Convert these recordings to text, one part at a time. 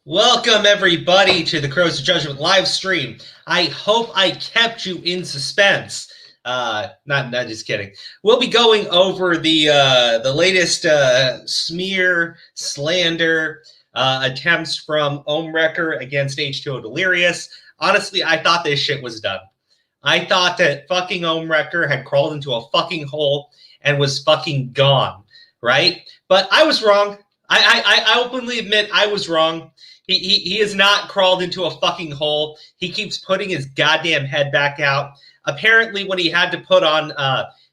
Welcome, everybody, to the Crows of Judgement live stream. I hope I kept you in suspense. Not just kidding. We'll be going over the latest smear, slander attempts from Ohmwrecker against H20Delirious. Honestly, I thought this shit was done. I thought that fucking Ohmwrecker had crawled into a fucking hole and was fucking gone, right? But I was wrong. I openly admit I was wrong. He has not crawled into a fucking hole. He keeps putting his goddamn head back out. Apparently, when he had to put on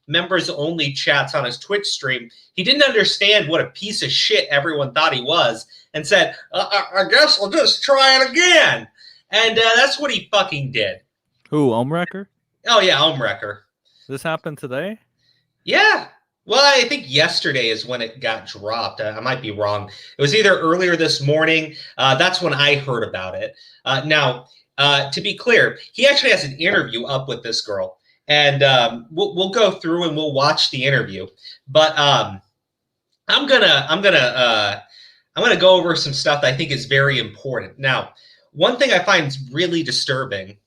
members-only chats on his Twitch stream, he didn't understand what a piece of shit everyone thought he was and said, I guess I'll just try it again. And that's what he fucking did. Who, Ohmwrecker? Oh, yeah, Ohmwrecker. This happened today? Yeah. Well, I think yesterday is when it got dropped. I might be wrong. It was either earlier this morning. That's when I heard about it. Now, to be clear, he actually has an interview up with this girl, and we'll go through and we'll watch the interview. But I'm gonna go over some stuff that I think is very important. Now, one thing I find really disturbing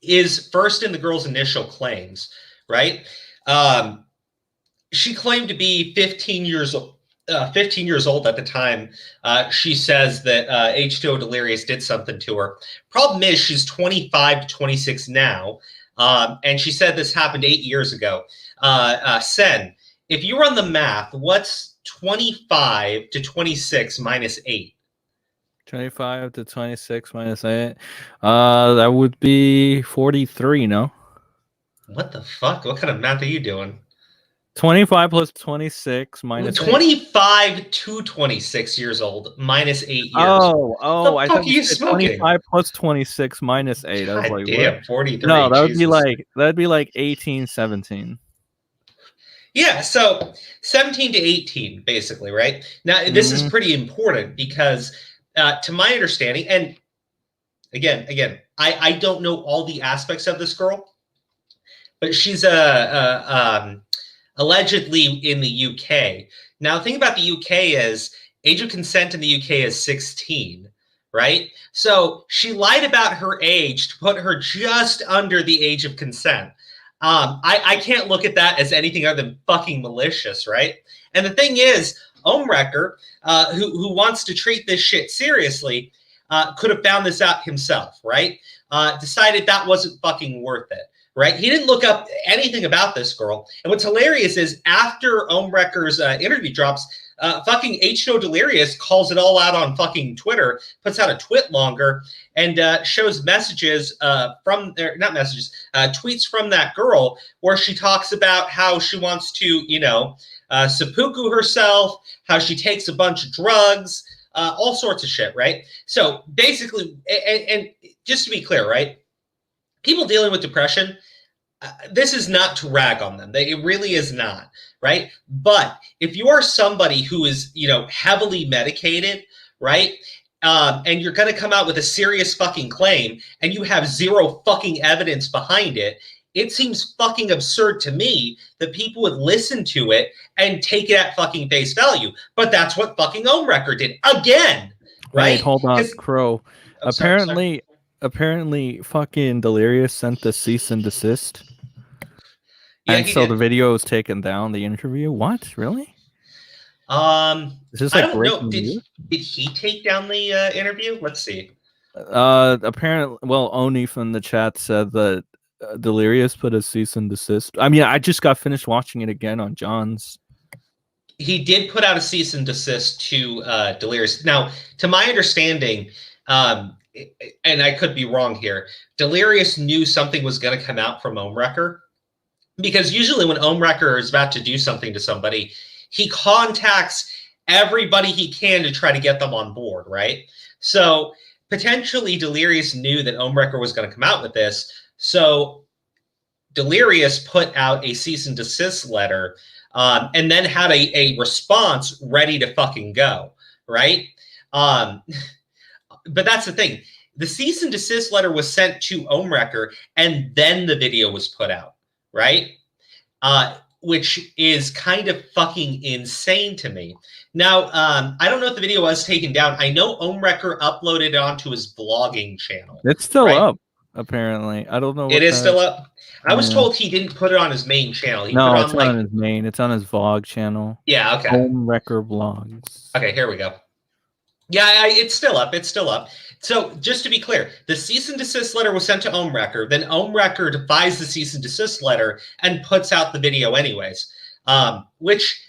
is first in the girl's initial claims, right? She claimed to be 15 years old at the time. She says that H20Delirious did something to her. Problem is she's 25 to 26 now. And she said this happened 8 years ago. Sen, if you run the math, what's 25 to 26 minus 8? 25 to 26 minus 8. That would be 43, no? What the fuck? What kind of math are you doing? 25 plus 26 minus 25 8. To 26 years old minus 8 years. Oh, I thought you smoking. 25 plus 26 minus 8. I was like, damn, what? 43. No, that'd be like 18, 17. Yeah, so 17 to 18, basically, right? Now, this is pretty important because, to my understanding, and again, I don't know all the aspects of this girl, but she's allegedly in the UK. Now, the thing about the UK is age of consent in the UK is 16, right? So she lied about her age to put her just under the age of consent. I can't look at that as anything other than fucking malicious, right? And the thing is, Ohmwrecker, who wants to treat this shit seriously, could have found this out himself, right? Decided that wasn't fucking worth it. Right? He didn't look up anything about this girl. And what's hilarious is after Ohmwrecker's interview drops, fucking H20Delirious calls it all out on fucking Twitter, puts out a twit longer, and shows messages tweets from that girl where she talks about how she wants to, seppuku herself, how she takes a bunch of drugs, all sorts of shit, right? So basically, and just to be clear, right? People dealing with depression, this is not to rag on them. It really is not, right? But if you are somebody who is, heavily medicated, right, and you're going to come out with a serious fucking claim and you have zero fucking evidence behind it, it seems fucking absurd to me that people would listen to it and take it at fucking face value. But that's what fucking Ohmwrecker did again, right? Wait, hold on, Crow. Apparently, fucking Delirious sent the cease and desist. Yeah, and so did. The video was taken down, the interview. What? Really? Is this like I don't know. Did he take down the interview? Let's see. Apparently, well, Oni from the chat said that Delirious put a cease and desist. I mean, I just got finished watching it again on John's. He did put out a cease and desist to Delirious. Now, to my understanding, and I could be wrong here, Delirious knew something was going to come out from Ohmwrecker, because usually when Ohmwrecker is about to do something to somebody, he contacts everybody he can to try to get them on board, right? So potentially Delirious knew that Ohmwrecker was going to come out with this, so Delirious put out a cease and desist letter, and then had a response ready to fucking go, right? But that's the thing. The cease and desist letter was sent to Ohmwrecker, and then the video was put out, right? which is kind of fucking insane to me. Now, I don't know if the video was taken down. I know Ohmwrecker uploaded it onto his vlogging channel. It's still up, apparently. I don't know what it is still up. I was told he didn't put it on his main channel. He put it it's not on his main. It's on his vlog channel. Yeah, okay. Ohmwrecker vlogs. Okay, here we go. Yeah, it's still up. It's still up. So just to be clear, the cease and desist letter was sent to Ohmwrecker. Then Ohmwrecker defies the cease and desist letter and puts out the video anyways. Which,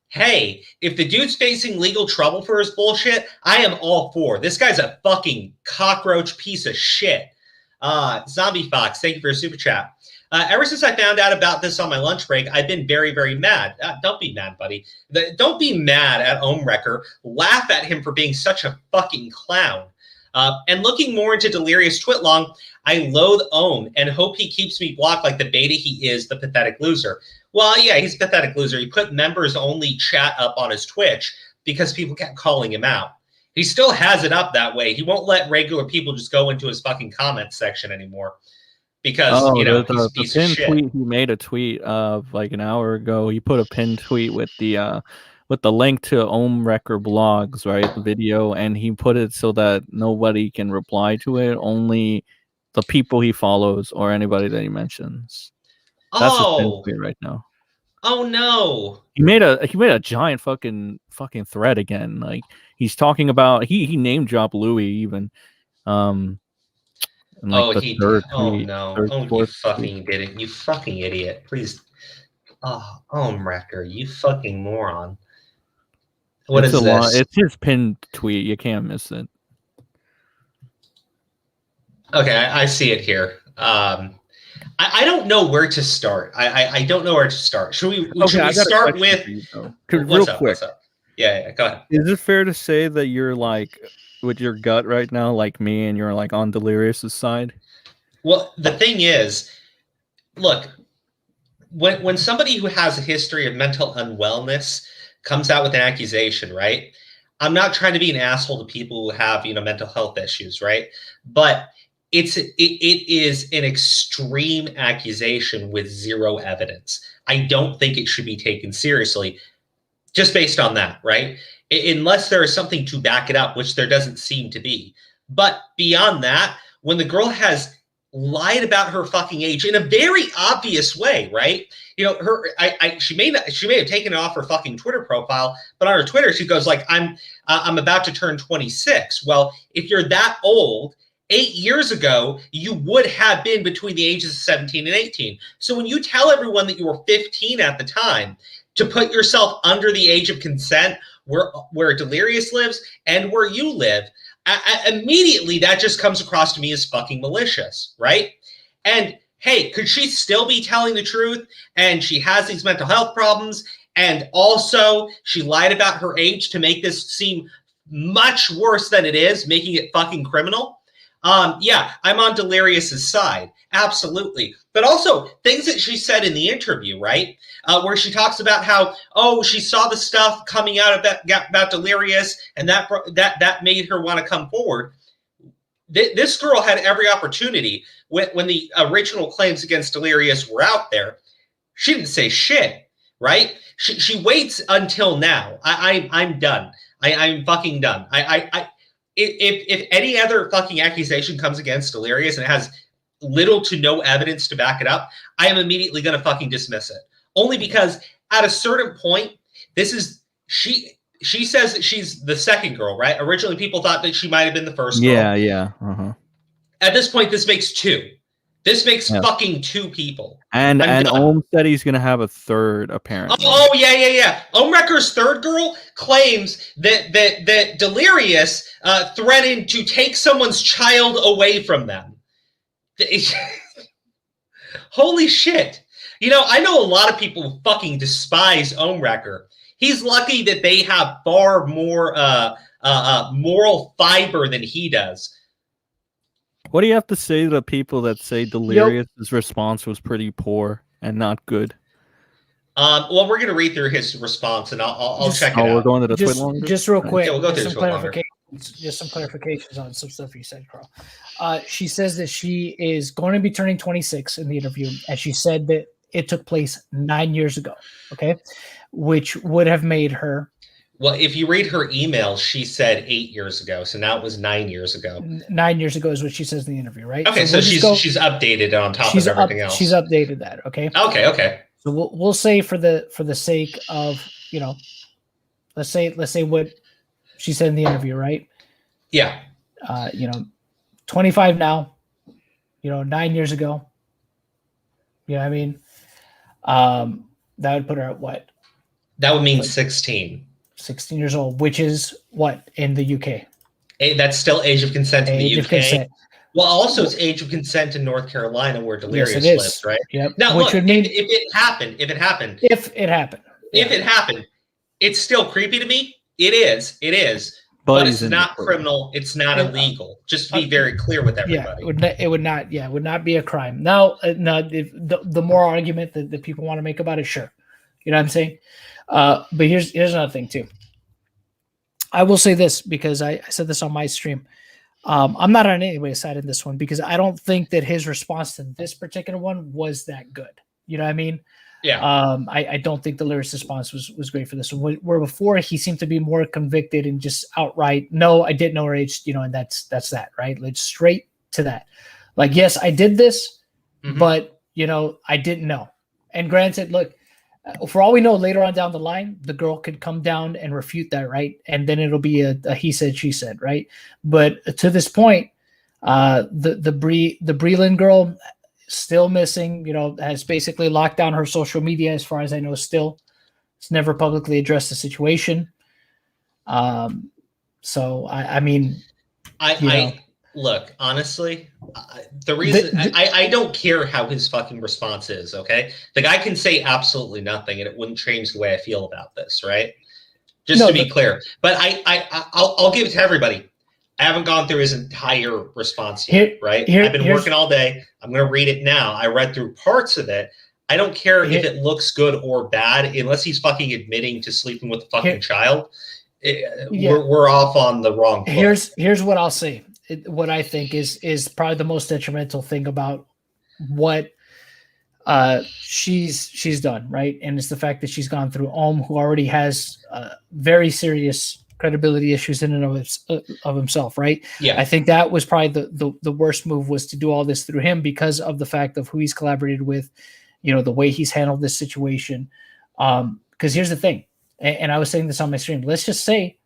hey, if the dude's facing legal trouble for his bullshit, I am all for. This guy's a fucking cockroach piece of shit. Zombie Fox, thank you for your super chat. Ever since I found out about this on my lunch break, I've been very, very mad. Don't be mad, buddy. Don't be mad at Ohmwrecker. Laugh at him for being such a fucking clown. And looking more into Delirious Twitlong, I loathe Ohm and hope he keeps me blocked like the beta he is, the pathetic loser. Well, yeah, he's a pathetic loser. He put members-only chat up on his Twitch because people kept calling him out. He still has it up that way. He won't let regular people just go into his fucking comments section anymore. Because, he's a piece of shit. Tweet, he made a tweet of like an hour ago. He put a pinned tweet with the link to Ohmwrecker blogs, right? The video, and he put it so that nobody can reply to it. Only the people he follows or anybody that he mentions. That's his pinned tweet right now. Oh no! He made a giant fucking thread again. Like he's talking about he name dropped Louis even. Like he did. Oh no! You fucking did it! You fucking idiot! Please, Ohmwrecker, you fucking moron! What is this? It's his pinned tweet. You can't miss it. Okay, I see it here. I don't know where to start. I don't know where to start. Should we start with real quick? What's up? Yeah, go ahead. Is it fair to say that you're like with your gut right now, like me, and you're like on Delirious's side? Well, the thing is, look, when somebody who has a history of mental unwellness comes out with an accusation, right? I'm not trying to be an asshole to people who have, mental health issues, right? But it is an extreme accusation with zero evidence. I don't think it should be taken seriously just based on that, right? Unless there is something to back it up, which there doesn't seem to be. But beyond that, when the girl has lied about her fucking age in a very obvious way, right? She may have taken it off her fucking Twitter profile, but on her Twitter she goes like, I'm about to turn 26. Well, if you're that old, 8 years ago, you would have been between the ages of 17 and 18. So when you tell everyone that you were 15 at the time, to put yourself under the age of consent where Delirious lives and where you live, immediately that just comes across to me as fucking malicious, right? And hey, could she still be telling the truth? And she has these mental health problems, and also she lied about her age to make this seem much worse than it is, making it fucking criminal. Yeah, I'm on Delirious's side. Absolutely. But also things that she said in the interview, right? Where she talks about how, she saw the stuff coming out of about Delirious and that made her want to come forward. This girl had every opportunity when the original claims against Delirious were out there. She didn't say shit, right? She waits until now. I'm done. I'm fucking done. If any other fucking accusation comes against Delirious and it has little to no evidence to back it up, I am immediately going to fucking dismiss it. Only because at a certain point, she says that she's the second girl, right? Originally, people thought that she might have been the first girl. Yeah. Uh-huh. At this point, this makes two. This makes fucking two people. And Ohm said he's going to have a third, apparently. Oh, yeah. Ohmwrecker's third girl claims that Delirious threatened to take someone's child away from them. Holy shit. I know a lot of people who fucking despise Ohmwrecker. He's lucky that they have far more moral fiber than he does. What do you have to say to the people that say Delirious's response was pretty poor and not good? Well, we're going to read through his response, and I'll check it out. We're going to the Twitter longer? Just real quick. Yeah, we'll go through just some clarifications on some stuff you said, Carl. She says that she is going to be turning 26 in the interview, and she said that it took place 9 years ago. Okay, which would have made her. Well, if you read her email, she said 8 years ago, so now it was 9 years ago. 9 years ago is what she says in the interview, right? Okay, so she's updated on top of everything else. She's updated that. Okay. Okay. So we'll say for the sake of, you know, let's say what she said in the interview, right? Yeah. 25 now. 9 years ago. You know what I mean? That would put her at what? That would mean 16. 16 years old, which is what in the UK? That's still age of consent in the UK. Consent. Well, also it's age of consent in North Carolina where Delirious lives, right? Yep. Now, which look, would mean if it happened, it's still creepy to me. It is. But it's not criminal. It's not illegal. Just to be very clear with everybody. Yeah, it would not be a crime. Now, the more argument that people want to make about it, sure. You know what I'm saying? But here's another thing too. I will say this because I said this on my stream. I'm not on any way side in this one because I don't think that his response to this particular one was that good. You know what I mean? Yeah. I don't think the Lyrics response was great for this one. Where before he seemed to be more convicted and just outright, no, I didn't know her age, and that's that, right? Like straight to that. Like, yes, I did this, but I didn't know. And granted, look, for all we know, later on down the line, the girl could come down and refute that, right? And then it'll be a he said, she said, right? But to this point, the Breland girl still missing, has basically locked down her social media as far as I know still. It's never publicly addressed the situation. So, I mean... Look, honestly, the reason I don't care how his fucking response is, okay? The guy can say absolutely nothing and it wouldn't change the way I feel about this, right? Just to be clear. But I'll give it to everybody. I haven't gone through his entire response yet, right? I've been working all day. I'm going to read it now. I read through parts of it. I don't care if it looks good or bad, unless he's fucking admitting to sleeping with a fucking child. We're off on the wrong foot. Here's what I'll say. What I think is probably the most detrimental thing about what she's done, right? And it's the fact that she's gone through who already has very serious credibility issues in and of himself, right? Yeah. I think that was probably the worst move was to do all this through him because of the fact of who he's collaborated with, the way he's handled this situation. Because here's the thing, and I was saying this on my stream, let's just say,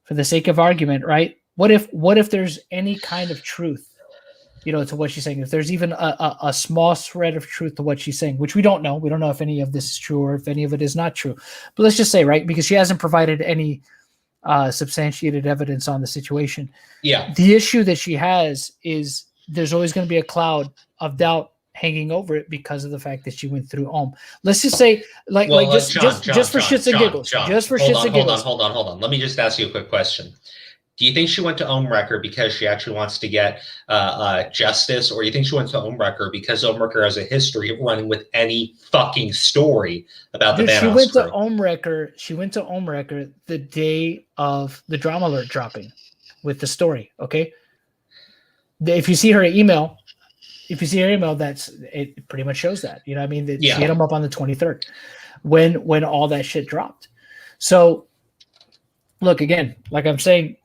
for the sake of argument, right? What if there's any kind of truth, to what she's saying? If there's even a small thread of truth to what she's saying, which we don't know. We don't know if any of this is true or if any of it is not true. But let's just say, right, because she hasn't provided any substantiated evidence on the situation. Yeah. The issue that she has is there's always going to be a cloud of doubt hanging over it because of the fact that she went through Let's just say, just for shits and giggles. Hold on. Let me just ask you a quick question. Do you think she went to Ohmwrecker because she actually wants to get justice, or do you think she went to Ohmwrecker because Ohmwrecker has a history of running with any fucking story about the band? She went to Ohmwrecker the day of the Drama Alert dropping with the story. Okay, if you see her email, that's it. Pretty much shows that. You know what I mean? That she hit him up on the 23rd when all that shit dropped. So, look again, like I'm saying.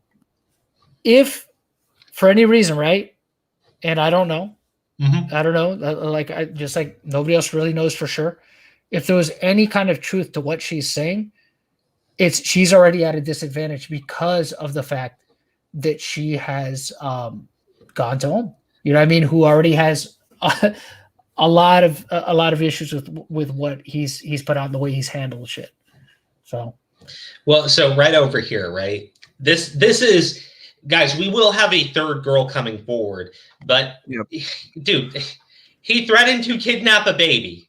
If for any reason, right, and I don't know, like nobody else really knows for sure. If there was any kind of truth to what she's saying, she's already at a disadvantage because of the fact that she has gone to home. You know what I mean? Who already has a lot of issues with what he's put out and the way he's handled shit. So right over here, right? This is. Guys, we will have a third girl coming forward, but dude, he threatened to kidnap a baby.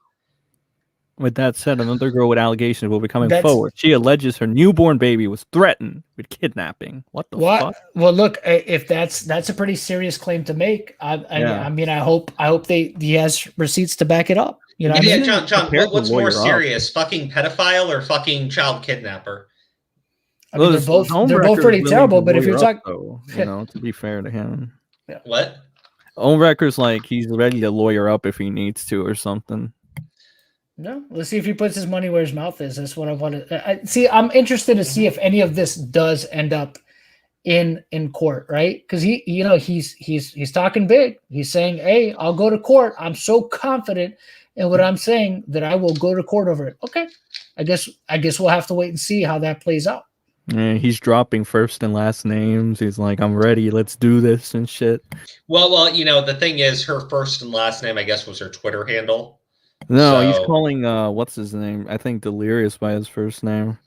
With that said, another girl with allegations will be coming forward. She alleges her newborn baby was threatened with kidnapping. What the fuck? Well, look, if that's a pretty serious claim to make. I mean, I hope he has receipts to back it up. You know, John, what's more serious, fucking pedophile or fucking child kidnapper? I mean, they're both pretty terrible, but if you're talking, to be fair to him, what? Ohmwrecker's like he's ready to lawyer up if he needs to or something. No, let's see if he puts his money where his mouth is. That's what I want to see. I'm interested to see if any of this does end up in court, right? Because he's talking big. He's saying, "Hey, I'll go to court. I'm so confident in what I'm saying that I will go to court over it." Okay, I guess we'll have to wait and see how that plays out. Yeah, he's dropping first and last names. He's like, "I'm ready. Let's do this and shit." Well, the thing is, her first and last name, I guess, was her Twitter handle. No, he's calling what's his name? I think Delirious by his first name.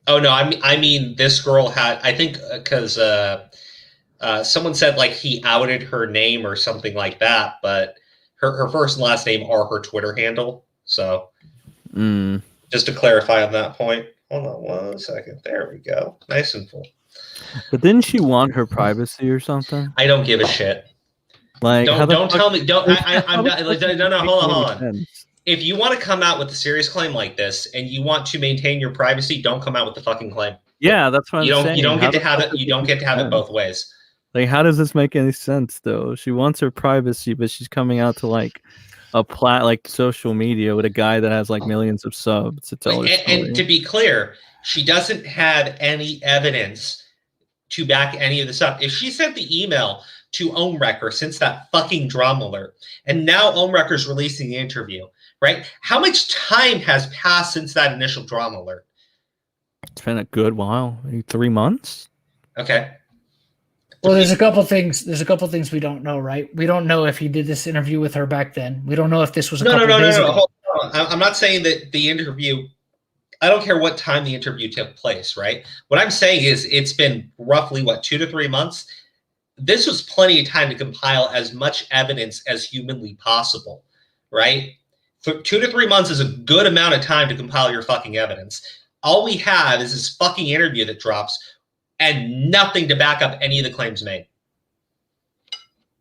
Oh no, I mean this girl had, I think, because someone said like he outed her name or something like that, but her first and last name are her Twitter handle. So just to clarify on that point, hold on 1 second. There we go, nice and full. But didn't she want her privacy or something? I don't give a shit. Like, don't tell me. Don't. I'm not. No. Hold on. If you want to come out with a serious claim like this and you want to maintain your privacy, don't come out with the fucking claim. Yeah, that's what I'm saying. You don't get to have it. You don't get to have it both ways. Like, how does this make any sense, though? She wants her privacy, but she's coming out to like social media with a guy that has like millions of subs to tell her story. And to be clear, she doesn't have any evidence to back any of this up. If she sent the email to Ohmwrecker since that fucking drama alert, and now Ohmwrecker's releasing the interview, right? How much time has passed since that initial drama alert? It's been a good while, maybe 3 months. Okay. Well, there's a couple things. There's a couple things we don't know, right? We don't know if he did this interview with her back then. We don't know if this was no. days ago. Hold on. I'm not saying that the interview. I don't care what time the interview took place, right? What I'm saying is it's been roughly 2 to 3 months. This was plenty of time to compile as much evidence as humanly possible, right? 2 to 3 months is a good amount of time to compile your fucking evidence. All we have is this fucking interview that drops and nothing to back up any of the claims made.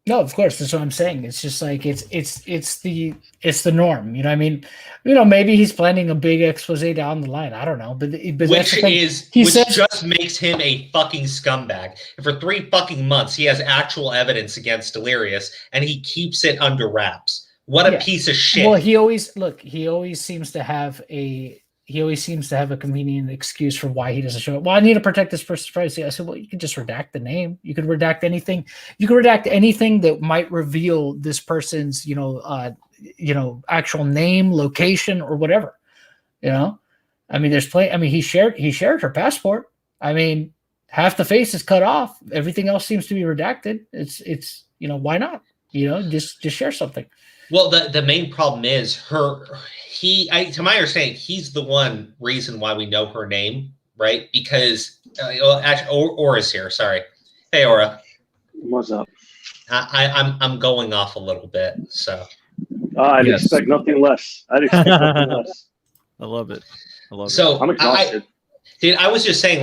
No, of course, that's what I'm saying. It's just like it's the norm. You know what I mean? Maybe he's planning a big expose down the line. I don't know, but which just makes him a fucking scumbag. And for 3 fucking months, he has actual evidence against Delirious, and he keeps it under wraps. What a piece of shit. Well, he always seems to have a convenient excuse for why he doesn't show up. Well, I need to protect this person's privacy. I said, well, you can just redact the name. You could redact anything. You can redact anything that might reveal this person's, actual name, location, or whatever. I mean, he shared her passport. I mean, half the face is cut off. Everything else seems to be redacted. It's why not? Just share something. Well, the main problem is to my understanding, he's the one reason why we know her name, right? Because Aura's here. Sorry, hey Aura. What's up? I'm going off a little bit, so. I'd expect nothing less. I love it. So I'm exhausted. Dude, I was just saying,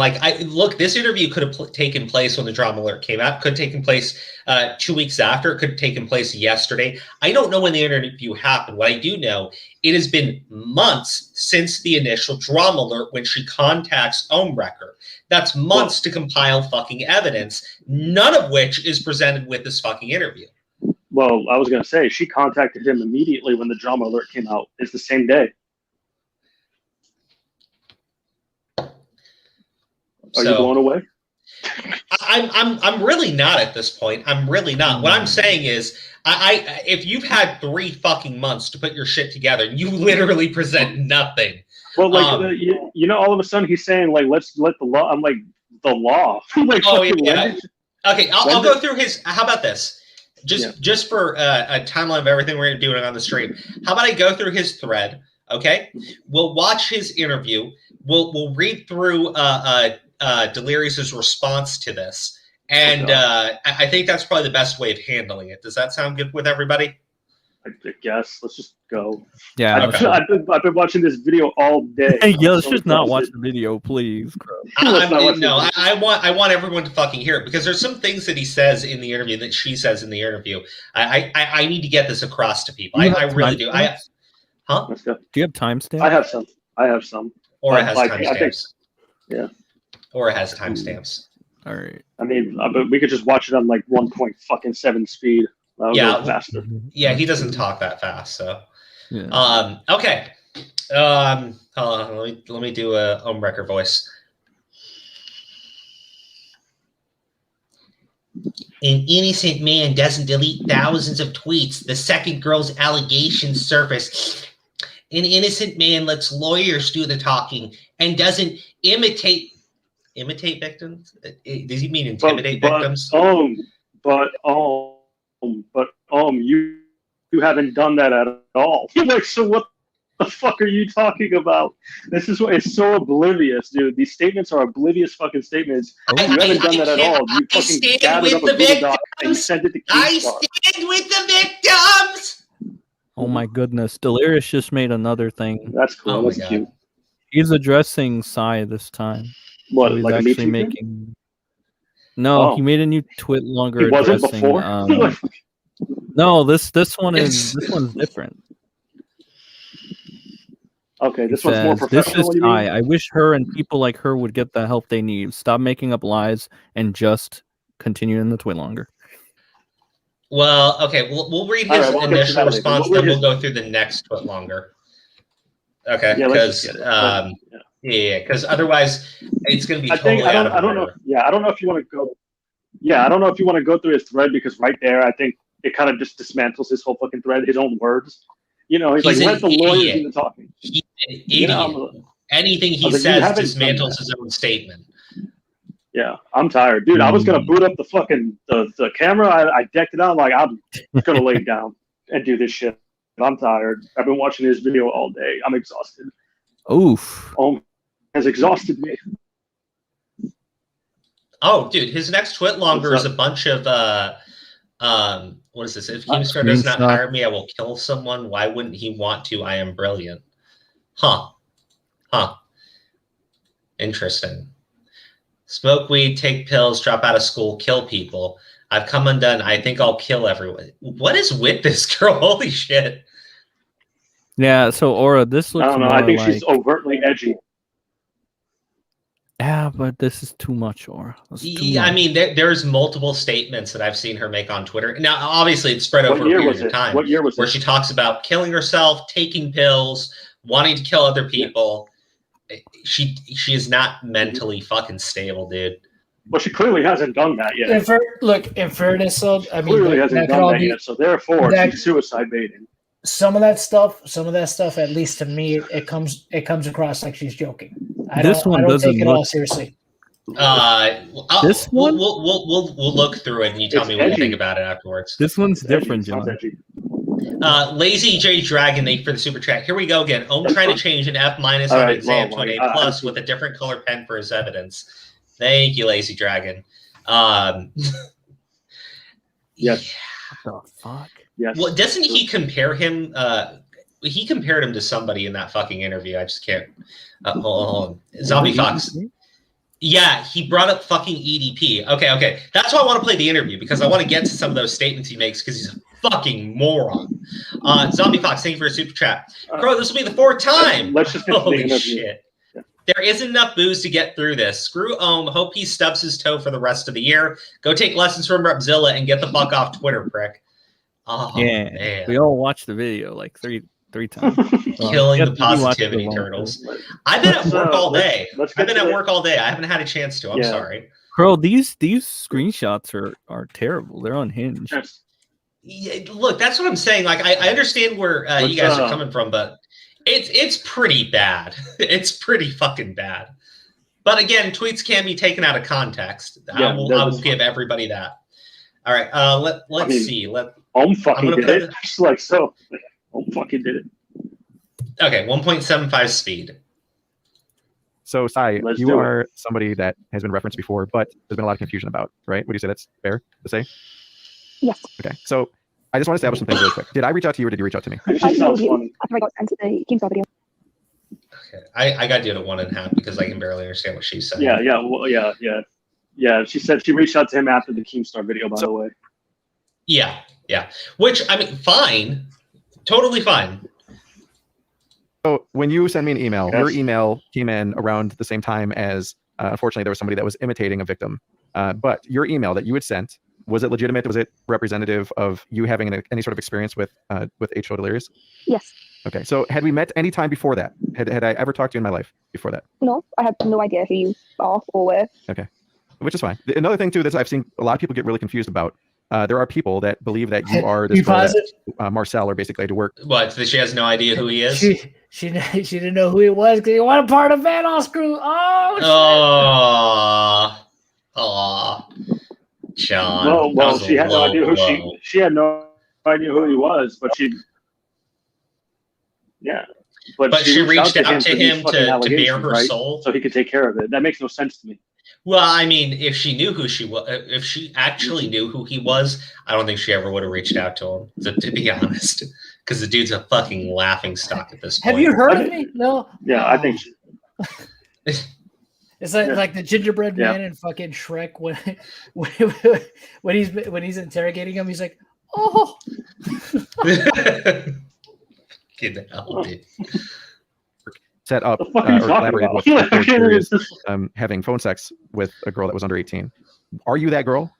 this interview could have taken place when the drama alert came out. Could have taken place 2 weeks after. It could have taken place yesterday. I don't know when the interview happened. What I do know, it has been months since the initial drama alert when she contacts Ohmwrecker. That's months to compile fucking evidence, none of which is presented with this fucking interview. Well, I was going to say, she contacted him immediately when the drama alert came out. It's the same day. Are you blown away? I'm really not at this point. I'm really not. What I'm saying is, if you've had 3 fucking months to put your shit together, you literally present nothing. Well, all of a sudden he's saying let's let the law. I'm like, the law. Yeah. Okay, I'll go through his. How about this? Just for a timeline of everything we're doing on the stream. How about I go through his thread? Okay, we'll watch his interview. We'll read through Delirious's response to this, and I think that's probably the best way of handling it. Does that sound good with everybody? I guess let's just go. Yeah, I've been watching this video all day. Hey, let's just not watch the video, please. I want everyone to fucking hear it, because there's some things that he says in the interview that she says in the interview. I need to get this across to people. I really do. Huh? Do you have timestamps? I have some. Or it has timestamps. Yeah. Or it has timestamps. All right. I mean, we could just watch it on 1.7 speed. Yeah. Yeah, he doesn't talk that fast, so. Yeah. Okay. Hold on, let me do a Ohmwrecker voice. An innocent man doesn't delete thousands of tweets the second girl's allegations surface. An innocent man lets lawyers do the talking and doesn't imitate victims. Does he mean intimidate victims? You haven't done that at all. Like, so what the fuck are you talking about? This is what it's so oblivious, dude. These statements are oblivious fucking statements. You haven't done that at all. You fucking gathered up a Google Doc and you sent it to Keemstar. I stand with the victims. Oh my goodness, Delirious just made another thing. That's cool. Oh That's cute. He's addressing Psy this time. What, so he's like actually making? No, he made a new twit longer. He wasn't addressing. before. No, this one's different. Okay, this one's more professional. This is I wish her and people like her would get the help they need. Stop making up lies and just continue in the twit longer. Well, okay, we'll read his initial response, then we'll go through the next twit longer. Okay, because because otherwise it's going to be totally out of order. I don't know. Yeah, I don't know if you want to go. Yeah, I don't know if you want to go through his thread, because right there, I think it kind of just dismantles his whole fucking thread, his own words. You know, he's like, let the lawyers do the talking. He's an idiot. You know, anything he says dismantles his own statement. Yeah, I'm tired, dude. I was gonna boot up the fucking the camera. I decked it out. Like, I'm gonna lay down and do this shit. I'm tired. I've been watching his video all day. I'm exhausted. Oof. Has exhausted me. Oh, dude, his next twit longer is a bunch of what is this? If Keemstar does not hire me, I will kill someone. Why wouldn't he want to? I am brilliant. Huh. Interesting. Smoke weed, take pills, drop out of school, kill people. I've come undone. I think I'll kill everyone. What is with this girl? Holy shit. Yeah, so Aura, this looks I don't know. I think she's overtly edgy. Yeah, but this is too much, Aura. I mean, there's multiple statements that I've seen her make on Twitter. Now, obviously, it's spread over a period of time. What year was it? Where she talks about killing herself, taking pills, wanting to kill other people. Yeah. She is not mentally fucking stable, dude. Well, she clearly hasn't done that yet. In fairness, though, I mean, clearly hasn't done that yet. So therefore, she's suicide baiting. Some of that stuff, at least to me, it comes across like she's joking. I don't take it all seriously. This one, we'll look through it and you tell me what you think about it afterwards. This one's different, John. Lazy J Dragon, thank you for the super chat. Here we go again. Ohm trying to change an F- on an exam to an A+ with a different color pen for his evidence. Thank you, Lazy Dragon. Yes. What the fuck? Yes. Well, doesn't he compare him? He compared him to somebody in that fucking interview. I just can't. Hold on. Zombie Fox. Yeah, he brought up fucking EDP. Okay. That's why I want to play the interview, because I want to get to some of those statements he makes, because he's a fucking moron. Zombie Fox, thank you for a super chat. Bro, this will be the 4th time. Let's just get to the interview. Shit. Yeah. There isn't enough booze to get through this. Screw Ohm. Hope he stubs his toe for the rest of the year. Go take lessons from Repzilla and get the fuck off Twitter, prick. Oh, yeah, man. We all watched the video like three times. Killing the positivity turtles. I've been at work all day. I haven't had a chance to. I'm sorry. Bro, these screenshots are terrible. They're unhinged. Yeah, look, that's what I'm saying. Like, I understand where you guys are coming from, but it's pretty bad. It's pretty fucking bad. But again, tweets can be taken out of context. I will give everybody that. All right, let's see. Ohm fucking did it. Just like so. Ohm fucking did it. Okay, 1.75 speed. So, Sai, you are somebody that has been referenced before, but there's been a lot of confusion about, right? Would you say that's fair to say? Yes. Okay, so I just want to establish some things really quick. Did I reach out to you, or did you reach out to me? I emailed you after I got sent the Keemstar video. Okay, I got to do it at 1.5 because I can barely understand what she's saying. Yeah. She said she reached out to him after the Keemstar video, by the way. Yeah. Which, I mean, fine. Totally fine. So when you send me an email, your email came in around the same time as, unfortunately, there was somebody that was imitating a victim. But your email that you had sent, was it legitimate? Was it representative of you having any sort of experience with H20Delirious? Yes. Okay, so had we met any time before that? Had I ever talked to you in my life before that? No, I had no idea who you are or were. Okay, which is fine. Another thing too that I've seen a lot of people get really confused about. There are people that believe that you are this girl that Marcel or basically to work. What? That she has no idea who he is. She didn't know who he was because he wasn't part of Van Crew. Oh, John. Well, she had no idea who she had no idea who he was, but But she reached out to him to bare her right? soul, so he could take care of it. That makes no sense to me. Well, I mean, if she knew who she was, if she actually knew who he was, I don't think she ever would have reached out to him. To be honest, because the dude's a fucking laughing stock at this point. Have you heard of me? No. Yeah, I think. It's like the gingerbread man in fucking Shrek when he's interrogating him. He's like, oh. Get the hell, dude. Set up or collaborated with Delirious, having phone sex with a girl that was under 18. Are you that girl?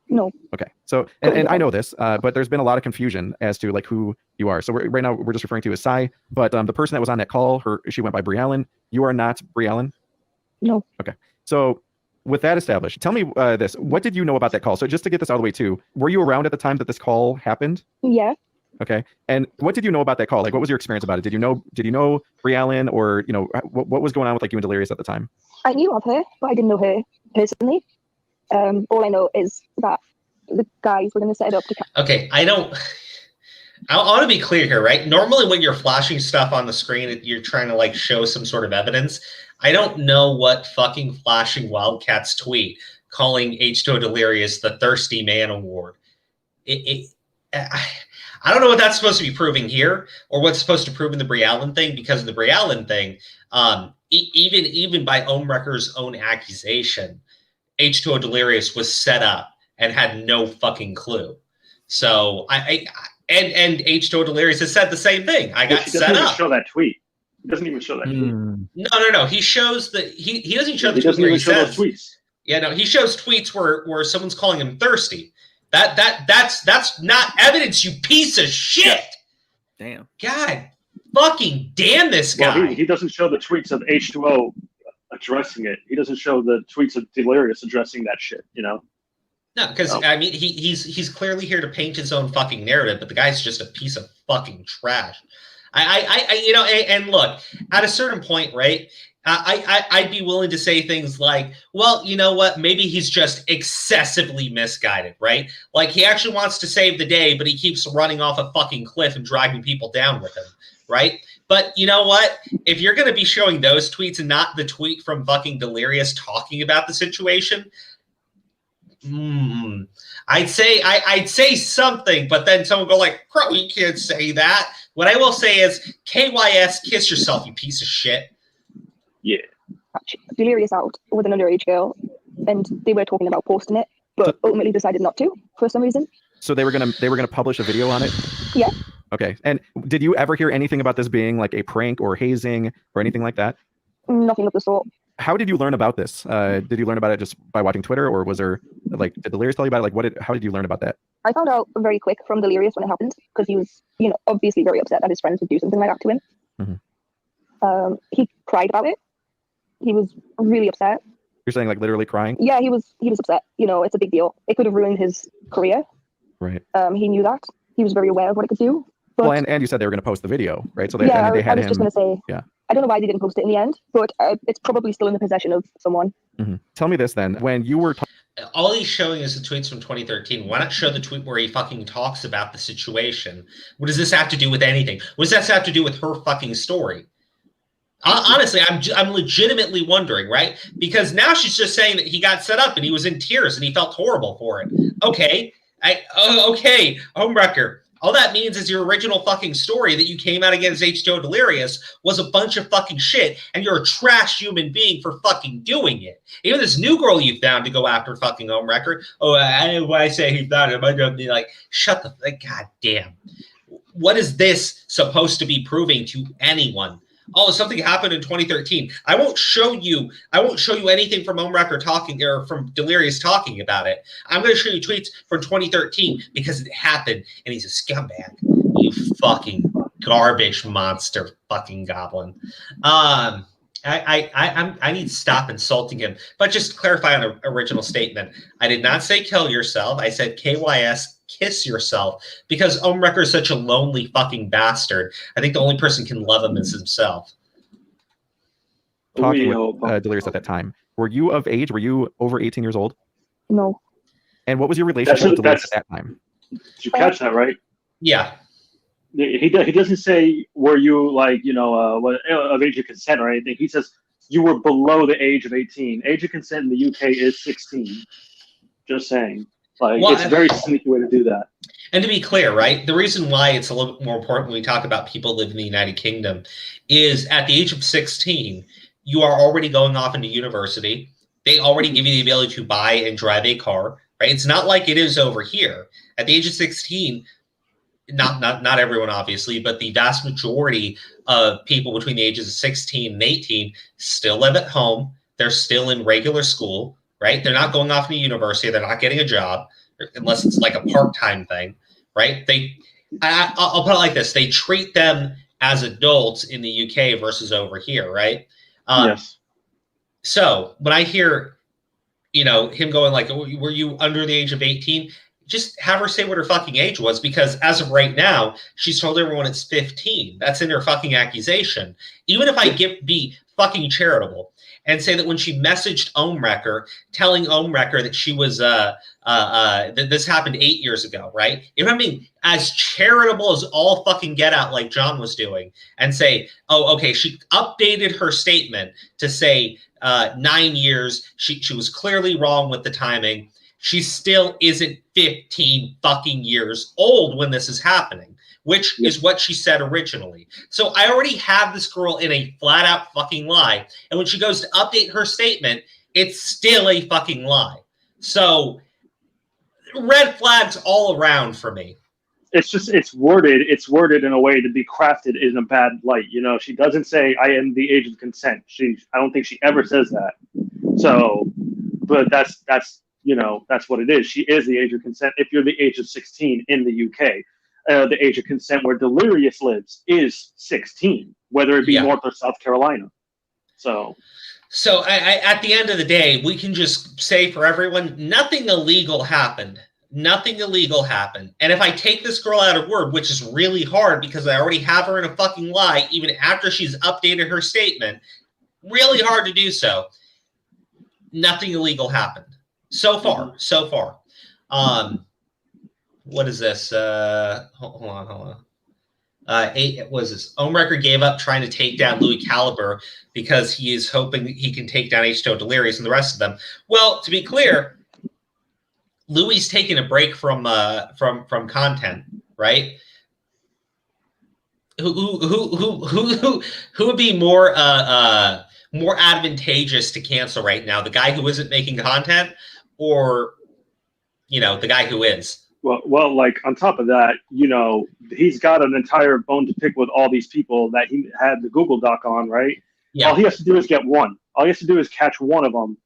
No. Okay. So, and I know this, but there's been a lot of confusion as to like who you are. So right now we're just referring to you as Sai, but the person that was on that call, she went by Briellen. You are not Briellen? No. Okay. So with that established, tell me this. What did you know about that call? So just to get this out of the way too, were you around at the time that this call happened? Yeah. Okay. And what did you know about that call? Like, what was your experience about it? Did you know Briellen, or, you know, what was going on with like you and Delirious at the time? I knew of her, but I didn't know her personally. All I know is that the guys were going to set it up to... Okay, I want to be clear here, right? Normally when you're flashing stuff on the screen, you're trying to like show some sort of evidence. I don't know what fucking flashing Wildcats tweet calling H20Delirious the Thirsty Man Award. I don't know what that's supposed to be proving here, or what's supposed to prove in the Briellen thing, because the Briellen thing, even by Ohmwrecker's own accusation, H20Delirious was set up and had no fucking clue. So and H20Delirious has said the same thing. I got set up. He doesn't even show that tweet. He doesn't even show that tweet. No. He shows that he doesn't show the tweet where he says. Those tweets. Yeah, no, he shows tweets where someone's calling him thirsty. That's not evidence, you piece of shit. Damn. God fucking damn this guy. Well, he doesn't show the tweets of H2O addressing it. He doesn't show the tweets of Delirious addressing that shit, you know? No, because I mean he's clearly here to paint his own fucking narrative, but the guy's just a piece of fucking trash. I you know, and look, at a certain point, right? I'd be willing to say things like, well, you know what? Maybe he's just excessively misguided, right? Like he actually wants to save the day, but he keeps running off a fucking cliff and dragging people down with him, right? But you know what? If you're going to be showing those tweets and not the tweet from fucking Delirious talking about the situation, I'd say something, but then someone go like, "Crow, you can't say that." What I will say is, KYS, kiss yourself, you piece of shit. Yeah. Delirious out with an underage girl, and they were talking about posting it, but ultimately decided not to for some reason. So they were gonna publish a video on it? Yeah. Okay. And did you ever hear anything about this being like a prank or hazing or anything like that? Nothing of the sort. How did you learn about this? Did you learn about it just by watching Twitter, or was there like, did Delirious tell you about it? Like, how did you learn about that? I found out very quick from Delirious when it happened, because he was, you know, obviously very upset that his friends would do something like that to him. Mm-hmm. He cried about it. He was really upset. You're saying like literally crying? Yeah, he was upset. You know, it's a big deal. It could have ruined his career. Right. He knew that. He was very aware of what it could do. But, well, and you said they were going to post the video, right? So they, yeah, they had I was just going to say, yeah. I don't know why they didn't post it in the end, but it's probably still in the possession of someone. Mm-hmm. Tell me this then. When you were... all he's showing is the tweets from 2013. Why not show the tweet where he fucking talks about the situation? What does this have to do with anything? What does that have to do with her fucking story? Honestly, I'm legitimately wondering, right? Because now she's just saying that he got set up and he was in tears and he felt horrible for it. Okay. Okay, Ohmwrecker. All that means is your original fucking story that you came out against H20Delirious was a bunch of fucking shit, and you're a trash human being for fucking doing it. Even this new girl you found to go after fucking Ohmwrecker. Oh, I say he found him. I'd be like, shut the god damn. What is this supposed to be proving to anyone? Oh, something happened in 2013. I won't show you anything from Ohmwrecker talking or from Delirious talking about it. I'm going to show you tweets from 2013 because it happened and he's a scumbag. You fucking garbage monster fucking goblin. I need to stop insulting him. But just to clarify on an original statement, I did not say kill yourself. I said KYS, kiss yourself, because Ohmwrecker is such a lonely fucking bastard. I think the only person can love him is himself. Talking with Delirious at that time, were you of age? Were you over 18 years old? No. And what was your relationship with Delirious at that time? Did you catch that, right? Yeah. He doesn't say were you like, you know, of age of consent or anything. He says you were below the age of 18. Age of consent in the UK is 16. Just saying. Like, well, it's a very sneaky way to do that. And to be clear, right, the reason why it's a little bit more important when we talk about people living in the United Kingdom is at the age of 16, you are already going off into university. They already give you the ability to buy and drive a car, right? It's not like it is over here. At the age of 16, not everyone, obviously, but the vast majority of people between the ages of 16 and 18 still live at home. They're still in regular school, right? They're not going off to university. They're not getting a job unless it's like a part-time thing, right? I'll put it like this. They treat them as adults in the UK versus over here, right? Yes. So when I hear, you know, him going like, were you under the age of 18? Just have her say what her fucking age was, because as of right now, she's told everyone it's 15. That's in her fucking accusation. Even if I be fucking charitable and say that when she messaged Ohmwrecker, telling Ohmwrecker that she was, that this happened 8 years ago, right? If I'm being as charitable as all fucking get out like John was doing and say, oh, okay, she updated her statement to say 9 years. She was clearly wrong with the timing. She still isn't 15 fucking years old when this is happening, which is what she said originally. So I already have this girl in a flat out fucking lie. And when she goes to update her statement, it's still a fucking lie. So red flags all around for me. It's worded in a way to be crafted in a bad light. You know, she doesn't say I am the age of consent. I don't think she ever says that. So, but that's you know, that's what it is. She is the age of consent if you're the age of 16 in the UK. The age of consent where Delirious lives is 16, whether it be North or South Carolina. So I at the end of the day, we can just say for everyone, nothing illegal happened. Nothing illegal happened. And if I take this girl out of word, which is really hard because I already have her in a fucking lie, even after she's updated her statement, really hard to do so. Nothing illegal happened. So far. What is this? Hold on. Was this? Ohmwrecker gave up trying to take down Louis Caliber because he is hoping he can take down H20Delirious and the rest of them. Well, to be clear, Louis taking a break from content, right? Who would be more advantageous to cancel right now? The guy who isn't making content, or the guy who is? Well, like on top of that, he's got an entire bone to pick with all these people that he had the Google Doc on, right? Yeah. All he has to do is get one. All he has to do is catch one of them.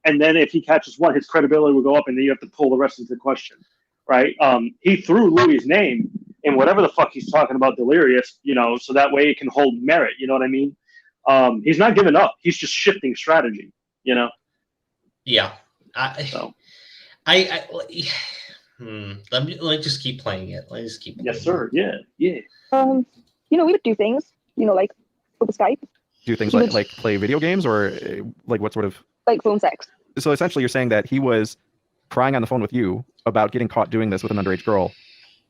And then if he catches one, his credibility will go up, and then you have to pull the rest into question, right? He threw Louis' name in whatever the fuck he's talking about Delirious, so that way it can hold merit, you know what I mean? He's not giving up. He's just shifting strategy, Yeah. Let me just keep playing it. Let me just keep playing Yes, sir. Yeah. We would do things, like over Skype. Do things like play video games, or like what sort of... Like phone sex. So essentially you're saying that he was crying on the phone with you about getting caught doing this with an underage girl,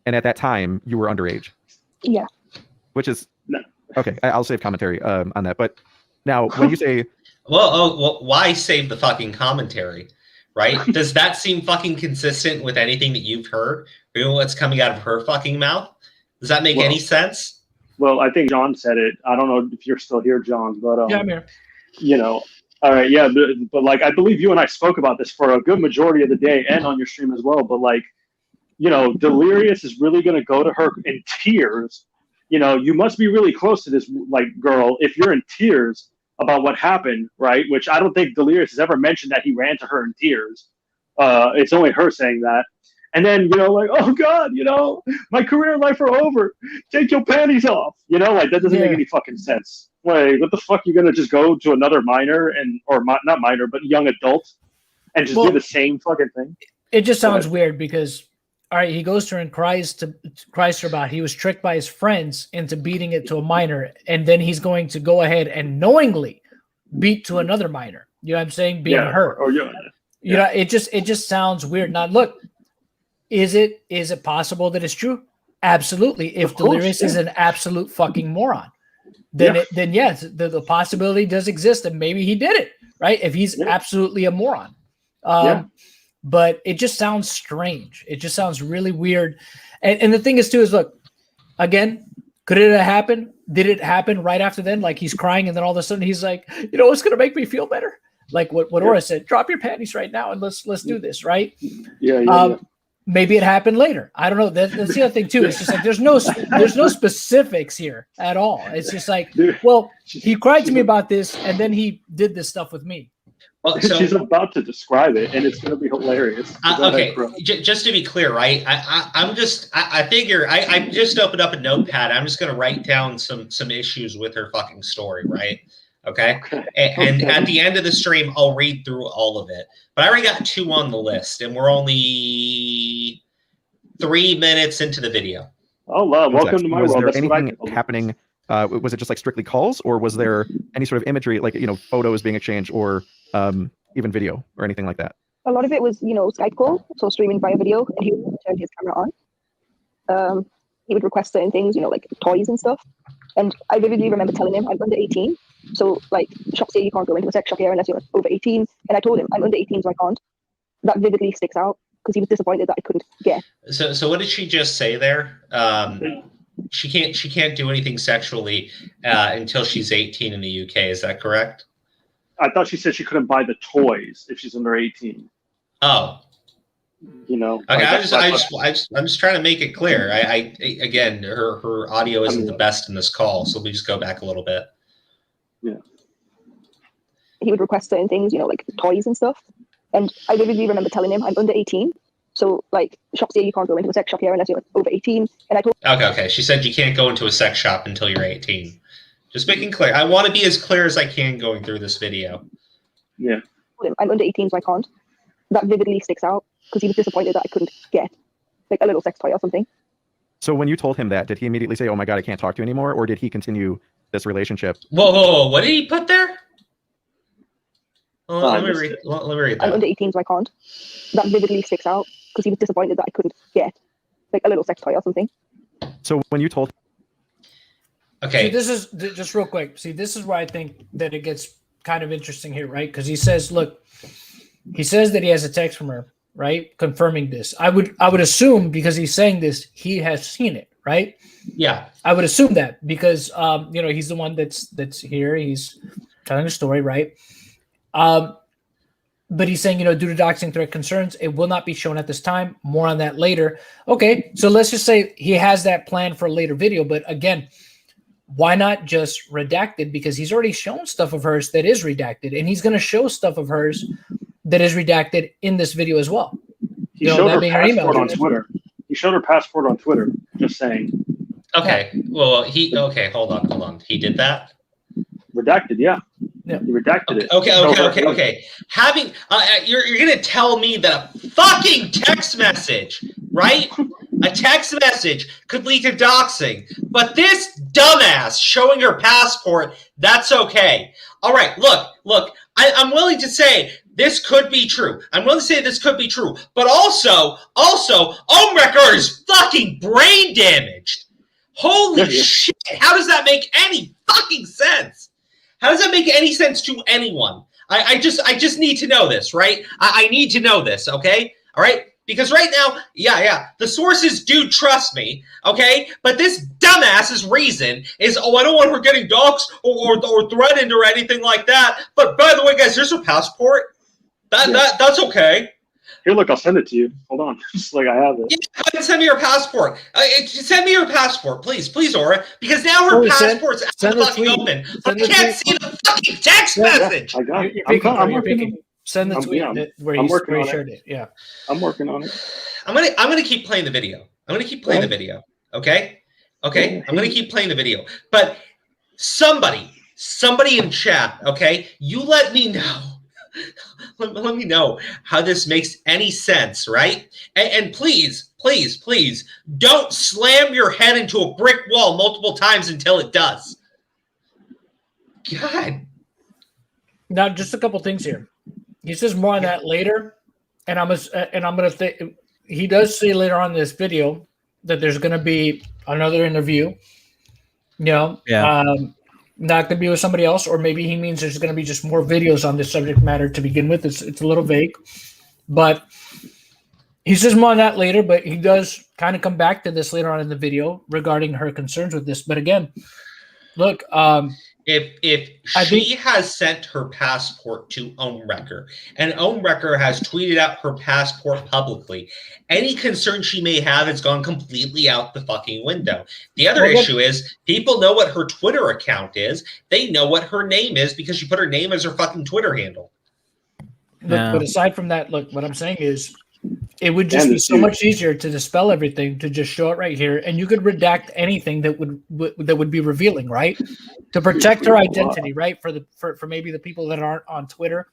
and at that time you were underage. Yeah. Which is... No. Okay, I'll save commentary on that. But now when you say... well, why save the fucking commentary, right? Does that seem fucking consistent with anything that you've heard? Or what's coming out of her fucking mouth? Does that make any sense? Well, I think John said it. I don't know if you're still here, John, but... yeah, I'm here. All right, yeah, but like I believe you and I spoke about this for a good majority of the day and on your stream as well. But like, Delirious is really gonna go to her in tears. You must be really close to this girl if you're in tears about what happened, right? Which I don't think Delirious has ever mentioned that he ran to her in tears. It's only her saying that. And then, you know, like, oh God, you know, my career and life are over. Take your panties off. You know, like that doesn't make any fucking sense. Like, what the fuck? You're gonna just go to another minor not minor, but young adult, and just do the same fucking thing? It just sounds weird because, all right, he goes to her and cries to her about he was tricked by his friends into beating it to a minor, and then he's going to go ahead and knowingly beat to another minor. You know what I'm saying? Being hurt. You know, it just sounds weird. Now, look. Is it possible that it's true? Absolutely. If Delirious is an absolute fucking moron, then yes, the possibility does exist, and maybe he did it, right? If he's absolutely a moron. But it just sounds strange. It just sounds really weird. And the thing is too is, look, again, could it have happened? Did it happen right after then? Like he's crying and then all of a sudden he's like, you know what's going to make me feel better? Like what Aura said, drop your panties right now and let's do this, right? Maybe it happened later. I don't know. That's the other thing too. It's just like there's no specifics here at all. It's just like, well, he cried to me about this, and then he did this stuff with me. Well, so, she's about to describe it, and it's going to be hilarious. Okay, just to be clear, right? I figure I just opened up a notepad. I'm just going to write down some issues with her fucking story, right? Okay. And at the end of the stream, I'll read through all of it. But I already got 2 on the list, and we're only 3 minutes into the video. Oh, wow. Welcome to my world. Was there anything happening? Was it just like strictly calls, or was there any sort of imagery, like, you know, photos being exchanged, or even video or anything like that? A lot of it was, you know, Skype call, so streaming via video, and he would turn his camera on. He would request certain things, you know, like toys and stuff. And I vividly remember telling him I'm under 18. So, like, shops say you can't go into a sex shop here unless you're over 18. And I told him I'm under 18, so I can't. That vividly sticks out because he was disappointed that I couldn't get. So what did she just say there? She can't do anything sexually until she's 18 in the UK. Is that correct? I thought she said she couldn't buy the toys if she's under 18. Oh. You know. Okay, I'm just trying to make it clear. I again, her audio isn't the best in this call, so we just go back a little bit. Yeah. He would request certain things, you know, like toys and stuff. And I vividly remember telling him I'm under 18. So, like, shops say you can't go into a sex shop here unless you're over 18. And I told Okay. She said you can't go into a sex shop until you're 18. Just making clear. I want to be as clear as I can going through this video. Yeah. I'm under 18, so I can't. That vividly sticks out because he was disappointed that I couldn't get, like, a little sex toy or something. So when you told him that, did he immediately say, oh my God, I can't talk to you anymore? Or did he continue this relationship? Whoa. What did he put there? Let me read that. I'm under 18, so I can't. That vividly sticks out because he was disappointed that I couldn't get, like, a little sex toy or something. So when you told... Okay. See, this is, just real quick, see, this is where I think that it gets kind of interesting here, right? Because he says, look, he says that he has a text from her, right? Confirming this. I would assume, because he's saying this, he has seen it, right? Yeah. I would assume that because, you know, he's the one that's here. He's telling a story, right? But he's saying, you know, due to doxing threat concerns, it will not be shown at this time. More on that later. Okay, so let's just say he has that plan for a later video. But again, why not just redacted? Because he's already shown stuff of hers that is redacted, and he's going to show stuff of hers that is redacted in this video as well. He showed her passport on Twitter. He showed her passport on Twitter. Just saying. Okay. Well, hold on. He did that? Redacted, yeah. He redacted it. Okay. Having you're gonna tell me that a fucking text message, right? A text message could lead to doxing, but this dumbass showing her passport, that's okay. All right, look, I'm willing to say this could be true. But also, Ohmwrecker is fucking brain damaged. Holy shit! How does that make any fucking sense? How does that make any sense to anyone? I just need to know this, right? I need to know this, okay? All right? Because right now, the sources do trust me, okay? But this dumbass's reason is, I don't want her getting doxxed or threatened or anything like that. But by the way, guys, here's her passport. That's okay. Here, look, I'll send it to you. Hold on. Just like I have it. Yeah, send me your passport. Send me your passport, please, Aura. Because now her passport's out fucking open. I can't see the fucking text message. I got it. Send the tweet where he shared it. Yeah, I'm working on it. I'm gonna keep playing the video. I'm gonna keep playing the video. Okay. I'm gonna keep playing the video. But somebody in chat, okay, you let me know. Let me know how this makes any sense, right? And please, don't slam your head into a brick wall multiple times until it does. God. Now, just a couple things here. He says more on that later, and I'm gonna think he does say later on in this video that there's gonna be another interview. Not gonna be with somebody else, or maybe he means there's gonna be just more videos on this subject matter to begin with. It's a little vague, but he says more on that later. But he does kind of come back to this later on in the video regarding her concerns with this. But again, look, If she has sent her passport to Ohmwrecker, and Ohmwrecker has tweeted out her passport publicly, any concern she may have has gone completely out the fucking window. The other issue is people know what her Twitter account is. They know what her name is because she put her name as her fucking Twitter handle. Look, but aside from that, look, what I'm saying is it would just be so much easier to dispel everything, to just show it right here, and you could redact anything that would be revealing, right? To protect her identity, right? For maybe the people that aren't on Twitter,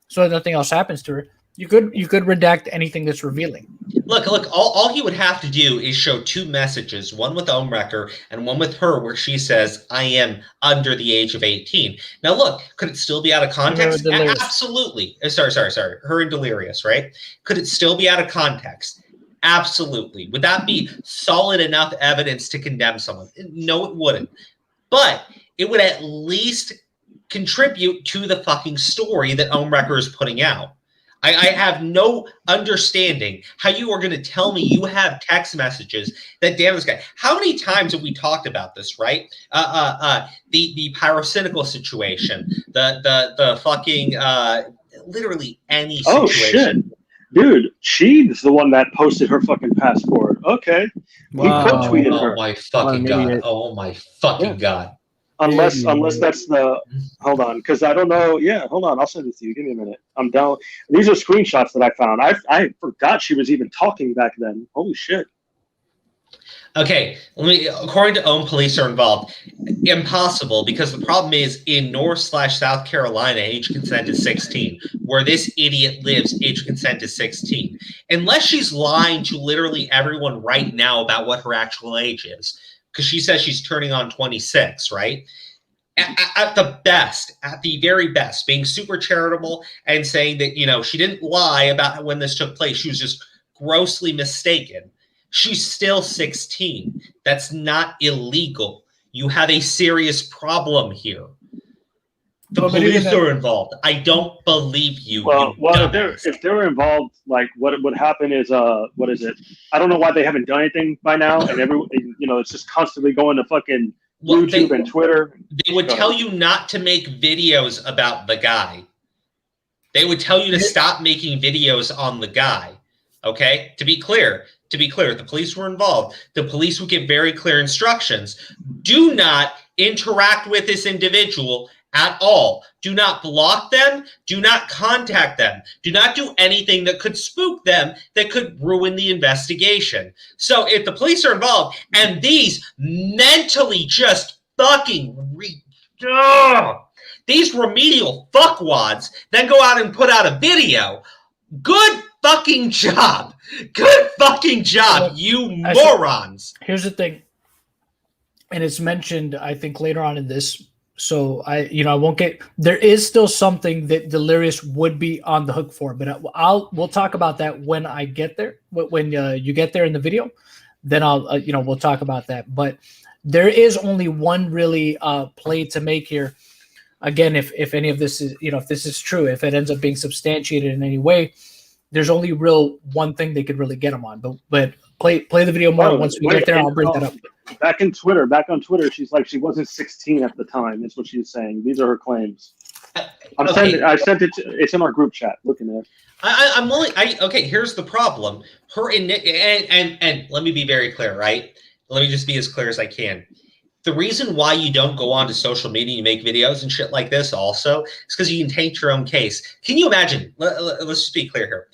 so nothing else happens to her. You could redact anything that's revealing. Look, all he would have to do is show two messages, one with Ohmwrecker and one with her, where she says, I am under the age of 18. Now, look, could it still be out of context? Absolutely. Sorry. Her and Delirious, right? Could it still be out of context? Absolutely. Would that be solid enough evidence to condemn someone? No, it wouldn't. But it would at least contribute to the fucking story that Ohmwrecker is putting out. I have no understanding how you are going to tell me you have text messages that damn this guy. How many times have we talked about this, right? The pyrocynical situation, the fucking literally any situation. Oh shit, dude, she's the one that posted her fucking passport. Okay, wow. He quote tweeted her. Oh my fucking god! Oh my fucking god! Unless that's the hold on, because I don't know. Yeah, hold on, I'll send it to you. Give me a minute. I'm down. These are screenshots that I found. I forgot she was even talking back then. Holy shit. Okay, according to Ohm, police are involved. Impossible, because the problem is in North/South Carolina, age consent is 16. Where this idiot lives, age consent is 16. Unless she's lying to literally everyone right now about what her actual age is. Because she says she's turning on 26, right? At the very best, being super charitable and saying that, she didn't lie about when this took place. She was just grossly mistaken. She's still 16. That's not illegal. You have a serious problem here. The police are involved. I don't believe you. Well, if they're involved, like what would happen is, what is it? I don't know why they haven't done anything by now, and everyone, it's just constantly going to fucking YouTube and Twitter. They would tell you not to make videos about the guy. They would tell you to stop making videos on the guy. Okay, to be clear, if the police were involved, the police would give very clear instructions. Do not interact with this individual at all. Do not block them. Do not contact them. Do not do anything that could spook them, that could ruin the investigation. So if the police are involved and these mentally just fucking these remedial fuckwads then go out and put out a video, good fucking job. Good fucking job, you morons. Here's the thing. And it's mentioned, I think, later on in this. So I won't get. There is still something that Delirious would be on the hook for, but we'll talk about that when I get there. When you get there in the video, then we'll talk about that. But there is only one really play to make here. Again, if any of this is if this is true, if it ends up being substantiated in any way, there's only one thing they could really get them on. But play the video more once we get there. I'll bring that up. Back on Twitter, she's like she wasn't 16 at the time. Is what she's saying. These are her claims. I sent it. It's in our group chat. Looking at it. I'm willing. Okay. Here's the problem. And let me be very clear, right? Let me just be as clear as I can. the reason why you don't go onto social media, you make videos and shit like this also, is because you can taint your own case. Can you imagine? Let's just be clear here.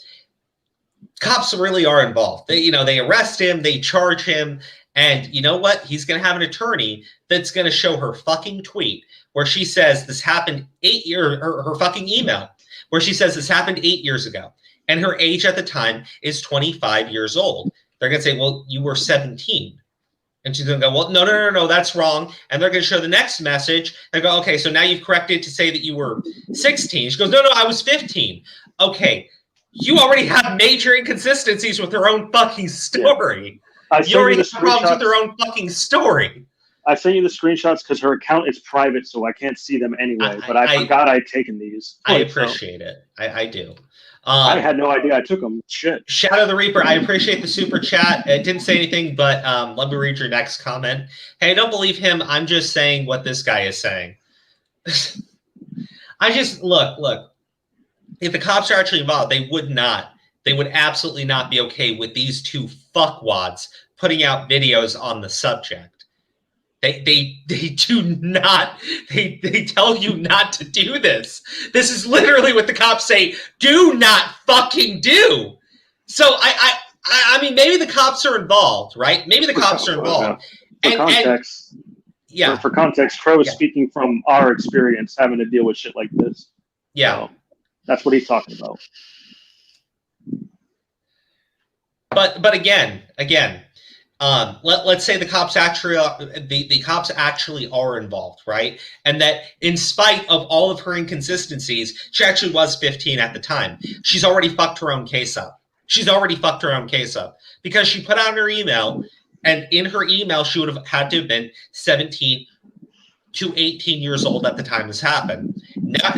Cops really are involved. They arrest him, they charge him, and you know what? He's going to have an attorney that's going to show her fucking tweet where she says this happened 8 years, her fucking email, where she says this happened 8 years ago. And her age at the time is 25 years old. They're going to say, well, you were 17. And she's going to go, well, no, that's wrong. And they're going to show the next message and go, okay, so now you've corrected to say that you were 16. She goes, no, I was 15. Okay, you already have major inconsistencies with her own fucking story. You already have problems with her own fucking story. I sent you the screenshots because her account is private, so I can't see them anyway. But I forgot I'd taken these. I appreciate it. I do. I had no idea I took them. Shit. Shadow the Reaper, I appreciate the super chat. It didn't say anything, but let me read your next comment. Hey, don't believe him. I'm just saying what this guy is saying. Look. If the cops are actually involved, they would absolutely not be okay with these two fuckwads putting out videos on the subject. They do not. They tell you not to do this. This is literally what the cops say. Do not fucking do. So I mean, maybe the cops are involved, right? Maybe the cops are involved. For context, for context, Crow is speaking from our experience having to deal with shit like this. Yeah, so that's what he's talking about. But again. Let's say the cops actually the cops actually are involved, right? And that in spite of all of her inconsistencies, she actually was 15 at the time. She's already fucked her own case up. Because she put out her email, and in her email, she would have had to have been 17 to 18 years old at the time this happened. Now,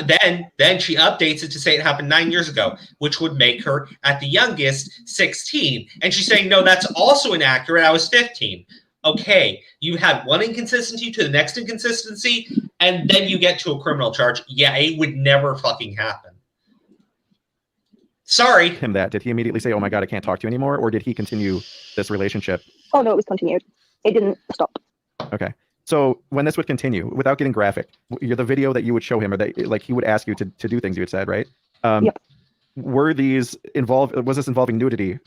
then she updates it to say it happened 9 years ago, which would make her, at the youngest, 16. And she's saying, no, that's also inaccurate. I was 15. Okay, you had one inconsistency to the next inconsistency, and then you get to a criminal charge. Yeah, it would never fucking happen. Sorry. Him that. Did he immediately say, oh my God, I can't talk to you anymore? Or did he continue this relationship? Oh, no, it was continued. It didn't stop. Okay. So when this would continue, without getting graphic, the video that you would show him, or that like he would ask you to do things you had said, right? Yep. Were these involved? Was this involving nudity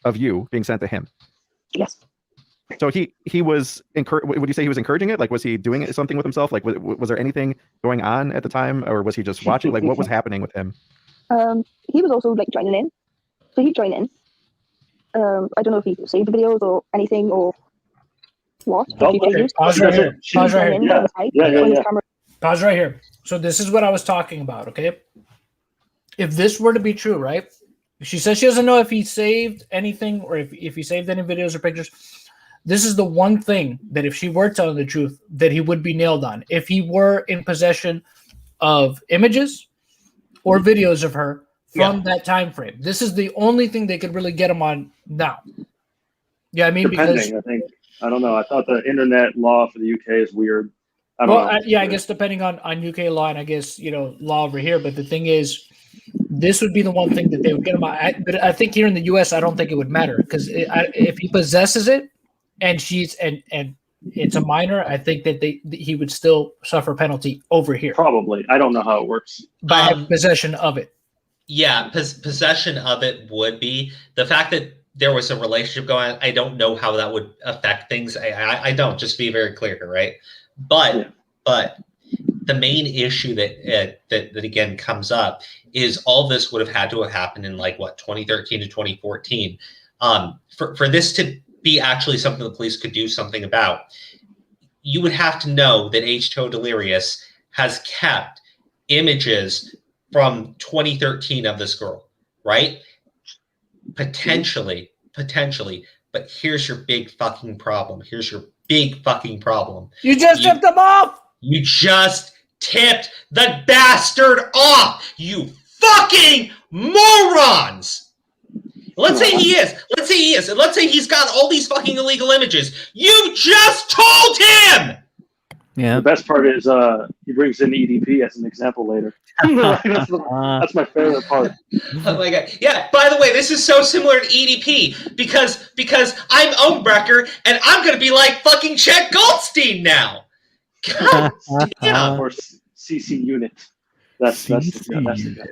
of you being sent to him? Yes. So he was would you say he was encouraging it? Like, was he doing something with himself? Like, was there anything going on at the time, or was he just watching? Like, what was happening with him? He was also like joining in. So he'd join in. I don't know if he saved the videos or anything or what. Pause right here. Yeah. Pause right here. So this is what I was talking about, okay? If this were to be true, right? She says she doesn't know if he saved anything or if he saved any videos or pictures. This is the one thing that if she were telling the truth, that he would be nailed on. If he were in possession of images or videos of her from that time frame. This is the only thing they could really get him on now. Yeah, I mean, depending, I think. I don't know. I thought the internet law for the UK is weird. I don't know. I guess depending on UK law and I guess, law over here. But the thing is, this would be the one thing that they would get him on. But I think here in the US, I don't think it would matter because if he possesses it and and it's a minor, I think that he would still suffer penalty over here. Probably. I don't know how it works. By possession of it. Yeah, possession of it would be. The fact that there was a relationship going on, I don't know how that would affect things. I don't, just to be very clear here, right? But the main issue that again comes up is all this would have had to have happened in 2013 to 2014. For this to be actually something the police could do something about, you would have to know that H20Delirious has kept images from 2013 of this girl, right? Potentially. But here's your big fucking problem. You just tipped them off. You just tipped the bastard off. You fucking morons. Let's say he is. And let's say he's got all these fucking illegal images. You just told him. Yeah. The best part is he brings in EDP as an example later. That's my favorite part. Oh my god! Yeah. By the way, this is so similar to EDP because I'm Ohmwrecker and I'm gonna be like fucking Chet Goldstein now. God damn. Or CC unit. That's the guy.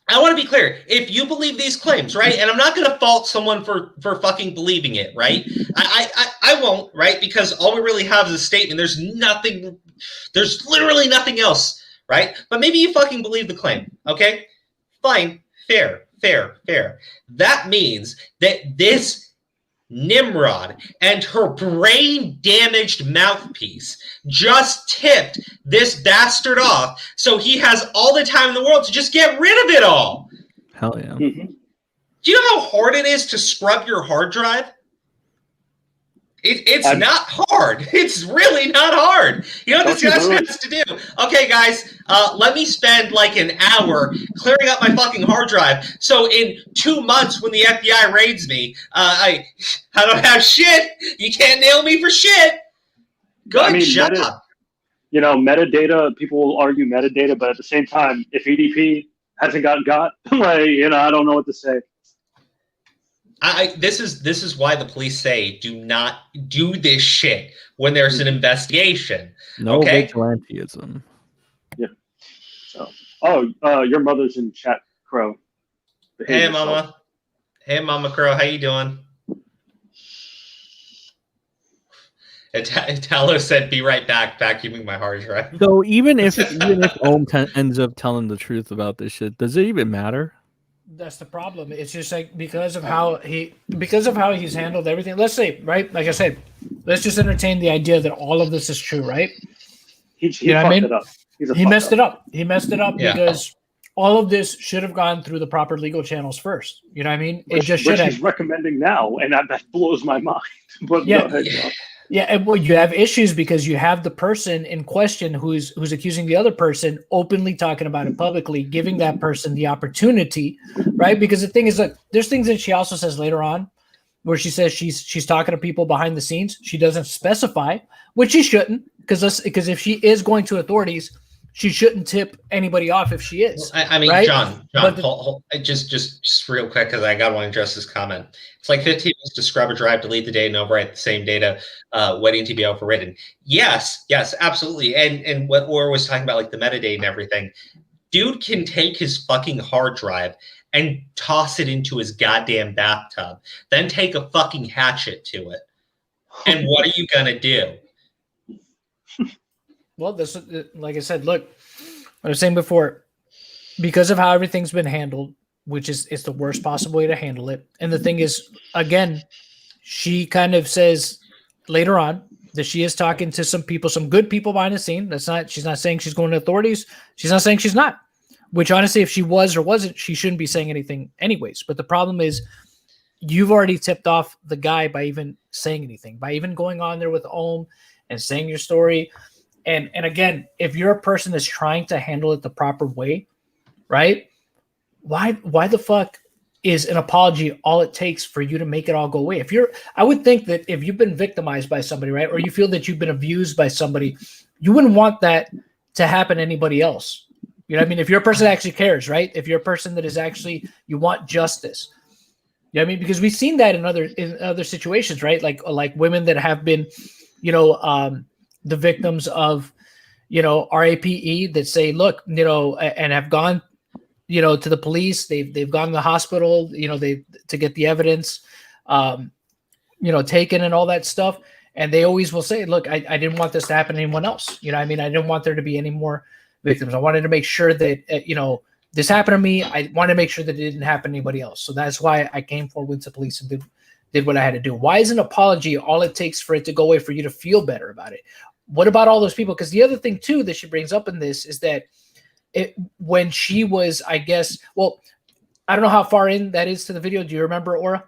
I want to be clear. If you believe these claims, right, and I'm not going to fault someone for fucking believing it, right? I won't, right? Because all we really have is a statement. There's literally nothing else, right? But maybe you fucking believe the claim, okay? Fine, fair. That means that this Nimrod and her brain-damaged mouthpiece just tipped this bastard off, so he has all the time in the world to just get rid of it all. Hell yeah. Mm-hmm. Do you know how hard it is to scrub your hard drive? It's not hard. It's really not hard. You know what this guy has to do? Okay, guys, let me spend like an hour clearing up my fucking hard drive. So in 2 months, when the FBI raids me, I don't have shit. You can't nail me for shit. Good job. Metadata. People will argue metadata, but at the same time, if EDP hasn't got, I don't know what to say. This is why the police say do not do this shit when there's an investigation. No vigilantism. Yeah. So, your mother's in chat, Crow. Hey, Mama. Hey, Mama Crow. How you doing? Italo said, "Be right back, vacuuming my hard drive." So even if Ohm ends up telling the truth about this shit, does it even matter? That's the problem. It's just like because of how he's handled everything. Let's say, right? Like I said, let's just entertain the idea that all of this is true, right? He fucked it up. He messed it up. He messed it up because all of this should have gone through the proper legal channels first. You know what I mean? It just should have. Which he's recommending now, and that blows my mind. But yeah. Go ahead, yeah, and well, you have issues because you have the person in question who's accusing the other person openly talking about it publicly, giving that person the opportunity, right? Because the thing is, like, there's things that she also says later on where she says she's talking to people behind the scenes. She doesn't specify, which she shouldn't, because if she is going to authorities, she shouldn't tip anybody off if she is. I mean, right? John, hold, just real quick because I got to address this comment. It's like 15 minutes to scrub a drive, delete the data, and overwrite the same data, waiting to be overwritten. Yes, absolutely. And what Or was talking about, like the metadata and everything, dude can take his fucking hard drive and toss it into his goddamn bathtub, then take a fucking hatchet to it. And what are you gonna do? Well, this, like I said, look, I was saying before, because of how everything's been handled, which is it's the worst possible way to handle it. And the thing is, again, she kind of says later on that she is talking to some people, some good people behind the scene. She's not saying she's going to authorities. She's not saying she's not, which honestly, if she was or wasn't, she shouldn't be saying anything anyways. But the problem is you've already tipped off the guy by even saying anything, by even going on there with Ohm and saying your story. And again, if you're a person that's trying to handle it the proper way, right? Why the fuck is an apology all it takes for you to make it all go away? I would think that if you've been victimized by somebody, right, or you feel that you've been abused by somebody, you wouldn't want that to happen to anybody else. You know what I mean? If you're a person that actually cares, right? If you're a person that is actually, you want justice. You know what I mean? Because we've seen that in other situations, right? Like women that have been, the victims of, RAPE that say, look, and have gone, to the police, they've gone to the hospital, to get the evidence, taken and all that stuff. And they always will say, look, I didn't want this to happen to anyone else. I didn't want there to be any more victims. I wanted to make sure that, this happened to me. I wanted to make sure that it didn't happen to anybody else. So that's why I came forward to police and did what I had to do. Why is an apology all it takes for it to go away, for you to feel better about it? What about all those people? Because the other thing too that she brings up in this is that when she was, I guess, well, I don't know how far in that is to the video. Do you remember, Aura?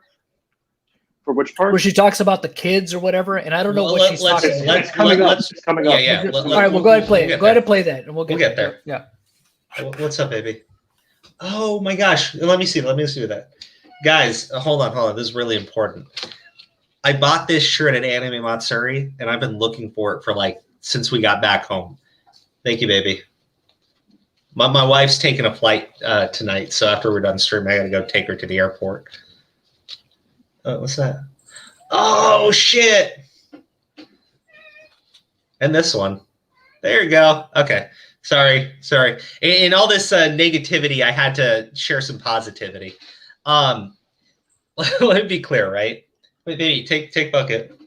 For which part? Where she talks about the kids or whatever, and I don't know what she's talking about. It's coming up. It's coming up. Yeah. All right, we'll go ahead and play it. Go ahead and play that, and we'll get there. Yeah. What's up, baby? Oh my gosh. Let me see that. Guys, hold on. This is really important. I bought this shirt at Anime Matsuri, and I've been looking for it for since we got back home. Thank you, baby. My wife's taking a flight tonight, so after we're done streaming, I gotta go take her to the airport. What's that? Oh shit! And this one. There you go. Okay. Sorry. In all this negativity, I had to share some positivity. Let me be clear, right? Wait, baby, take bucket.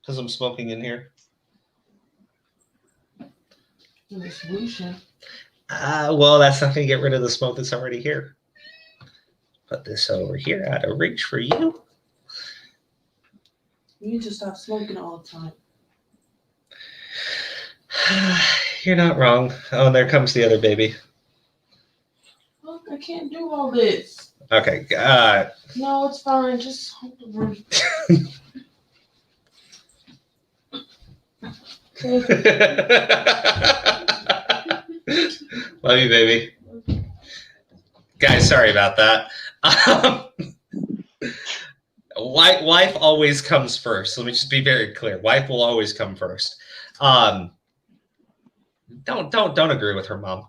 Because I'm smoking in here. The solution. Well, that's not going to get rid of the smoke that's already here. Put this over here out of reach for you. You need to stop smoking all the time. You're not wrong. Oh, and there comes the other baby. Look, I can't do all this. Okay. No, it's fine. Just hold the room. Love you, baby. Guys, sorry about that. Wife always comes first. Let me just be very clear. Wife will always come first. Don't agree with her, Mom.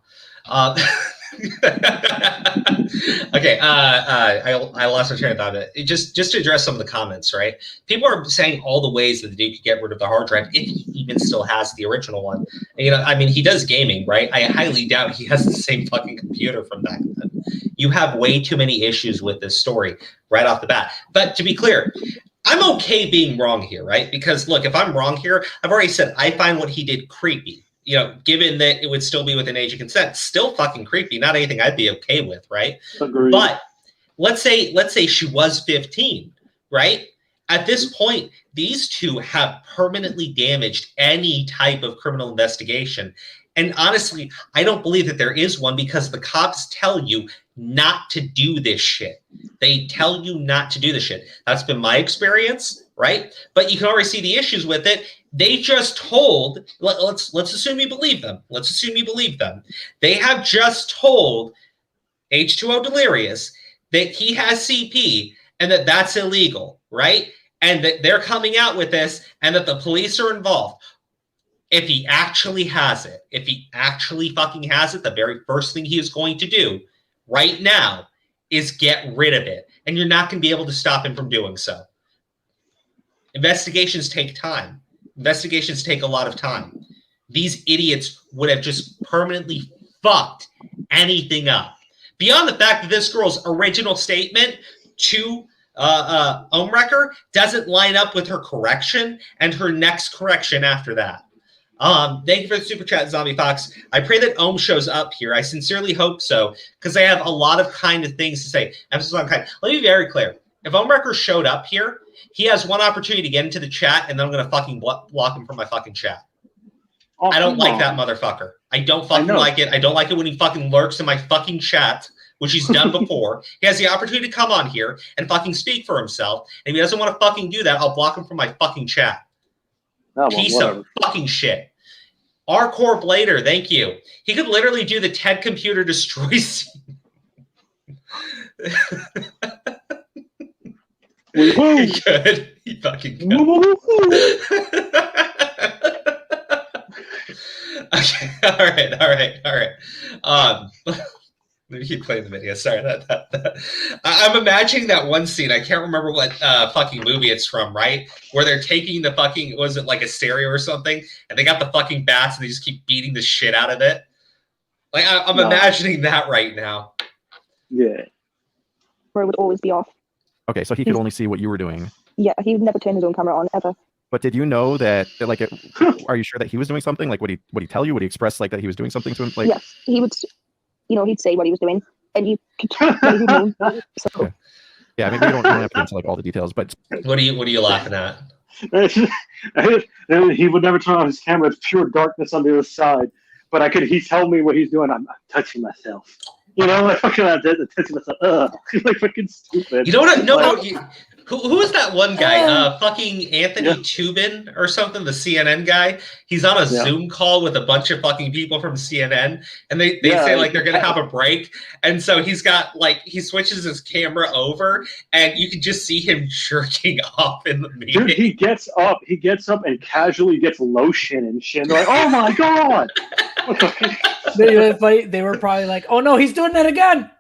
Okay, I lost my train of thought. Just to address some of the comments, right? People are saying all the ways that the dude could get rid of the hard drive if he even still has the original one. You know, I mean, he does gaming, right? I highly doubt he has the same fucking computer from back then. You have way too many issues with this story right off the bat. But to be clear, I'm okay being wrong here, right? Because look, if I'm wrong here, I've already said I find what he did creepy. You know, given that it would still be within age of consent, still fucking creepy. Not anything I'd be okay with, right? Agreed. But let's say she was 15, right? At this point, these two have permanently damaged any type of criminal investigation. And honestly, I don't believe that there is one because the cops tell you not to do this shit. They tell you not to do this shit. That's been my experience, right? But you can already see the issues with it. They just told, let's assume you believe them. Let's assume you believe them. They have just told H20Delirious that he has CP and that that's illegal, right? And that they're coming out with this and that the police are involved. If he actually has it, if he actually fucking has it, the very first thing he is going to do right now is get rid of it. And you're not going to be able to stop him from doing so. Investigations take time. Investigations take a lot of time. These idiots would have just permanently fucked anything up. Beyond the fact that this girl's original statement to Ohmwrecker doesn't line up with her correction and her next correction after that. Thank you for the super chat, Zombie Fox. I pray that Ohm shows up here. I sincerely hope so, because I have a lot of kind of things to say. Emphasis on kind. Let me be very clear. If Ohmwrecker showed up here, he has one opportunity to get into the chat, and then I'm going to fucking block him from my fucking chat. Oh, I don't like that motherfucker. I don't fucking like it. I don't like it when he fucking lurks in my fucking chat, which he's done before. He has the opportunity to come on here and fucking speak for himself. And if he doesn't want to fucking do that, I'll block him from my fucking chat. Oh, well, Piece whatever. of fucking shit. R-Core Blader, thank you. He could literally do the TED computer destroy scene. He could. He fucking could. Okay. All right. Let me keep playing the video. Sorry. I'm imagining that one scene. I can't remember what fucking movie it's from, right? Where they're taking the fucking, was it like a stereo or something? And they got the fucking bats and they just keep beating the shit out of it. Like, I'm imagining that right now. Yeah. Where it would always be off. Okay, so he could only see what you were doing. Yeah, he would never turn his own camera on, ever. But did you know that like, are you sure that he was doing something? Like, would he tell you? Would he express like that he was doing something to him? Like, Yes, he would, he'd say what he was doing. And you could tell he'd know. So. Okay. Yeah, maybe we don't have to get into like all the details, but What are you laughing at? He would never turn on his camera. It's pure darkness on the other side. But he's telling me what he's doing. I'm touching myself. Like fucking touching myself. Ugh. Like fucking stupid. You know what? No. Who is that one guy? Fucking Anthony Tubin or something, the CNN guy. He's on a Zoom call with a bunch of fucking people from CNN, and they say like they're gonna have a break, and so he's got like he switches his camera over, and you can just see him jerking off in the meeting. Dude, he gets up and casually gets lotion and shit. And they're like, oh my god! They were probably like, "Oh no, he's doing that again."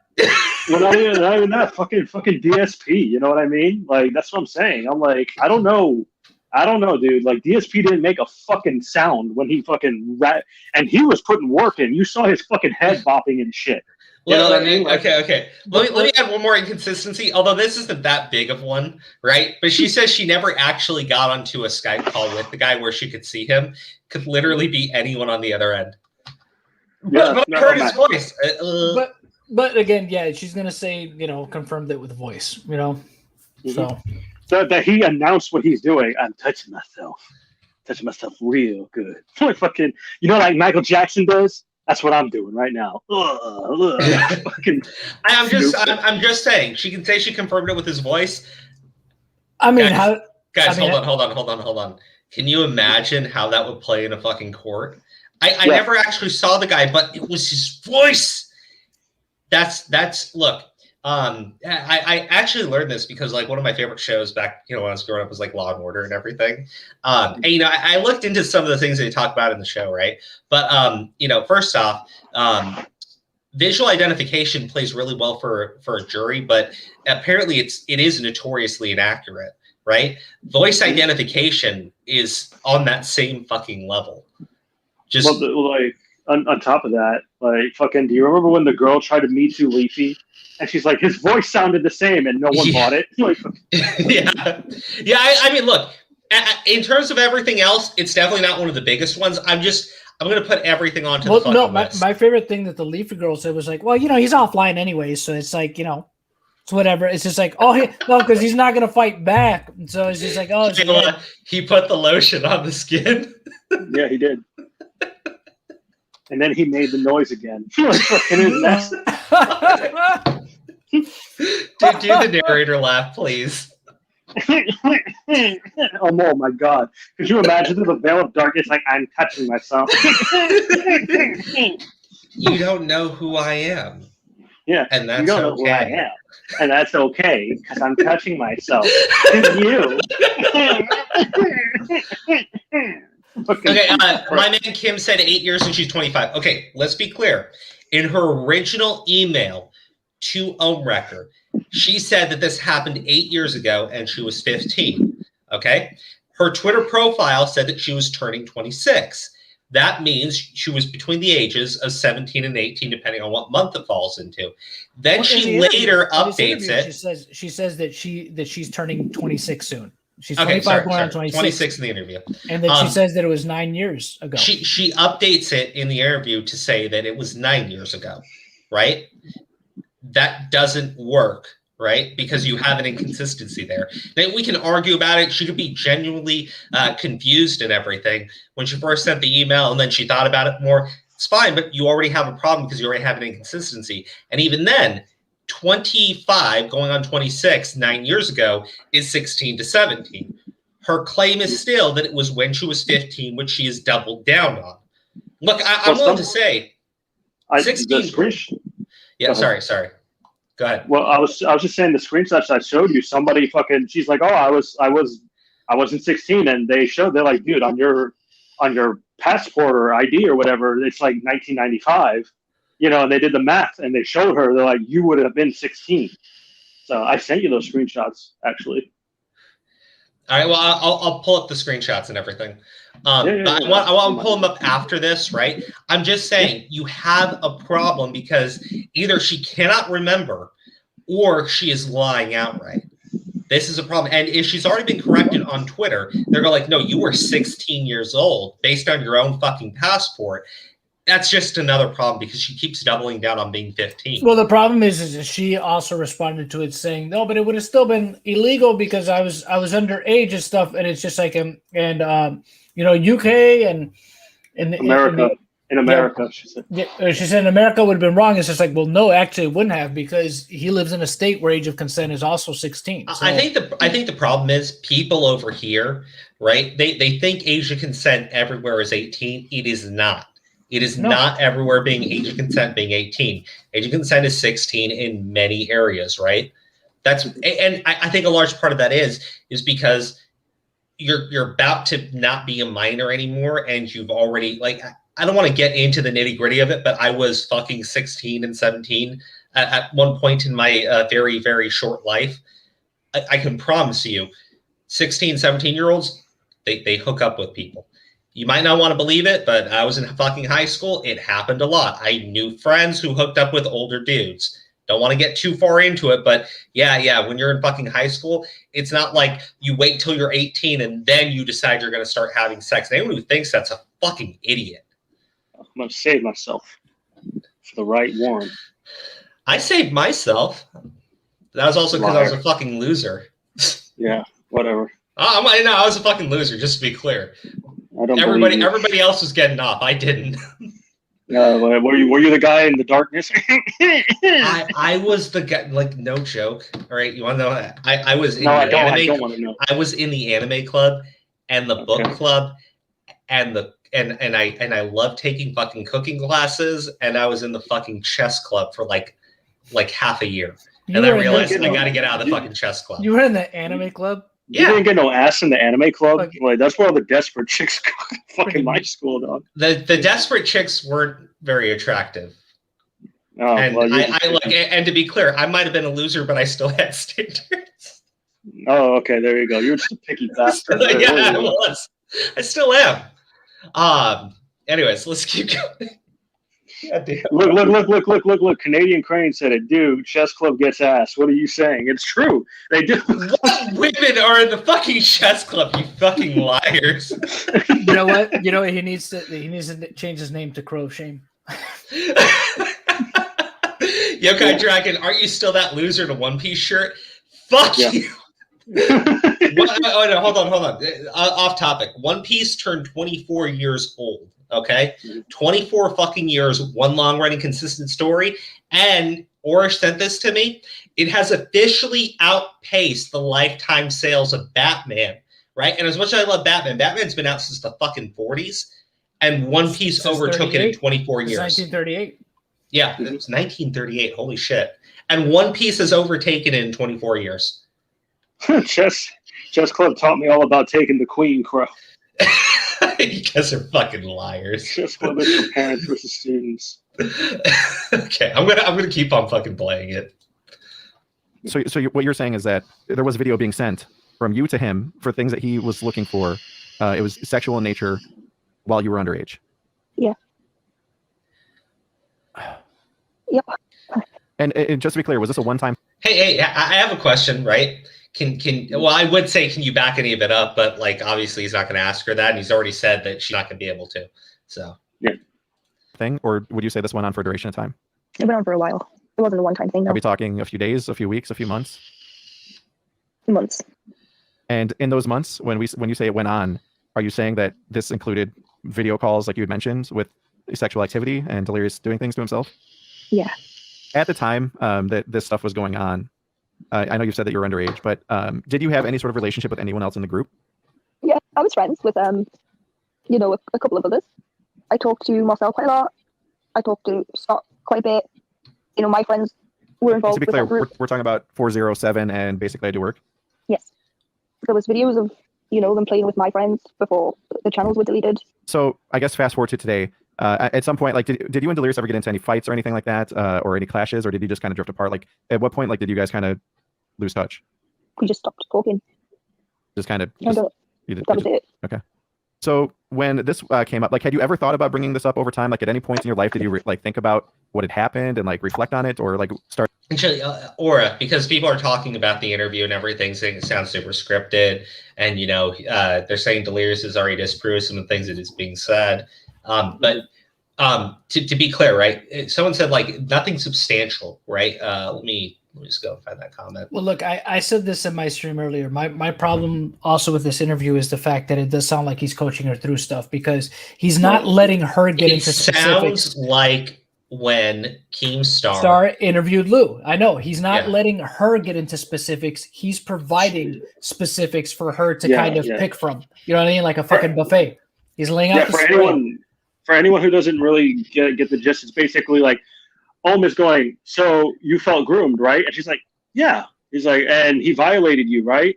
Well, not even that. Fucking DSP. You know what I mean? Like, that's what I'm saying. I'm like, I don't know, dude. Like, DSP didn't make a fucking sound when he fucking and he was putting work in. You saw his fucking head bopping and shit. You know what I mean? Like, Okay. Let me add one more inconsistency, although this isn't that big of one, right? But she says she never actually got onto a Skype call with the guy where she could see him. Could literally be anyone on the other end. But I heard his voice. But again, yeah, she's gonna say, confirmed it with voice, So that he announced what he's doing. I'm touching myself real good. Fucking, like Michael Jackson does. That's what I'm doing right now. I'm just saying. She can say she confirmed it with his voice. I mean, guys, hold on. Can you imagine how that would play in a fucking court? I never actually saw the guy, but it was his voice. Look. I actually learned this because like one of my favorite shows back, when I was growing up was like Law and Order and everything. And I looked into some of the things they talk about in the show, right? But first off, visual identification plays really well for a jury, but apparently it is notoriously inaccurate, right? Voice identification is on that same fucking level. On top of that, like fucking, do you remember when the girl tried to Me Too Leafy? And she's like, his voice sounded the same, and no one bought it. I mean, look, in terms of everything else, it's definitely not one of the biggest ones. I'm going to put everything onto the fucking list. My favorite thing that the Leafy girl said was like, well, he's offline anyway, so it's like, it's whatever. It's just like, because he's not going to fight back. So it's just like, he put the lotion on the skin. Yeah, he did. And then he made the noise again. Do the narrator laugh, please. Oh my god. Could you imagine the veil of darkness like I'm touching myself? You don't know who I am. Yeah. And that's you don't know who I am. And that's okay, because I'm touching myself. You. Okay, my man Kim said 8 years and she's 25. Okay, let's be clear. In her original email to Ohmwrecker, she said that this happened 8 years ago and she was 15. Okay? Her Twitter profile said that she was turning 26. That means she was between the ages of 17 and 18, depending on what month it falls into. Then she later updates it. She says that she's turning 26 soon. She's 25 going on 26. 26 in the interview. And then she says that it was 9 years ago. She updates it in the interview to say that it was 9 years ago, right? That doesn't work, right? Because you have an inconsistency there. Now, we can argue about it. She could be genuinely confused and everything. When she first sent the email and then she thought about it more, it's fine, but you already have a problem because you already have an inconsistency. And even then, 25 going on 26 9 years ago is 16 to 17. Her claim is still that it was when she was 15, which she has doubled down on. Look, I'm willing to say 16. Yeah, sorry. Go ahead. Well, I was just saying the screenshots I showed you. Somebody fucking, she's like, oh, I wasn't 16, and they're like, dude, on your passport or ID or whatever, it's like 1995. And they did the math and they showed her, they're like, you would have been 16. So I sent you those screenshots, actually. All right, well, I'll pull up the screenshots and everything. I want to pull them up after this, right? I'm just saying you have a problem because either she cannot remember or she is lying outright. This is a problem. And if she's already been corrected on Twitter, they're going like, no, you were 16 years old based on your own fucking passport. That's just another problem because she keeps doubling down on being 15. Well, the problem is that she also responded to it saying, no, but it would have still been illegal because I was underage and stuff. And it's just like, UK and America. In America, she said. Yeah, she said in America would have been wrong. It's just like, well, no, actually it wouldn't have because he lives in a state where age of consent is also 16. So. I think the problem is people over here, right? They think age of consent everywhere is 18. It is not. It is not everywhere being age of consent being 18. Age of consent is 16 in many areas, right? And I think a large part of that is because you're about to not be a minor anymore, and you've already I don't want to get into the nitty gritty of it, but I was fucking 16 and 17 at one point in my very, very short life. I can promise you, 16, 17-year-olds, they hook up with people. You might not want to believe it, but I was in fucking high school. It happened a lot. I knew friends who hooked up with older dudes. Don't want to get too far into it, but yeah, when you're in fucking high school, it's not like you wait till you're 18 and then you decide you're going to start having sex. And anyone who thinks that's a fucking idiot. I'm going to save myself for the right one. I saved myself. That was also because I was a fucking loser. Yeah, whatever. I was a fucking loser, just to be clear. Everybody else was getting off. I didn't. Were you the guy in the darkness? I was the guy. Like, no joke. All right, you want to know? I was in I don't want to know. I was in the anime club and the book club and I loved taking fucking cooking classes, and I was in the fucking chess club for like half a year. And I realized I got to get out of the fucking chess club. You were in the anime club? You didn't get no ass in the anime club. Like, that's where all the desperate chicks go. Fucking my school, dog. The desperate chicks weren't very attractive. Oh, and and to be clear, I might have been a loser, but I still had standards. Oh, okay, there you go. You're just a picky bastard. I was. I still am. Anyways, let's keep going. Look. Canadian Crane said it. Dude, chess club gets ass. What are you saying? It's true. They do. What women are in the fucking chess club, you fucking liars. You know what? He needs to change his name to Crow Shame. Yokai Dragon, aren't you still that loser in a One Piece shirt? Fuck you. No, hold on. Off topic. One Piece turned 24 years old. Okay, 24 fucking years, one long-running consistent story, and Orish sent this to me. It has officially outpaced the lifetime sales of Batman, right? And as much as I love Batman, Batman's been out since the fucking 40s, and One Piece overtook it in 24 years. 1938. Yeah, it was 1938. Holy shit! And One Piece has overtaken it in 24 years. Chess Club taught me all about taking the Queen Crow. You guys are fucking liars. Just for the parents versus students. Okay, I'm gonna keep on fucking playing it. So what you're saying is that there was video being sent from you to him for things that he was looking for. It was sexual in nature while you were underage. Yeah. Yep. And just to be clear, was this a one-time? Hey, I have a question, right? Well, I would say, can you back any of it up? But like, obviously, he's not going to ask her that, and he's already said that she's not going to be able to. So, yeah. Thing, or would you say this went on for a duration of time? It went on for a while. It wasn't a one-time thing. No. Are we talking a few days, a few weeks, a few months? Months. And in those months, when you say it went on, are you saying that this included video calls, like you had mentioned, with sexual activity and Delirious doing things to himself? Yeah. At the time that this stuff was going on, I know you said that you were underage, but did you have any sort of relationship with anyone else in the group? Yeah, I was friends with a couple of others. I talked to Marcel quite a lot. I talked to Scott quite a bit. My friends were involved. To be clear, we're talking about 407 and Basically I Do Work. Yes, there was videos of them playing with my friends before the channels were deleted. So I guess fast forward to today. At some point, like, did you and Delirious ever get into any fights or anything like that, or any clashes, or did you just kind of drift apart? Like, at what point, like, did you guys kind of lose touch? We just stopped talking. Just kind of. That was it. Okay. So when this came up, like, had you ever thought about bringing this up over time? Like, at any point in your life, did you think about what had happened and like reflect on it, or like start? Actually, Aura, because people are talking about the interview and everything, saying it sounds super scripted, and they're saying Delirious has already disproved some of the things that is being said. But to be clear, right? Someone said like nothing substantial, right? Let me just go and find that comment. Well, look, I said this in my stream earlier. My problem also with this interview is the fact that it does sound like he's coaching her through stuff because he's not letting her get into specifics. Sounds like when Keemstar interviewed Lou. I know he's not letting her get into specifics. He's providing specifics for her to kind of pick from. You know what I mean? Like a fucking buffet. He's laying out the For anyone who doesn't really get the gist, it's basically like, Ohm is going, so you felt groomed, right? And she's like, yeah. He's like, and he violated you, right?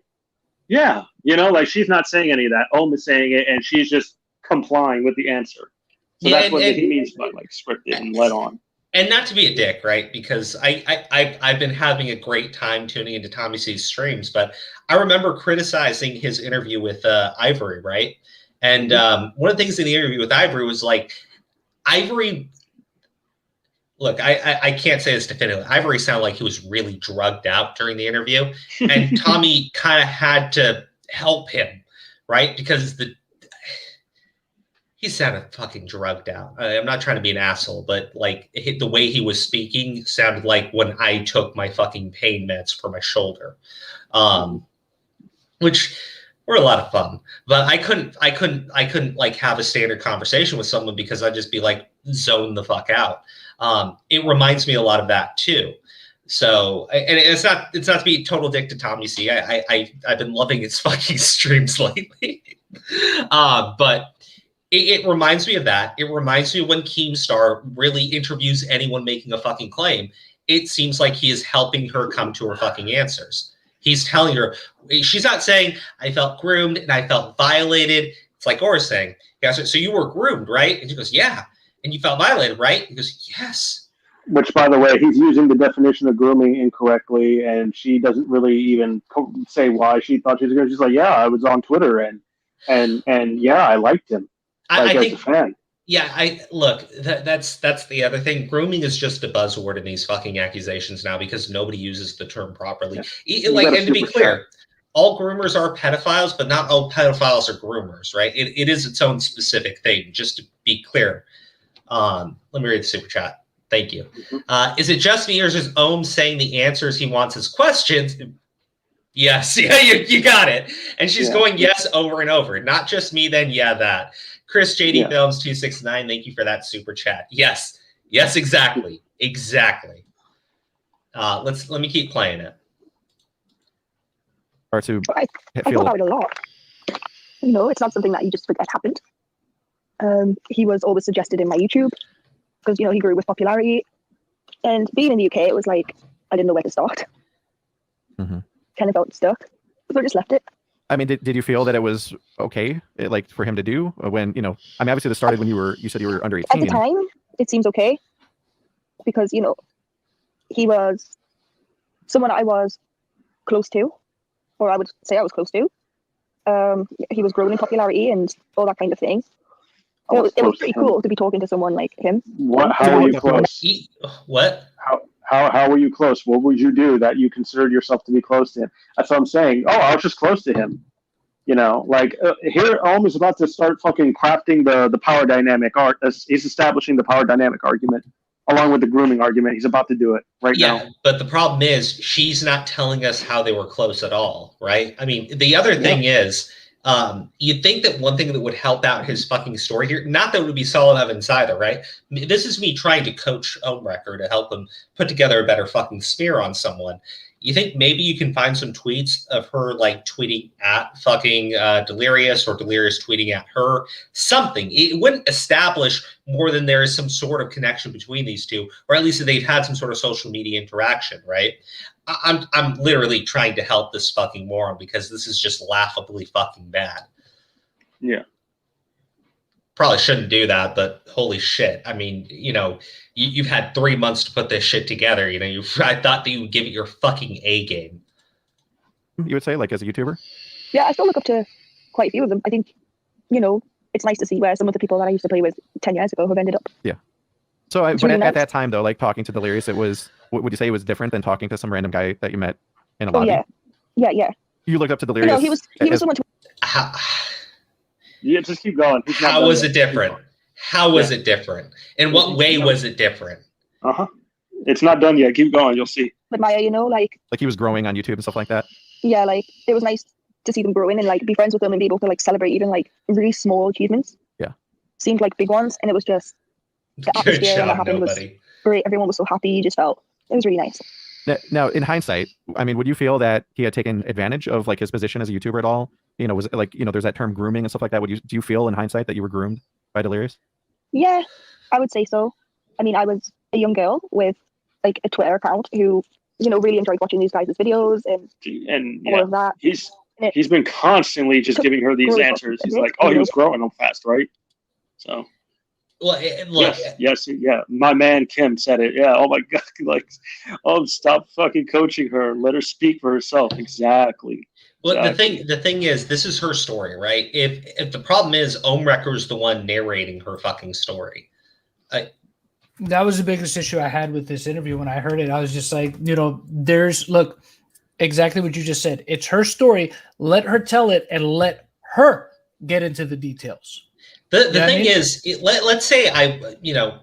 Yeah. Like she's not saying any of that. Ohm is saying it, and she's just complying with the answer. So that's what he means by like scripted and let on. And not to be a dick, right? Because I've been having a great time tuning into Tommy C's streams, but I remember criticizing his interview with Ivory, right? And one of the things in the interview with Ivory was like, Ivory, look, I can't say this definitively. Ivory sounded like he was really drugged out during the interview, and Tommy kind of had to help him, right? Because he sounded fucking drugged out. I'm not trying to be an asshole, but like the way he was speaking sounded like when I took my fucking pain meds for my shoulder, which were a lot of fun. But I couldn't like have a standard conversation with someone because I'd just be like zone the fuck out. It reminds me a lot of that too. So, and it's not to be a total dick to Tommy C. I've been loving his fucking streams lately, but. It reminds me of that. It reminds me of when Keemstar really interviews anyone making a fucking claim. It seems like he is helping her come to her fucking answers. He's telling her, she's not saying, I felt groomed and I felt violated. It's like Ora's saying, yeah, so you were groomed, right? And she goes, yeah. And you felt violated, right? He goes, yes. Which, by the way, he's using the definition of grooming incorrectly, and she doesn't really even say why she thought she was going to. She's like, yeah, I was on Twitter, and yeah, I liked him. Like, I think, as a fan. Yeah, look, that's the other thing. Grooming is just a buzzword in these fucking accusations now because nobody uses the term properly. Yeah. And to be clear, all groomers are pedophiles, but not all pedophiles are groomers, right? It is its own specific thing, just to be clear. Let me read the super chat. Thank you. Is it just me or is Ohm saying the answers he wants as questions? Yes, yeah, you got it. And she's going yes over and over. Not just me, then that. Chris JD Films 269, thank you for that super chat. Yes, exactly. Let me keep playing it. I thought about it a lot. You know, it's not something that you just forget happened. He was always suggested in my YouTube because, you know, he grew with popularity. And being in the UK, it was like, I didn't know where to start. Mm-hmm. Kind of felt stuck. So I just left it. I mean, did you feel that it was okay, like for him to do when, you know, I mean, obviously this started when you said you were under 18. At the time, it seems okay because, you know, he was someone I was close to, or I would say I was close to. He was growing in popularity and all that kind of thing. It was pretty cool to be talking to someone like him. How were you close? What? How were you close? What would you do that you considered yourself to be close to him? That's what I'm saying. Oh, I was just close to him. You know, like here, Ohm is about to start fucking crafting the power dynamic art. He's establishing the power dynamic argument along with the grooming argument. He's about to do it right now. Yeah, but the problem is she's not telling us how they were close at all, right? I mean, the other thing is, you'd think that one thing that would help out his fucking story here, not that it would be Solid Evans either, right? This is me trying to coach Ohmwrecker to help him put together a better fucking smear on someone. You think maybe you can find some tweets of her like tweeting at fucking Delirious or Delirious tweeting at her? Something. It wouldn't establish more than there is some sort of connection between these two, or at least that they've had some sort of social media interaction, right? I'm literally trying to help this fucking moron because this is just laughably fucking bad. Yeah. Probably shouldn't do that, but holy shit. I mean, you know, you've had 3 months to put this shit together. You know, I thought that you would give it your fucking A game. You would say, like, as a YouTuber? Yeah, I still look up to quite a few of them. I think, you know, it's nice to see where some of the people that I used to play with 10 years ago have ended up. Yeah. So, but at that time, though, like talking to Delirious, it was, would you say it was different than talking to some random guy that you met in a lobby? Yeah. You looked up to Delirious? No, he was someone to... Yeah, just keep going. How was it different? How was it different? In what way was it different? It's not done yet. Keep going. You'll see. But Maya, you know, like he was growing on YouTube and stuff like that. Yeah, like it was nice to see them growing and like be friends with them and be able to like celebrate even like really small achievements. Yeah. Seemed like big ones, and it was just the atmosphere and what happened was great. Everyone was so happy. You just felt it was really nice. Now, in hindsight, I mean, would you feel that he had taken advantage of like his position as a YouTuber at all? You know, was it like, you know, there's that term grooming and stuff like that. Do you feel in hindsight that you were groomed by Delirious? Yeah, I would say so. I mean, I was a young girl with like a Twitter account who, you know, really enjoyed watching these guys' videos and all of that. He's been constantly just giving her these answers. He's like, oh, he was growing them fast, right? So. Well, look. Yes, yeah. My man Kim said it. Yeah. Oh my God. Like, oh, stop fucking coaching her. Let her speak for herself. Exactly. Well, Exactly. the thing is, this is her story, right? If the problem is Ohmwrecker is the one narrating her fucking story. That was the biggest issue I had with this interview. When I heard it, I was just like, look, exactly what you just said. It's her story. Let her tell it and let her get into the details. The thing is, let's say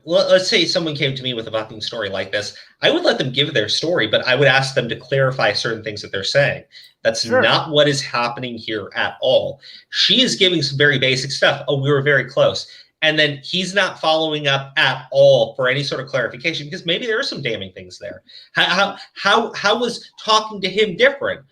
let's say someone came to me with a fucking story like this. I would let them give their story, but I would ask them to clarify certain things that they're saying. That's not what is happening here at all. She is giving some very basic stuff. Oh, we were very close. And then he's not following up at all for any sort of clarification because maybe there are some damning things there. How was talking to him different?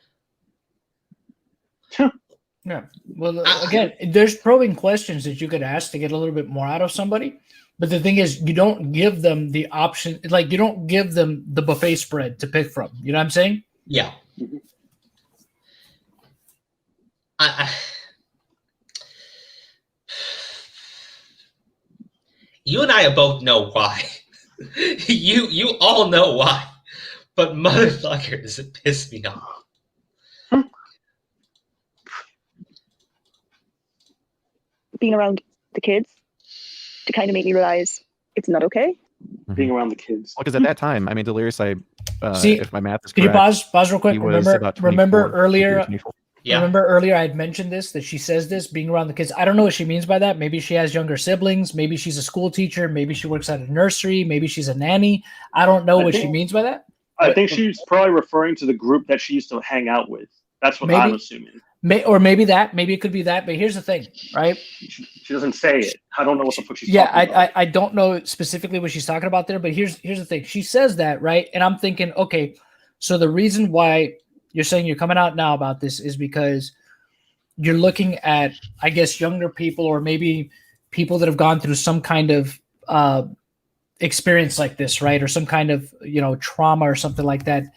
Yeah. Well, again, there's probing questions that you could ask to get a little bit more out of somebody. But the thing is, you don't give them the option. Like, you don't give them the buffet spread to pick from. You know what I'm saying? Yeah. You and I both know why. You all know why. But motherfucker, does it piss me off. Being around the kids to kind of make me realize it's not okay. Being around the kids. Well, because at that time, I mean, Delirious, See, if my math is can correct, you pause real quick? he was about 24, Remember earlier? 24. Yeah. Remember earlier I had mentioned this, that she says this, being around the kids. I don't know what she means by that. Maybe she has younger siblings. Maybe she's a school teacher. Maybe she works at a nursery. Maybe she's a nanny. I don't know what she means by that. I think she's probably referring to the group that she used to hang out with. That's what I'm assuming. Or maybe that. Maybe it could be that. But here's the thing, right? She doesn't say it. I don't know what the fuck she's talking about. I don't know specifically what she's talking about there. But here's the thing. She says that, right? And I'm thinking, okay, so the reason why you're saying you're coming out now about this is because you're looking at, I guess, younger people or maybe people that have gone through some kind of experience like this, right? Or some kind of, trauma or something like that.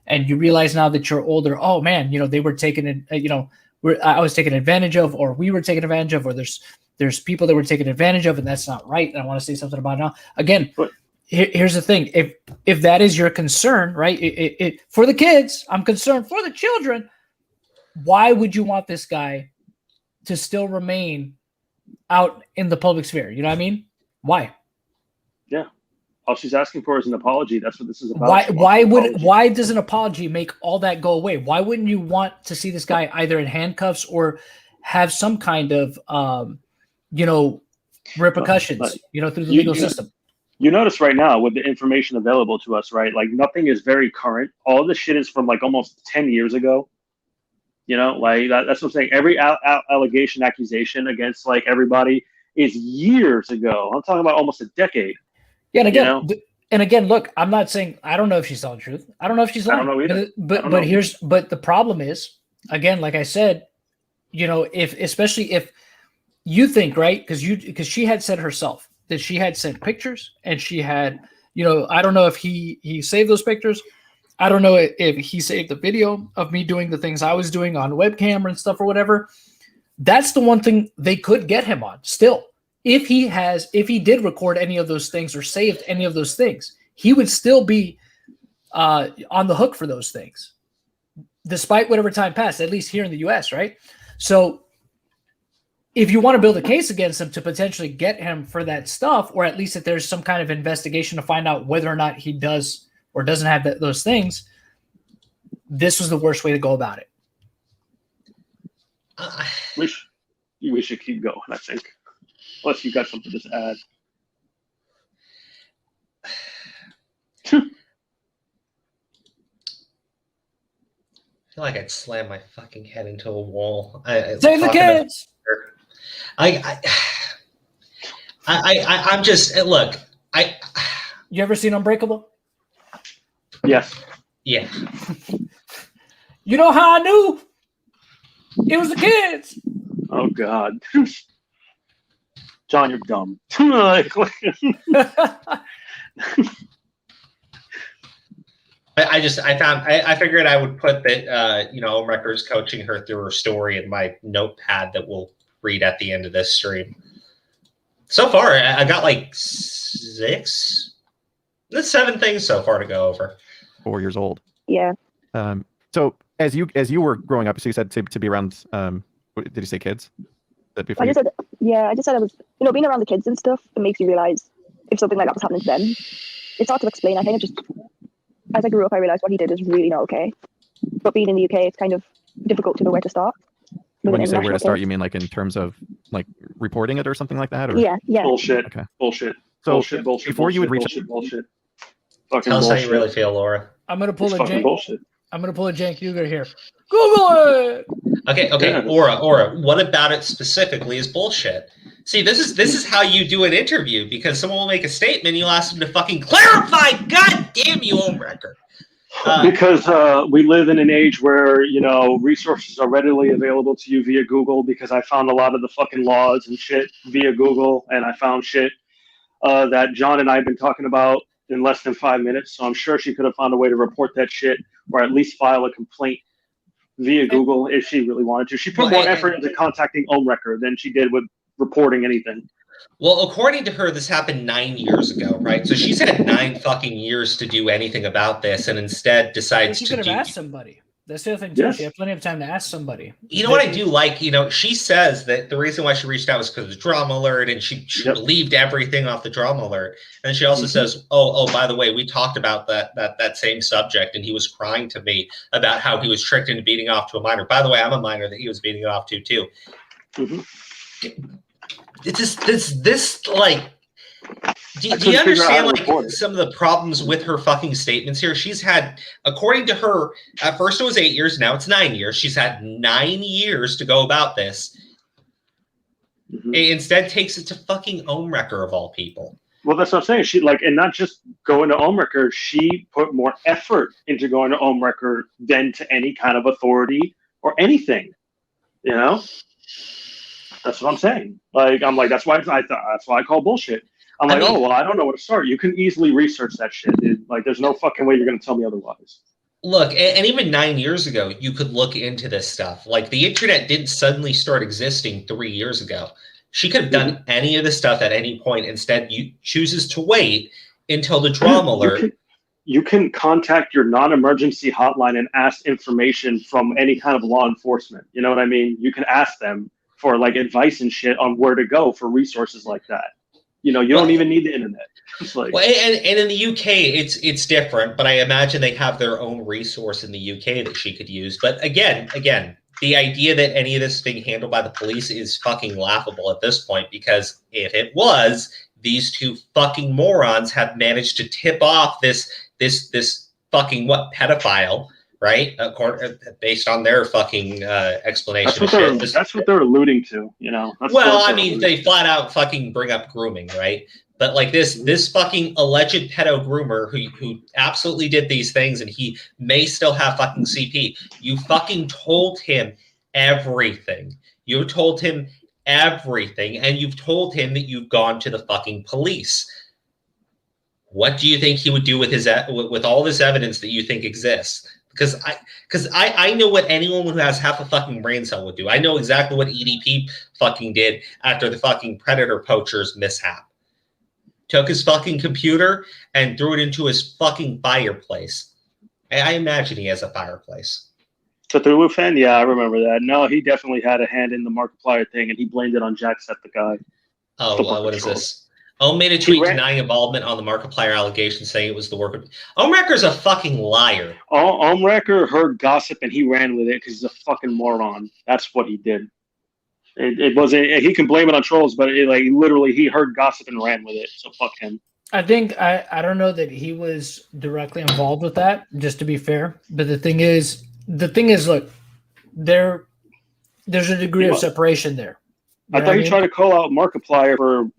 And you realize now that you're older, oh man, they were taken, I was taken advantage of, or we were taken advantage of, or there's people that were taken advantage of, and that's not right. And I want to say something about it now. Again, here's the thing. If that is your concern, right? It for the kids, I'm concerned for the children. Why would you want this guy to still remain out in the public sphere? You know what I mean? Why? Yeah. All she's asking for is an apology. That's what this is about. Why does an apology make all that go away? Why wouldn't you want to see this guy either in handcuffs or have some kind of repercussions, through the legal system? You notice right now with the information available to us, right? Like nothing is very current. All this shit is from like almost 10 years ago. That's what I'm saying. Every allegation, accusation against like everybody is years ago. I'm talking about almost a decade. Yeah, and again, look, I'm not saying I don't know if she's telling the truth. I don't know if she's lying. I don't know either. But the problem is, again, like I said, especially if you think, right, because she had said herself that she had sent pictures and she had, I don't know if he saved those pictures. I don't know if he saved the video of me doing the things I was doing on webcam and stuff or whatever. That's the one thing they could get him on still. If he did record any of those things or saved any of those things, he would still be on the hook for those things, despite whatever time passed, at least here in the US, right? So if you want to build a case against him to potentially get him for that stuff, or at least that there's some kind of investigation to find out whether or not he does or doesn't have those things, this was the worst way to go about it. We should keep going, I think. Unless you got something to add. I feel like I'd slam my fucking head into a wall. Save the kids! I'm just look. You ever seen Unbreakable? Yes. Yeah. You know how I knew? It was the kids. Oh God. John, you're dumb. I figured I would put that Ohmwrecker's coaching her through her story in my notepad that we'll read at the end of this stream. So far, I got like 7 things so far to go over. 4 years old. Yeah. So as you were growing up, so you said to be around. Did you say kids? That before I just said I was, being around the kids and stuff. It makes you realize if something like that was happening to them. It's hard to explain. I kind of just, as I grew up, I realized what he did is really not okay. But being in the UK, it's kind of difficult to know where to start. When you say where to start, you mean like in terms of like reporting it or something like that? Or? Yeah. Bullshit. Okay. Bullshit. So bullshit. before you would reach bullshit. Fucking Tell us bullshit. how you really feel, Laura. I'm gonna pull It's a fucking Jank. bullshit. I'm gonna pull a Jank Uger here. Google it. Okay, Yeah. Aura, what about it specifically is bullshit? See, this is how you do an interview, because someone will make a statement, you'll ask them to fucking clarify. God damn you, Ohmwrecker. Because we live in an age where, resources are readily available to you via Google, because I found a lot of the fucking laws and shit via Google, and I found shit that John and I have been talking about in less than 5 minutes. So I'm sure she could have found a way to report that shit, or at least file a complaint via Google if she really wanted to. She put more effort into contacting Ohmwrecker than she did with reporting anything. Well, according to her, this happened 9 years ago, right? So she's had 9 fucking years to do anything about this, and instead decides She to could have do. asked somebody. That's the other thing too. Yes. She had plenty of time to ask somebody. You know what I do like? She says that the reason why she reached out was because of the drama alert, and she believed everything off the drama alert. And she also says, "Oh, by the way, we talked about that same subject, and he was crying to me about how he was tricked into beating off to a minor. By the way, I'm a minor that he was beating it off to too." Mm-hmm. It's this like. Do you understand like some of the problems with her fucking statements here? She's had, according to her, at first it was 8 years, now it's 9 years. She's had 9 years to go about this. Mm-hmm. Instead takes it to fucking Ohmwrecker of all people. Well, that's what I'm saying. She and not just going to Ohmwrecker, she put more effort into going to Ohmwrecker than to any kind of authority or anything. That's what I'm saying. That's why I call bullshit. I don't know where to start. You can easily research that shit, dude. There's no fucking way you're going to tell me otherwise. Look, and even 9 years ago, you could look into this stuff. The internet didn't suddenly start existing 3 years ago. She could have done any of this stuff at any point. Instead, you chooses to wait until the drama alert. You can contact your non-emergency hotline and ask information from any kind of law enforcement. You know what I mean? You can ask them for advice and shit on where to go for resources like that. You don't even need the internet. And in the UK, it's different, but I imagine they have their own resource in the UK that she could use. But again, the idea that any of this is being handled by the police is fucking laughable at this point, because if it was, these two fucking morons have managed to tip off this fucking pedophile, right? Based on their fucking explanation. That's what they're alluding to, They flat out fucking bring up grooming, right? But this fucking alleged pedo groomer who absolutely did these things, and he may still have fucking CP. You fucking told him everything. You told him everything, and you've told him that you've gone to the fucking police. What do you think he would do with all this evidence that you think exists? Because I know what anyone who has half a fucking brain cell would do. I know exactly what EDP fucking did after the fucking predator poachers mishap. Took his fucking computer and threw it into his fucking fireplace. I imagine he has a fireplace. Cthulhu fan? Yeah, I remember that. No, he definitely had a hand in the Markiplier thing, and he blamed it on Jacksepticeye. Oh, what is this? Made a tweet denying involvement on the Markiplier allegation, saying it was the work of... Ohmwrecker's a fucking liar. Ohmwrecker heard gossip and he ran with it because he's a fucking moron. That's what he did. It wasn't... He can blame it on trolls, but literally he heard gossip and ran with it. So fuck him. I think I don't know that he was directly involved with that, just to be fair. But the thing is, look, there's a degree of separation there. I thought he tried to call out Markiplier for,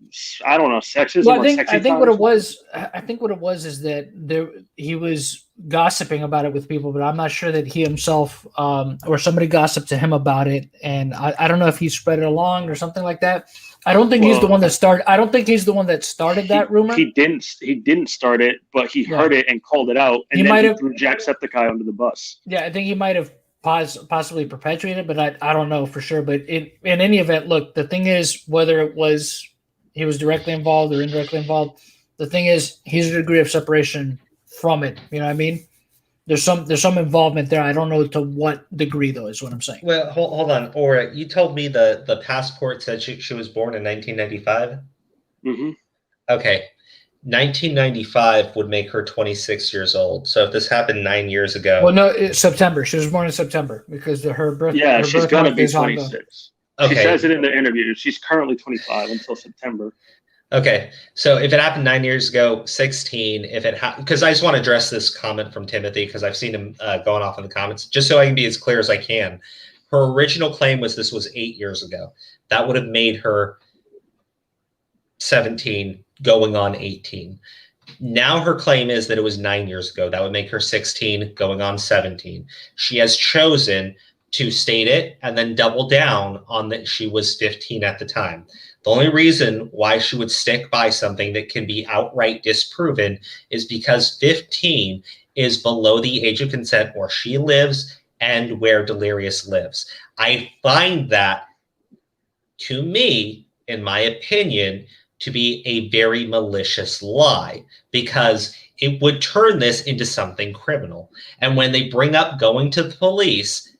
I don't know, sexism. Well, I think what it was is that he was gossiping about it with people, but I'm not sure that he himself or somebody gossiped to him about it, and I don't know if he spread it along or something like that. I don't think he's the one that started. I don't think he's the one that started that rumor. He didn't start it, but he heard it and called it out, and then he threw Jacksepticeye under the bus. Yeah, I think he might have possibly perpetuated, but I don't know for sure. But in any event, look, the thing is, whether it was he was directly involved or indirectly involved. The thing is, he's a degree of separation from it. You know what I mean? There's some involvement there. I don't know to what degree, though, is what I'm saying. Well, hold on. Or you told me the passport said she was born in 1995? Mm-hmm. Okay. 1995 would make her 26 years old. So if this happened 9 years ago. Well, no, it's September. She was born in September because her birth. Yeah, her she's birth going to month be is on 26. Okay. She says it in the interview. She's currently 25 until September. Okay, so if it happened 9 years ago, 16, if it because I just want to address this comment from Timothy because I've seen him going off in the comments, just so I can be as clear as I can. Her original claim was this was 8 years ago. That would have made her 17 going on 18. Now her claim is that it was 9 years ago. That would make her 16 going on 17. She has chosen to state it and then double down on that she was 15 at the time. The only reason why she would stick by something that can be outright disproven is because 15 is below the age of consent where she lives and where Delirious lives. I find that, to me, in my opinion, to be a very malicious lie because it would turn this into something criminal. And when they bring up going to the police,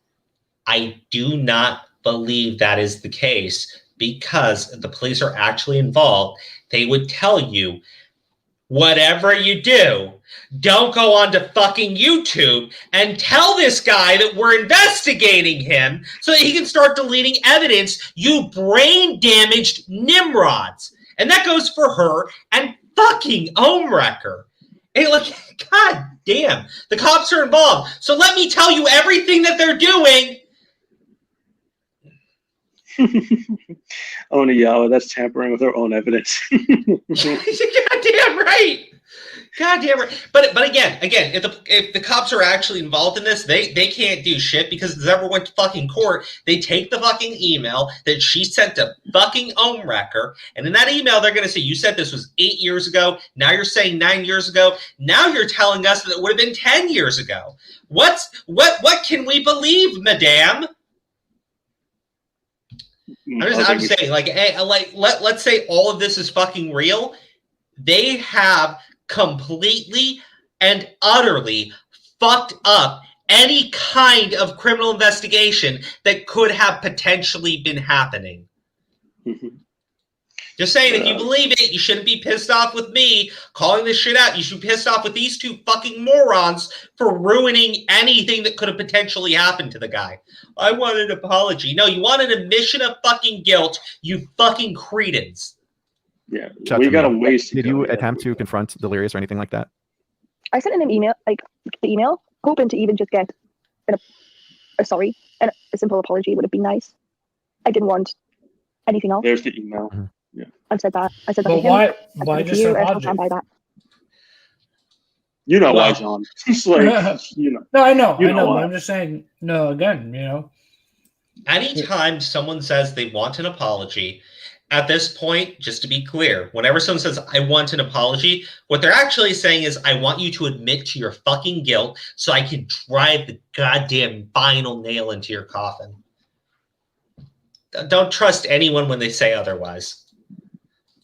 I do not believe that is the case because the police are actually involved. They would tell you, whatever you do, don't go on to fucking YouTube and tell this guy that we're investigating him so that he can start deleting evidence, you brain-damaged Nimrods. And that goes for her and fucking Ohmwrecker. Hey, look, god damn, the cops are involved. So let me tell you everything that they're doing. Oh, no, that's tampering with her own evidence. Goddamn right. Goddamn right. But again, if the cops are actually involved in this, they can't do shit because if it ever went to fucking court, they take the fucking email that she sent to fucking Ohmwrecker, and in that email they're gonna say, you said this was 8 years ago, now you're saying 9 years ago, now you're telling us that it would have been 10 years ago. What can we believe, madame? I'm saying, like, hey, let's say all of this is fucking real. They have completely and utterly fucked up any kind of criminal investigation that could have potentially been happening. Mm-hmm. Just saying, if you believe it, you shouldn't be pissed off with me calling this shit out. You should be pissed off with these two fucking morons for ruining anything that could have potentially happened to the guy. I want an apology. No, you want an admission of fucking guilt, you fucking cretins. Yeah, we got a waste. Did you attempt to confront Delirious or anything like that? I sent in an email, hoping to even just get a sorry and a simple apology would have been nice. I didn't want anything else. There's the email. Mm-hmm. Yeah, I said that to But him. why just an I'll apology? stand by that. You know why, John? It's like, you know. No, I know. You know But why. I'm just saying. No, again, you know. Anytime someone says they want an apology, at this point, just to be clear, whenever someone says, I want an apology, what they're actually saying is, I want you to admit to your fucking guilt so I can drive the goddamn final nail into your coffin. Don't trust anyone when they say otherwise.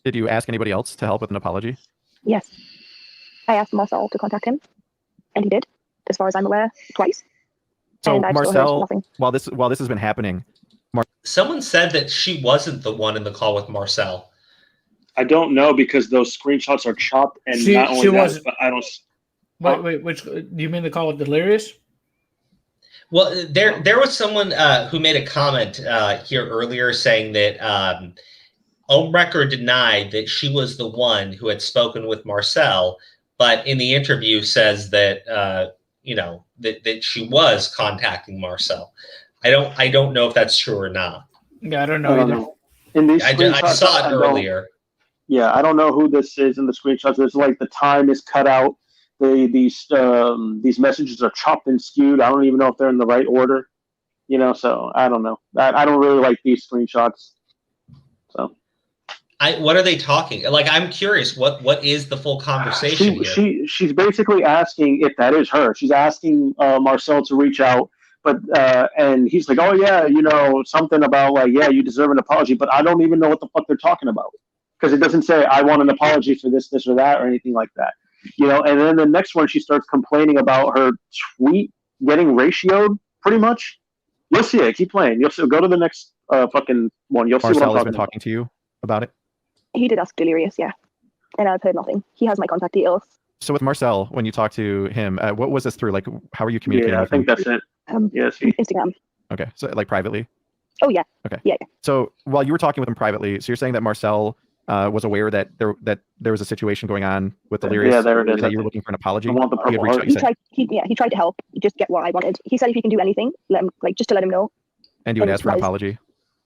Did you ask anybody else to help with an apology? Yes. I asked Marcel to contact him, and he did, as far as I'm aware, twice. So and I've still heard Marcel, nothing. while this has been happening, Someone said that she wasn't the one in the call with Marcel. I don't know because those screenshots are chopped, and not only she that, wasn't. but I don't. Wait, which do you mean the call with Delirious? Well, there was someone who made a comment here earlier saying that Ohmwrecker denied that she was the one who had spoken with Marcel, but in the interview says that that she was contacting Marcel. I don't know if that's true or not. Yeah, I don't know either. In these I screenshots, saw it earlier. Yeah, I don't know who this is in the screenshots. There's like the time is cut out. These messages are chopped and skewed. I don't even know if they're in the right order. You know, so I don't know. I don't really like these screenshots. So, What are they talking? Like, I'm curious. What is the full conversation here? She's basically asking if that is her. She's asking Marcel to reach out, but and he's like, oh yeah, you know, something about like, yeah, you deserve an apology, but I don't even know what the fuck they're talking about. because it doesn't say I want an apology for this, this, or that, or anything like that. You know, and then the next one, she starts complaining about her tweet getting ratioed, pretty much. You'll see it. Keep playing. You'll see. Go to the next fucking one. You'll see what I'm Marcel has talking been talking to you about it. He did ask Delirious, yeah, and I've heard nothing. He has my contact details. So with Marcel, when you talk to him, what was this through? Like, how are you communicating? Yeah, I with him? think that's it. Yes. Instagram. Okay, so like privately. Oh yeah. Okay. Yeah. So while you were talking with him privately, so you're saying that Marcel was aware that there was a situation going on with Delirious. Yeah, there it is. That you were looking for an apology. I want the He had purple reached heart. out, you said. He tried to help, just get what I wanted. He said if he can do anything, let him, like, just to let him know. And you would and ask for an that is- apology.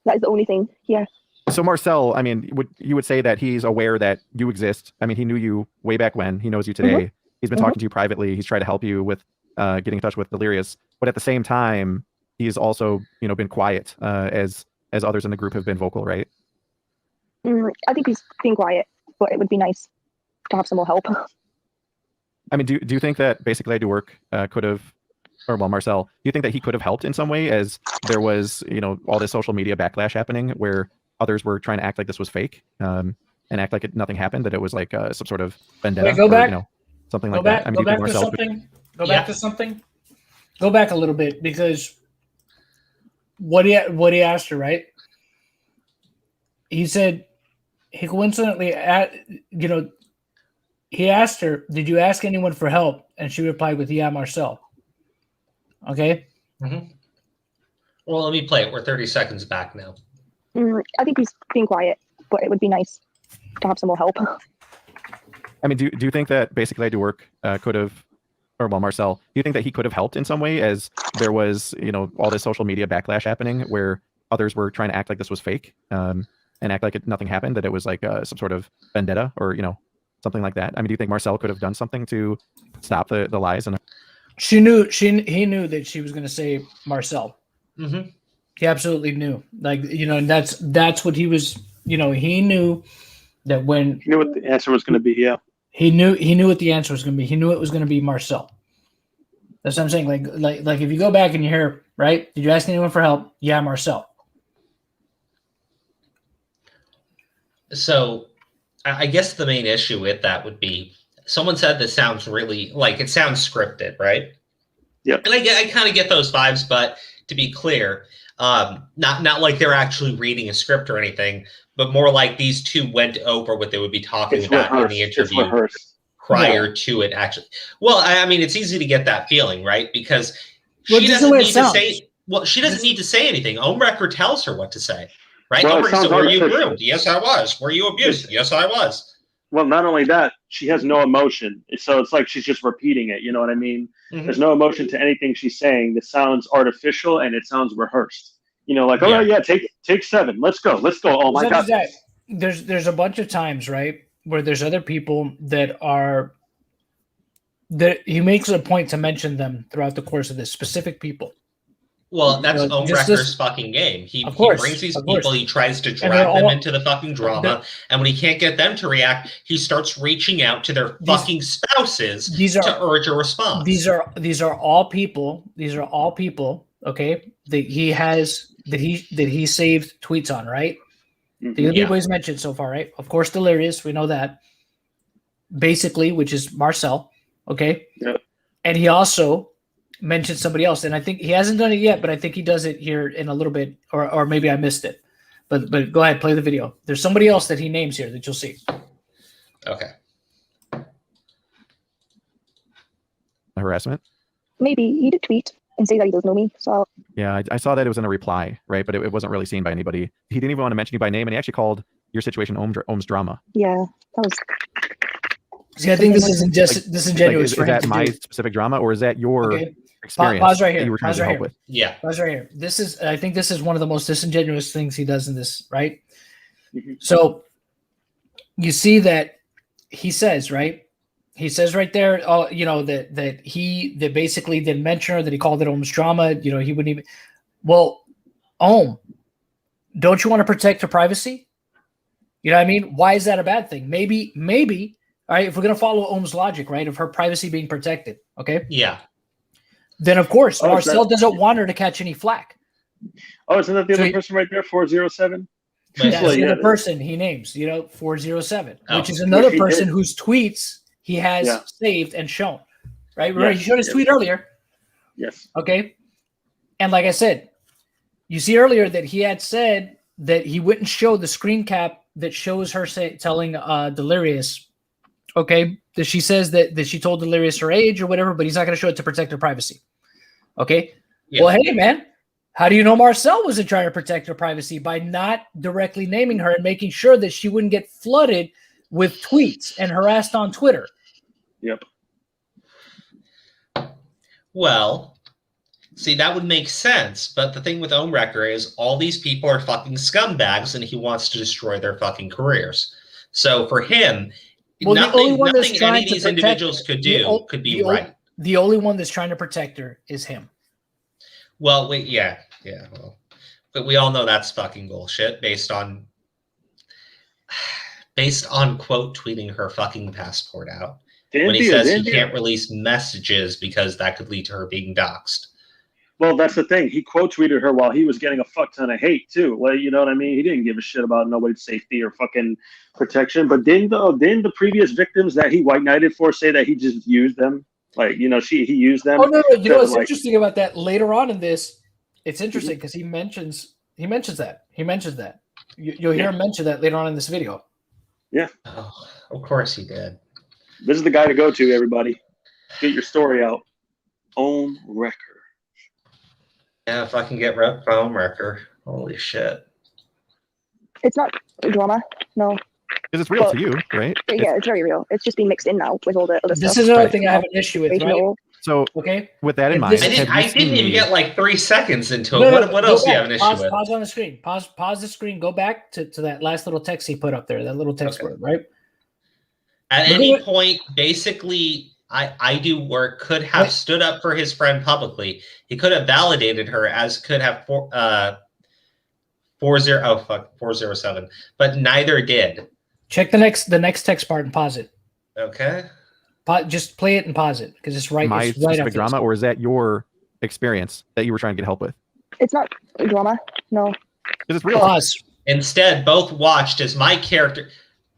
That is the only thing. Yeah. So Marcel, I mean, you would say that he's aware that you exist. I mean, he knew you way back when. He knows you today. He's been talking to you privately. He's tried to help you with getting in touch with Delirious. But at the same time, he's also, been quiet as others in the group have been vocal, right? I think he's being quiet, but it would be nice to have some more help. I mean, do you think that Basically I Do Work could have, or well, Marcel, do you think that he could have helped in some way, as there was, all this social media backlash happening where others were trying to act like this was fake and act like nothing happened, that it was like some sort of vendetta? Wait, go back. Something Go like back. that. I mean, Go do you think back to Marcel something. Go back to something. Go back a little bit, because what he asked her, right? He said he coincidentally he asked her, "Did you ask anyone for help?" And she replied with, "Yeah, Marcel." Okay. Well, let me play it. We're 30 seconds back now. I think he's being quiet, but it would be nice to have some more help. I mean, do you think that Basically I Do Work could have, or well, Marcel, do you think that he could have helped in some way, as there was, all this social media backlash happening where others were trying to act like this was fake and act like nothing happened, that it was like some sort of vendetta or, something like that? I mean, do you think Marcel could have done something to stop the lies? And He knew that she was going to say Marcel. He absolutely knew, and that's what he was, he knew that when He knew what the answer was going to be. Yeah. he knew what the answer was going to be. He knew it was going to be Marcel. That's what I'm saying. Like if you go back and you hear, right? Did you ask anyone for help? Yeah, Marcel. So I guess the main issue with that would be, someone said this sounds really like, it sounds scripted, right? Yep. And I kind of get those vibes, but to be clear, not like they're actually reading a script or anything, but more like these two went over what they would be talking about in the interview prior to it actually. Well, I mean, it's easy to get that feeling, right? Because she doesn't need to say, she doesn't need to say anything. Ohmwrecker tells her what to say, right? Well, Ohmwrecker said, were you groomed? Yes, I was. Were you abused? Yes, I was. Well, not only that, she has no emotion. So it's like she's just repeating it. You know what I mean? There's no emotion to anything she's saying. It sounds artificial and it sounds rehearsed. Like, all right, yeah, take 7. Let's go. Oh my God. There's a bunch of times, right, where there's other people that he makes it a point to mention them throughout the course of this, specific people. Well, that's Ohmwrecker's fucking game. He brings these people, he tries to drag them into the fucking drama, and when he can't get them to react, he starts reaching out to their fucking spouses to urge a response. These are all people, okay, that he saved tweets on, right? The other people he's mentioned so far, right? Of course, Delirious, we know that. Basically, which is Marcel, okay? Yeah. And he also mentioned somebody else, and I think he hasn't done it yet, but I think he does it here in a little bit, or maybe I missed it. But go ahead, play the video. There's somebody else that he names here that you'll see. Okay. harassment? Maybe he did tweet and say that he doesn't know me. So yeah, I saw that it was in a reply, right? But it wasn't really seen by anybody. He didn't even want to mention you by name, and he actually called your situation Ohm's drama. yeah, that was. See, I think this isn't just disingenuous. Is that my specific drama, or is that your experience? Pause right here. That you were trying Pause to right help here. with? Yeah. Pause right here. I think this is one of the most disingenuous things he does in this, right? Mhm. So you see that he says, right? He says right there, that basically didn't mention her, that he called it Ohm's drama. He wouldn't even. Well, Ohm, don't you want to protect her privacy? You know what I mean? Why is that a bad thing? Maybe. All right, if we're going to follow Ohm's logic, right, of her privacy being protected, okay? Yeah. Then, of course, Marcel doesn't want her to catch any flack. Oh, isn't that the other person right there, 407? That's Well, the yeah. other person he names, 407, Oh. which is another Which he person did. whose tweets he has Yeah. saved and shown. Right? Remember, Yes, he showed his yes. tweet earlier. Yes. Okay. And like I said, you see earlier that he had said that he wouldn't show the screen cap that shows her telling Delirious, okay, that she says that she told Delirious her age or whatever, but he's not going to show it to protect her privacy. Okay. Yeah. Well, hey, man, how do you know Marcel wasn't trying to protect her privacy? By not directly naming her and making sure that she wouldn't get flooded with tweets and harassed on Twitter. Yep. Well, see, that would make sense, but the thing with Ohmwrecker is all these people are fucking scumbags and he wants to destroy their fucking careers. So for him, Well, the only one that's nothing trying any of to these protect individuals her- could the do o- could be the o- right. The only one that's trying to protect her is him. Well, well, but we all know that's fucking bullshit based on quote tweeting her fucking passport out when he says he can't release messages because that could lead to her being doxxed. Well, that's the thing. He quote tweeted her while he was getting a fuck ton of hate too. Well, you know what I mean? He didn't give a shit about nobody's safety or fucking protection. But didn't the previous victims that he white knighted for say that he just used them? Like, he used them. Oh no! You know what's like- interesting about that? Later on in this, it's interesting because he mentions that. You'll hear him mention that later on in this video. Oh, of course he did. This is the guy to go to, everybody. Get your story out. Ohmwrecker. Yeah, if I can get Ohmwrecker, holy shit. It's not drama. No. Because it's real Well, to you, right? Yeah, it's very real. It's just being mixed in now with all the other This stuff. is another Right. thing I have an issue with, right? Regional. So Okay. with that in If mind, this- I have you didn't even seen- get like 3 seconds into it. No, What go else do you back. have an issue with? Pause on the screen. Pause the screen. Go back to that last little text he put up there. That little text Okay. word, right? At Look any at it. point, basically, I do work could have Wait. stood up for his friend publicly. He could have validated her, as could have 407, but neither did. Check the next text part and pause it. Okay. Just play it and pause it because it's right. my It's right specific after drama, this. or is that your experience that you were trying to get help with? It's not drama. No. Because it's real. Pause. Instead, both watched as my character.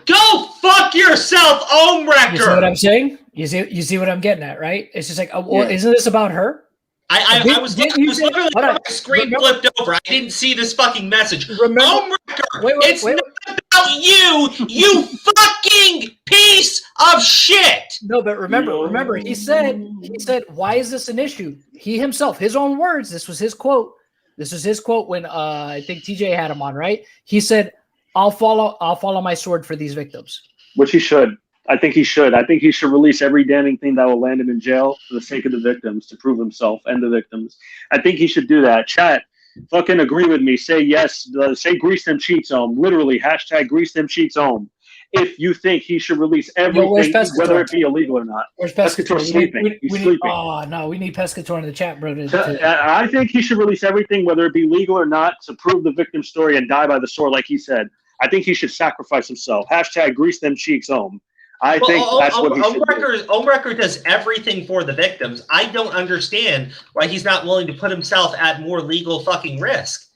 Go fuck yourself, Ohmwrecker! You see what I'm saying? You see what I'm getting at, right? It's just like, well, Yeah. isn't this about her? I was literally Hold on. my screen flipped over. I didn't see this fucking message. Remember? Ohmwrecker, Wait, it's not about you fucking piece of shit! No, but remember, he said, why is this an issue? He himself, his own words. This was his quote. When I think TJ had him on, right? He said, I'll follow my sword for these victims. Which he should. I think he should. I think he should release every damning thing that will land him in jail for the sake of the victims, to prove himself and the victims. I think he should do that. Chat, fucking agree with me. Say yes. Say grease them cheeks home. Literally, hashtag grease them cheeks home. If you think he should release everything, Pescator? whether it be illegal or not. Where's Pescator's sleeping. He's sleeping. Oh no, we need Pescator in the chat, bro. I think he should release everything, whether it be legal or not, to prove the victim's story and die by the sword, like he said. I think he should sacrifice himself. Hashtag grease them cheeks home. I think that's what he should do. Ohmwrecker does everything for the victims. I don't understand why he's not willing to put himself at more legal fucking risk.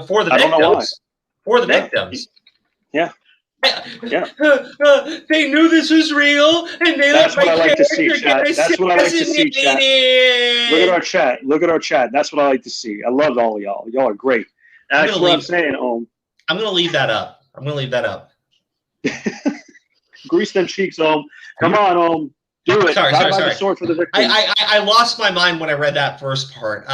For the I don't know why. victims. For the victims. Yeah. Yeah. They knew this was real, and they That's let what my I like to see, character chat. get That's what I like to see, chat. assassinated. Look at our chat. Look at our chat. That's what I like to see. I love all of y'all. Y'all are great. That's what I'm saying, Ohm. I'm going to leave that up. Grease them cheeks, Ohm. Come on, Ohm. Do it. Sorry. The sword for the victim. I lost my mind when I read that first part.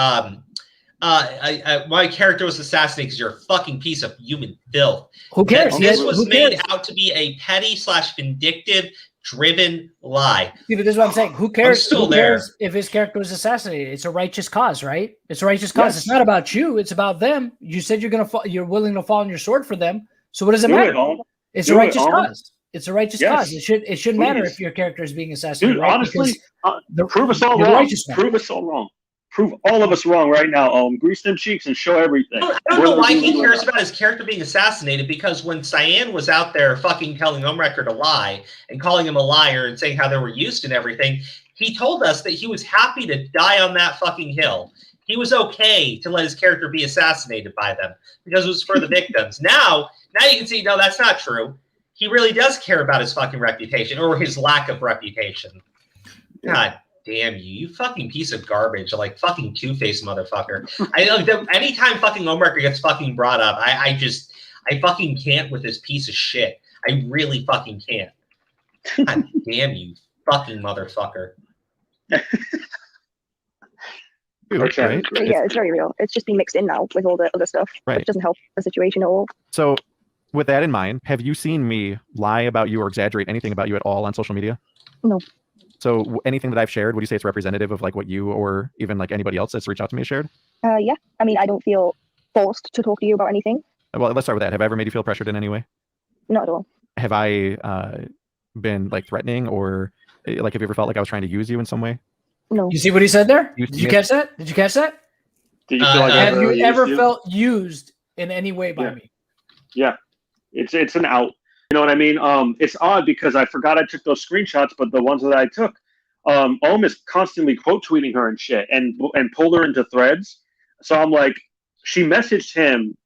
My character was assassinated because you're a fucking piece of human filth. Who cares? This was made out to be a petty / vindictive driven lie. See, but this is what I'm saying. Who cares? still Who cares if his character was assassinated? It's a righteous cause, right? It's a righteous cause. Yes. It's not about you. It's about them. You said you're willing to fall on your sword for them. So what does it Do matter? it, Ohm. It's Do a it, righteous Ohm. cause. It's a righteous Yes. cause. It shouldn't matter Please. if your character is being assassinated. Dude, right? honestly, Because prove us all you're wrong. righteous now. Prove us all wrong. Prove all of us wrong right now, Ohm. Grease them cheeks and show everything. I don't know Whether why we he do or cares not. about his character being assassinated, because when Cyan was out there fucking telling Ohmwrecker to lie and calling him a liar and saying how they were used and everything, he told us that he was happy to die on that fucking hill. he was okay to let his character be assassinated by them because it was for the victims. Now you can see, no, that's not true. He really does care about his fucking reputation or his lack of reputation. God damn you, you fucking piece of garbage, like fucking two-faced motherfucker. Anytime fucking Ohmwrecker gets fucking brought up, I fucking can't with this piece of shit. I really fucking can't. God damn you, fucking motherfucker. Right? Yeah, it's very real. It's just being mixed in now with all the other stuff, right. which doesn't help the situation at all. So, with that in mind, have you seen me lie about you or exaggerate anything about you at all on social media? No. So, anything that I've shared, would you say it's representative of like what you or even like anybody else that's reached out to me has shared? Yeah. I mean, I don't feel forced to talk to you about anything. Well, let's start with that. Have I ever made you feel pressured in any way? Not at all. Have I been like threatening or like have you ever felt like I was trying to use you in some way? No. You see what he said there? Did you catch that? Did you catch that? Did you feel like Have you used ever you? felt used in any way by me? Yeah, it's an out. You know what I mean? It's odd because I forgot I took those screenshots, but the ones that I took, Ohm is constantly quote tweeting her and shit, and pulled her into threads. So I'm like, she messaged him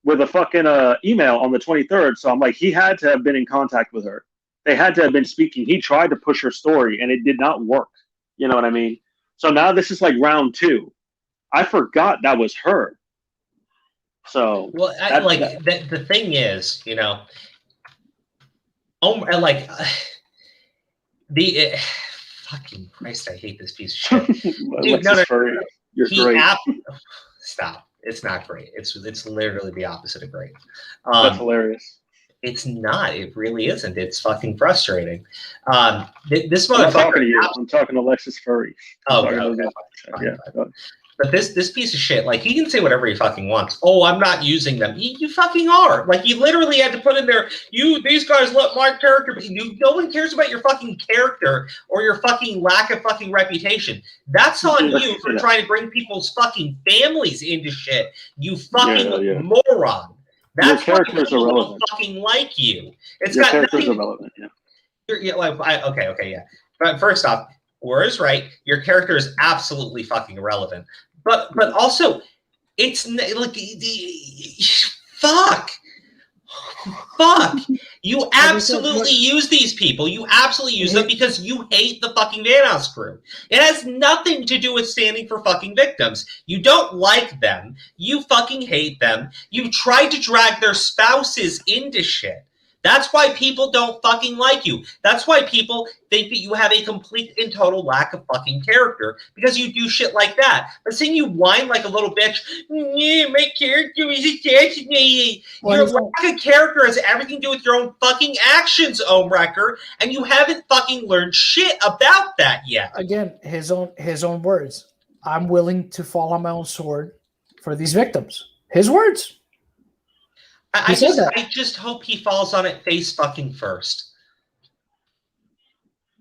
with a fucking email on the 23rd. So I'm like, he had to have been in contact with her. They had to have been speaking. He tried to push her story, and it did not work. You know what I mean? So now this is like round 2. I forgot that was her. So well, the thing is, you know, fucking Christ, I hate this piece of shit. Dude, no, you're great. Stop. It's not great. It's literally the opposite of great. That's hilarious. It's not. It really isn't. It's fucking frustrating. This I'm not motherfucker. talking to you. I'm talking to Alexis Furry. Oh, okay. Yeah. But this piece of shit, like, he can say whatever he fucking wants. Oh, I'm not using them. You fucking are. Like, you literally had to put in there, these guys let my character be. No one cares about your fucking character or your fucking lack of fucking reputation. That's on you for trying to bring people's fucking families into shit. You fucking moron. That's your characters are relevant. Fucking like you. It's your got characters nothing. Are relevant. Yeah. Okay. But first off, War is right. Your character is absolutely fucking irrelevant. But also, it's like fuck. You absolutely use these people. You absolutely use them because you hate the fucking Vanoss crew. It has nothing to do with standing for fucking victims. You don't like them. You fucking hate them. You tried to drag their spouses into shit. That's why people don't fucking like you. That's why people think that you have a complete and total lack of fucking character because you do shit like that. But seeing you whine like a little bitch, my character is assassinated. Your lack of character has everything to do with your own fucking actions, Ohmwrecker, and you haven't fucking learned shit about that yet. Again, his own words. I'm willing to fall on my own sword for these victims. His words. I just hope he falls on it face fucking first.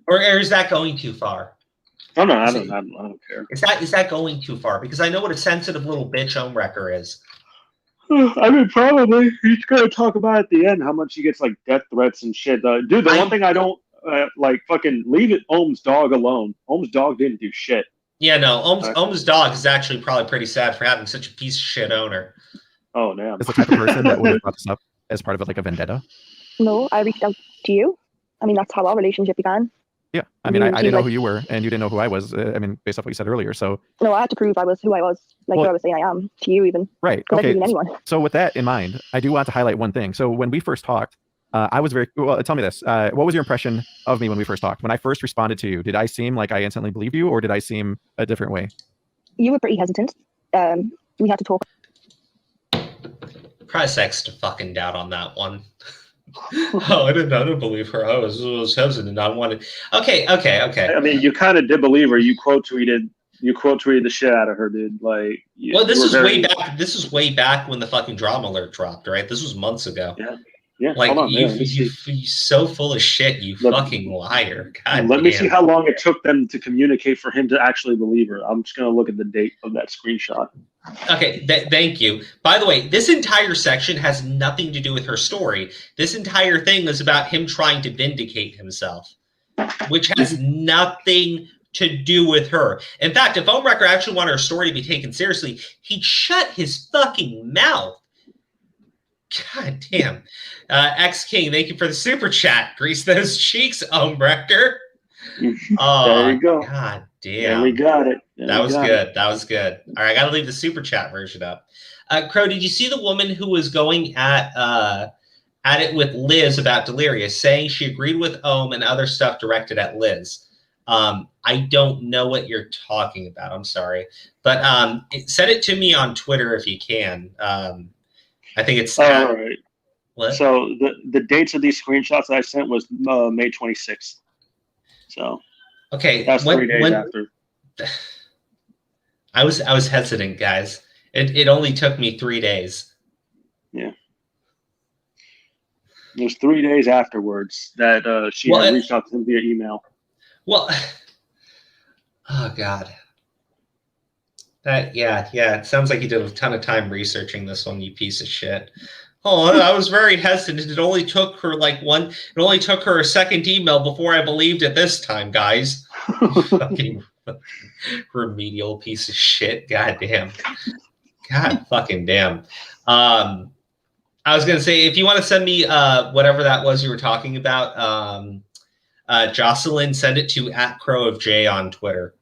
Or is that going too far? Oh no, I don't care. Is that going too far? Because I know what a sensitive little bitch Ohmwrecker is. I mean, probably. He's gonna talk about at the end how much he gets like death threats and shit. Dude, the one thing I don't like, fucking leave it Ohm's dog alone. Ohm's dog didn't do shit. Yeah, no, Ohm's dog is actually probably pretty sad for having such a piece of shit owner. Oh, damn. Is the type of person that would have brought this up as part of like a vendetta? No, I reached out to you. I mean, that's how our relationship began. Yeah, I mean, I didn't know who you were, and you didn't know who I was. I mean, based off what you said earlier. So no, I had to prove I was who I was, like who I was saying I am to you, even. Right. Okay. Okay. Anyone. So with that in mind, I do want to highlight one thing. So when we first talked, I was very well. Tell me this: what was your impression of me when we first talked? When I first responded to you, did I seem like I instantly believed you, or did I seem a different way? You were pretty hesitant. We had to talk. Press X to fucking doubt on that one. I didn't believe her. I was hesitant. I wanted. Okay. I mean, you kind of did believe her. You quote tweeted the shit out of her, dude. Like, this is way back. This is way back when the fucking drama alert dropped, right? This was months ago. Yeah. Like, hold on, you're so full of shit, you fucking liar. God Let me see how long it took them to communicate for him to actually believe her. I'm just gonna look at the date of that screenshot. Okay, thank you. By the way, this entire section has nothing to do with her story. This entire thing is about him trying to vindicate himself, which has nothing to do with her. In fact, if Ohmwrecker actually wanted her story to be taken seriously, he'd shut his fucking mouth. God damn. X King, thank you for the super chat. Grease those cheeks, Ohmwrecker. There you go. God damn. And we got it. That was good. That was good. All right, I got to leave the super chat version up. Crow, did you see the woman who was going at it with Liz about Delirious, saying she agreed with Ohm and other stuff directed at Liz? I don't know what you're talking about. I'm sorry. But send it to me on Twitter if you can. I think it's... all right. What? So the dates of these screenshots that I sent was May 26th. So okay, that's 3 days after. I was hesitant, guys. It only took me 3 days. Yeah. It was 3 days afterwards that she had reached out to him via email. Well, oh God. Yeah. It sounds like you did a ton of time researching this one, you piece of shit. Oh, I was very hesitant. It only took her a second email before I believed it this time, guys. Fucking remedial piece of shit. God damn. God fucking damn. I was gonna say, if you want to send me whatever that was you were talking about, Jocelyn, send it to @CrowofJ on Twitter,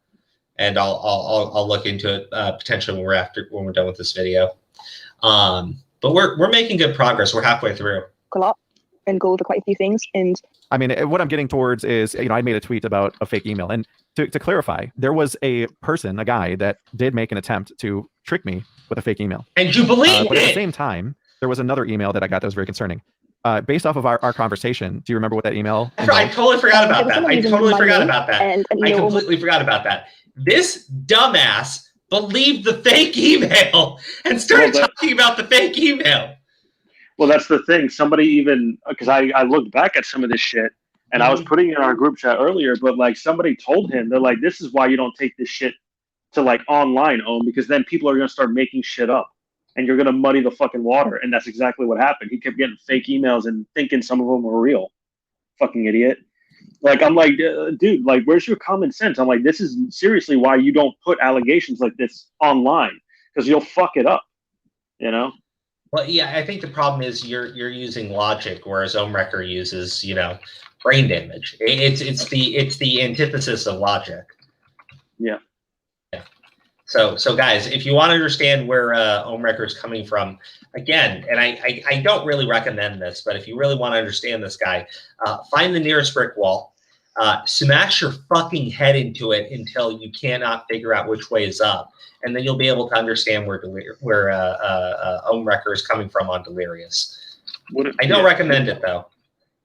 and I'll look into it potentially when we're done with this video. But we're making good progress. We're halfway through. A lot and go over quite a few things. And I mean, what I'm getting towards is, I made a tweet about a fake email, and to clarify, there was a guy that did make an attempt to trick me with a fake email. And you believe but it. At the same time, there was another email that I got that was very concerning. Based off of our conversation, do you remember what that email involved? I totally forgot about that. I completely forgot about that. This dumbass believed the fake email and started talking about the fake email. Well, that's the thing. Somebody even, because I looked back at some of this shit, and I was putting it in our group chat earlier, but like somebody told him, they're like, this is why you don't take this shit to like online, because then people are going to start making shit up and you're going to muddy the fucking water. And that's exactly what happened. He kept getting fake emails and thinking some of them were real. Fucking idiot. Like, I'm like, dude, like, where's your common sense? I'm like, this is seriously why you don't put allegations like this online, because you'll fuck it up, you know? Well, yeah, I think the problem is you're using logic, whereas Ohmwrecker uses, brain damage. It's the antithesis of logic. Yeah. So guys, if you want to understand where Ohmwrecker is coming from, again, and I don't really recommend this, but if you really want to understand this guy, find the nearest brick wall, smash your fucking head into it until you cannot figure out which way is up, and then you'll be able to understand where Ohmwrecker is coming from on Delirious. I don't recommend it though,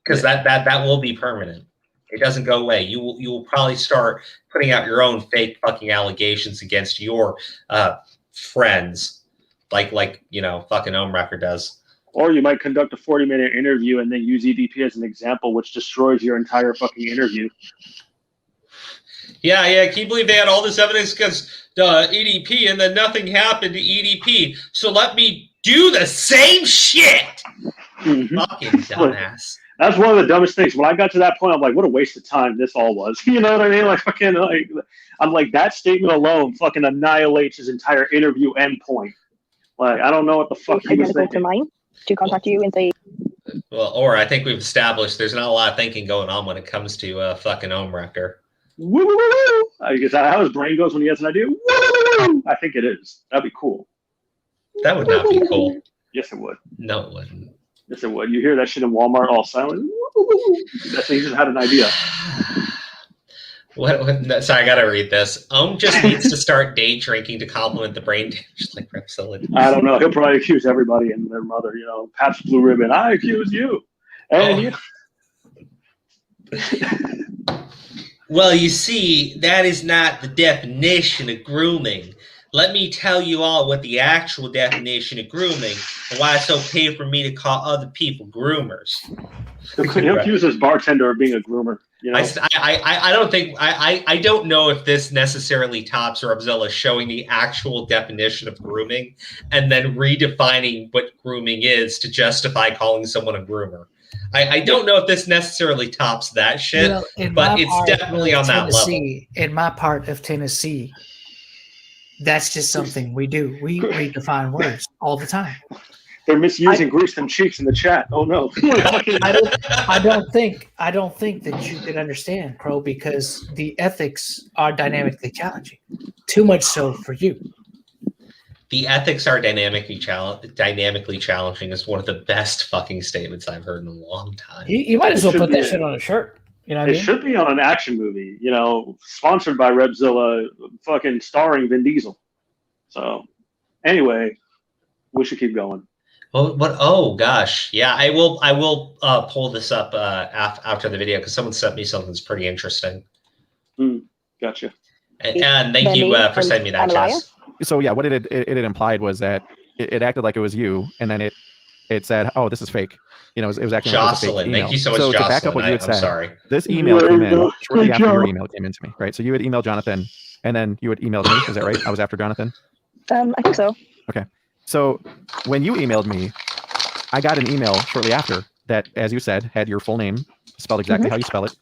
because that will be permanent. It doesn't go away. You will probably start putting out your own fake fucking allegations against your friends, like fucking Ohmwrecker does. Or you might conduct a 40-minute interview and then use EDP as an example, which destroys your entire fucking interview. Yeah. Can you believe they had all this evidence against EDP and then nothing happened to EDP? So let me do the same shit. Mm-hmm. Fucking dumbass. That's one of the dumbest things. When I got to that point, I'm like, what a waste of time this all was. You know what I mean? Like, fucking, like, I'm like, that statement alone fucking annihilates his entire interview endpoint. Like, I don't know what the fuck he was thinking. To mine to contact you and say. Well, or I think we've established there's not a lot of thinking going on when it comes to fucking Ohmwrecker. Woo, woo, woo. I guess how his brain goes when he has an idea. Woo, woo, woo. I think it is. That'd be cool. That would not be cool. Yes, it would. No, it wouldn't. Yes, it would. You hear that shit in Walmart all silent. That's he just had an idea. Sorry, I gotta read this. Just needs to start day drinking to complement the brain damage like Repsilid. I don't know. He'll probably accuse everybody and their mother. Pat's Blue Ribbon. I accuse you. And Well, you see, that is not the definition of grooming. Let me tell you all what the actual definition of grooming and why it's okay for me to call other people groomers. He'll accuse his bartender of being a groomer. I don't know if this necessarily tops Robzilla showing the actual definition of grooming and then redefining what grooming is to justify calling someone a groomer. I don't know if this necessarily tops that shit, but it's definitely on that level. In my part of Tennessee, that's just something we do. We redefine words all the time. They're misusing grease them cheeks in the chat. Oh no! I don't think that you could understand, Crow, because the ethics are dynamically challenging. Too much so for you. The ethics are dynamically challenging is one of the best fucking statements I've heard in a long time. You might as well put that shit on a shirt. You know what I mean? It should be on an action movie, you know, sponsored by Repzilla, fucking starring Vin Diesel. So, anyway, we should keep going. Well, what? Oh gosh, yeah, I will pull this up after the video because someone sent me something that's pretty interesting. Gotcha. And thank you for sending me that, Jess. So yeah, what it implied was that it acted like it was you, and then it said, "Oh, this is fake." You know, it was acting like it was a fake email. Thank you so much, so Jocelyn. To back up what you had I'm said, sorry. This email came in shortly after your email came into me, right? So you had emailed Jonathan, and then you had emailed me. Is that right? I was after Jonathan. I think so. Okay. So when you emailed me, I got an email shortly after that, as you said, had your full name spelled exactly how you spell it.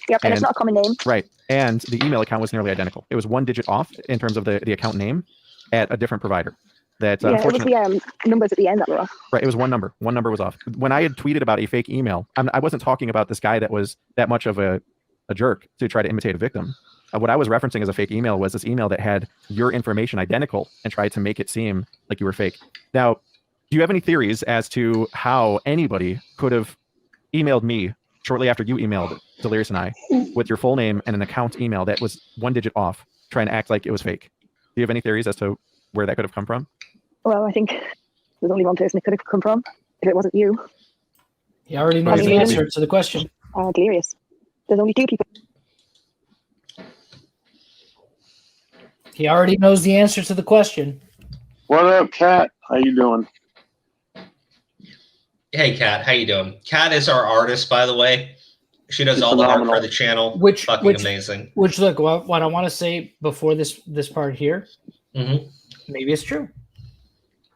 Yep, and it's not a common name. Right. And the email account was nearly identical. It was one digit off in terms of the account name at a different provider. That's unfortunate. It was the numbers at the end that were off. Right. It was one number. One number was off. When I had tweeted about a fake email, I wasn't talking about this guy that was that much of a jerk to try to imitate a victim. What I was referencing as a fake email was this email that had your information identical and tried to make it seem like you were fake. Now, do you have any theories as to how anybody could have emailed me shortly after you emailed Delirious and I with your full name and an account email that was one digit off, trying to act like it was fake? Do you have any theories as to where that could have come from? Well, I think there's only one person it could have come from. If it wasn't you. He already knows the answer to the question. Delirious. There's only 2 people. He already knows the answer to the question. What up, Kat? How you doing? Hey, Kat. How you doing? Kat is our artist, by the way. She does all the art for the channel. Which amazing. Which look, what I want to say before this part here, maybe it's true.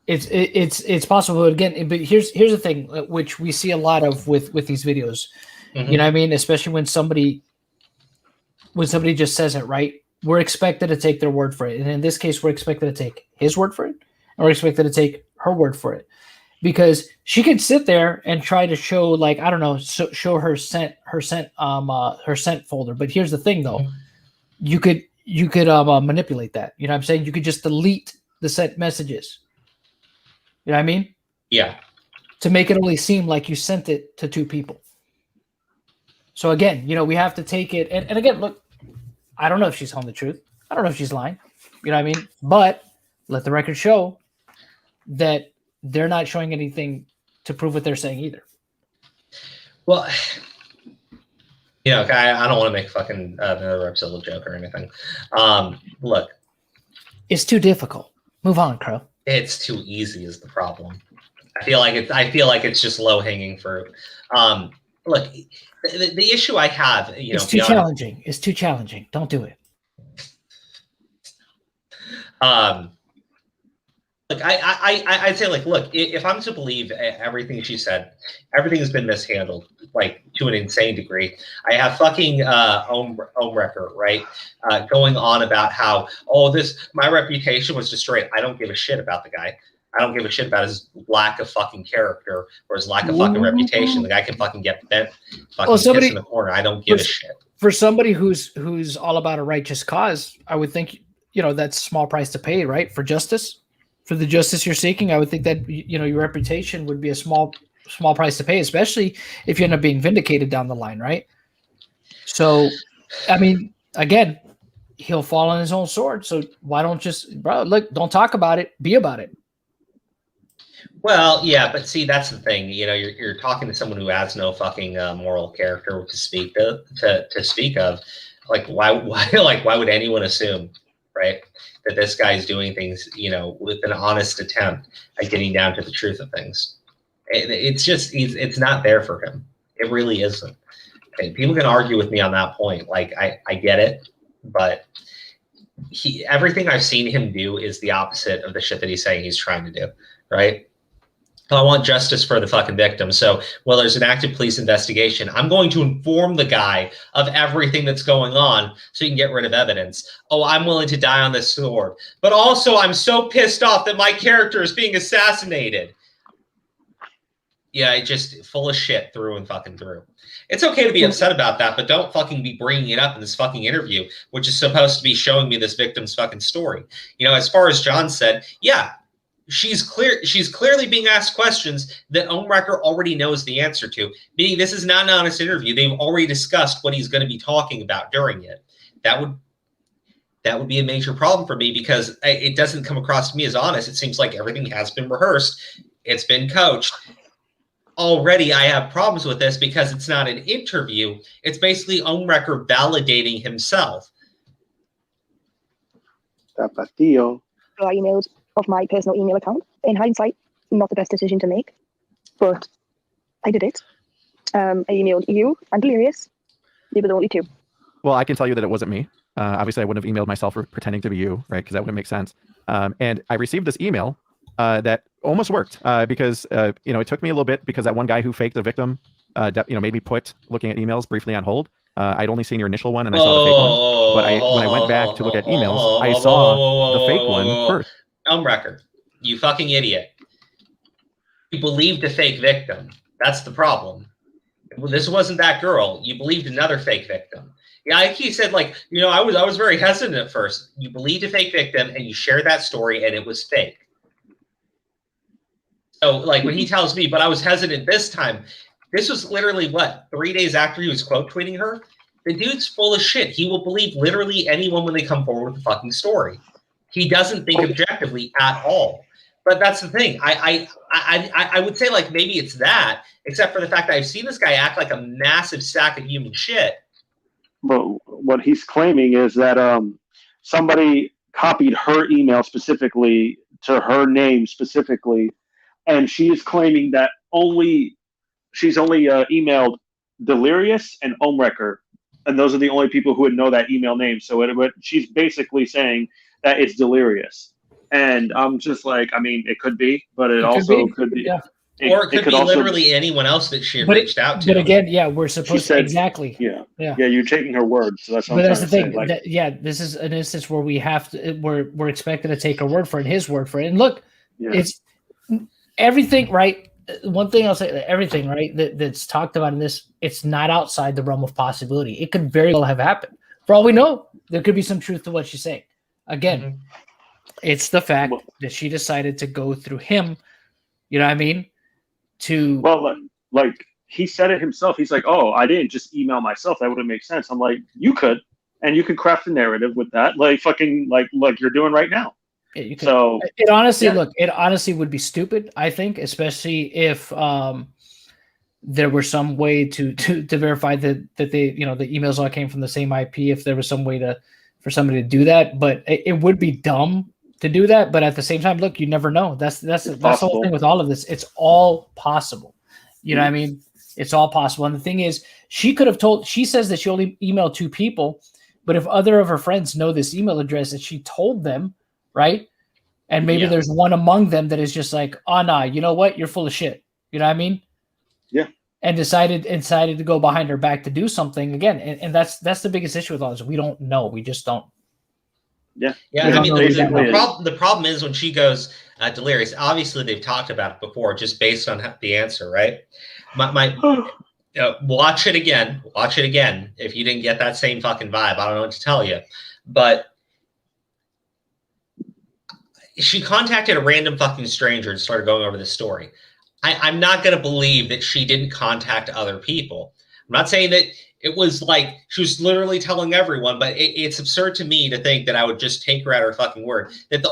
It's possible again, but here's the thing, which we see a lot of with these videos. You know what I mean? Especially when somebody just says it, right? We're expected to take their word for it. And in this case, we're expected to take his word for it, and we're expected to take her word for it. Because she could sit there and try to show, like, I don't know, show her sent folder. But here's the thing, though, you could manipulate that. You know what I'm saying? You could just delete the sent messages. You know what I mean? Yeah. To make it only seem like you sent it to 2 people. So again, you know, we have to take it. And again, look, I don't know if she's telling the truth. I don't know if she's lying. You know what I mean? But let the record show that they're not showing anything to prove what they're saying either. Well, you know, I don't want to make fucking another Repzilla joke or anything. Look. It's too difficult. Move on, Crow. It's too easy is the problem. I feel like it's just low hanging fruit. Look, the issue I have, you know, it's too challenging. It's too challenging. Don't do it. Look, I'd say, like, look, if I'm to believe everything she said, everything has been mishandled, like, to an insane degree. I have fucking Ohmwrecker, right, going on about how, my reputation was destroyed. I don't give a shit about the guy. I don't give a shit about his lack of fucking character or his lack of fucking reputation. The guy can fucking get bent, fucking piss in the corner. I don't give a shit. For somebody who's all about a righteous cause, I would think, you know, that's a small price to pay, right, for justice. For the justice you're seeking, I would think that, you know, your reputation would be a small price to pay, especially if you end up being vindicated down the line, right? So, I mean, again, he'll fall on his own sword. So why don't don't talk about it, be about it. Well, yeah, but see, that's the thing. You know, you're talking to someone who has no fucking moral character to speak of. Like, why would anyone assume, right, that this guy's doing things, you know, with an honest attempt at getting down to the truth of things? It's just, it's not there for him. It really isn't. Okay, people can argue with me on that point. Like, I get it, but everything I've seen him do is the opposite of the shit that he's saying he's trying to do, right? I want justice for the fucking victim. So, well, there's an active police investigation. I'm going to inform the guy of everything that's going on so you can get rid of evidence. Oh, I'm willing to die on this sword. But also, I'm so pissed off that my character is being assassinated. Yeah, just full of shit through and fucking through. It's okay to be upset about that, but don't fucking be bringing it up in this fucking interview, which is supposed to be showing me this victim's fucking story. You know, as far as John said, yeah, she's clearly being asked questions that Ohmwrecker already knows the answer to, meaning this is not an honest interview. They've already discussed what he's going to be talking about during it. That would be a major problem for me because it doesn't come across to me as honest. It seems like everything has been rehearsed. It's been coached. Already I have problems with this because it's not an interview. It's basically Ohmwrecker validating himself. Tapatío. Emails of my personal email account. In hindsight, not the best decision to make, but I did it. I emailed you and Delirious. They were the only two. Well, I can tell you that it wasn't me. Obviously, I wouldn't have emailed myself for pretending to be you, right? Because that wouldn't make sense. And I received this email that almost worked because you know, it took me a little bit because that one guy who faked the victim, you know, made me put looking at emails briefly on hold. I'd only seen your initial one and I saw the fake one. But when I went back to look at emails, I saw the fake one first. Ohmwrecker, you fucking idiot. You believed a fake victim. That's the problem. Well, this wasn't that girl. You believed another fake victim. Yeah, like he said, like, you know, I was very hesitant at first. You believed a fake victim and you shared that story and it was fake. So, like, when he tells me, but I was hesitant this time, this was literally, what, 3 days after he was quote tweeting her? The dude's full of shit. He will believe literally anyone when they come forward with a fucking story. He doesn't think objectively at all. But that's the thing. I would say, like, maybe it's that, except for the fact that I've seen this guy act like a massive sack of human shit. But what he's claiming is that somebody copied her email specifically to her name specifically, and she is claiming that she's only emailed Delirious and Ohmwrecker, and those are the only people who would know that email name. So she's basically saying that it's Delirious. And I'm just like, I mean, it could be, but it also could be. Yeah. Or it could be literally anyone else that she had reached out to. But again, yeah, we're supposed to. Exactly. Yeah. You're taking her word. So that's what but I'm that's the thing. say. Like, this is an instance where we're expected to take her word for it, his word for it. And look, it's everything, right? One thing I'll say, everything, right, that's talked about in this, it's not outside the realm of possibility. It could very well have happened. For all we know, there could be some truth to what she's saying. Again, it's the fact that she decided to go through him, you know what I mean? Like he said it himself. He's like, oh, I didn't just email myself. That wouldn't make sense. I'm like, you could, and you could craft a narrative with that, like fucking like you're doing right now. Yeah, you could. So it honestly would be stupid, I think, especially if there were some way to verify that they, you know, the emails all came from the same IP. If there was some way for somebody to do that, but it would be dumb to do that. But at the same time, look, you never know. That's the whole thing with all of this. It's all possible. You know what I mean? It's all possible. And the thing is, she says that she only emailed 2 people, but if other of her friends know this email address that she told them, right? And maybe there's one among them that is just like, oh, nah, you know what? You're full of shit. You know what I mean? Yeah. And decided to go behind her back to do something again. And that's the biggest issue with all this. We don't know. We just don't. Yeah. I mean, the problem is when she goes Delirious, obviously they've talked about it before, just based on the answer, right? Watch it again. If you didn't get that same fucking vibe, I don't know what to tell you. But she contacted a random fucking stranger and started going over this story. I'm not going to believe that she didn't contact other people. I'm not saying that it was like she was literally telling everyone, but it's absurd to me to think that I would just take her at her fucking word. That the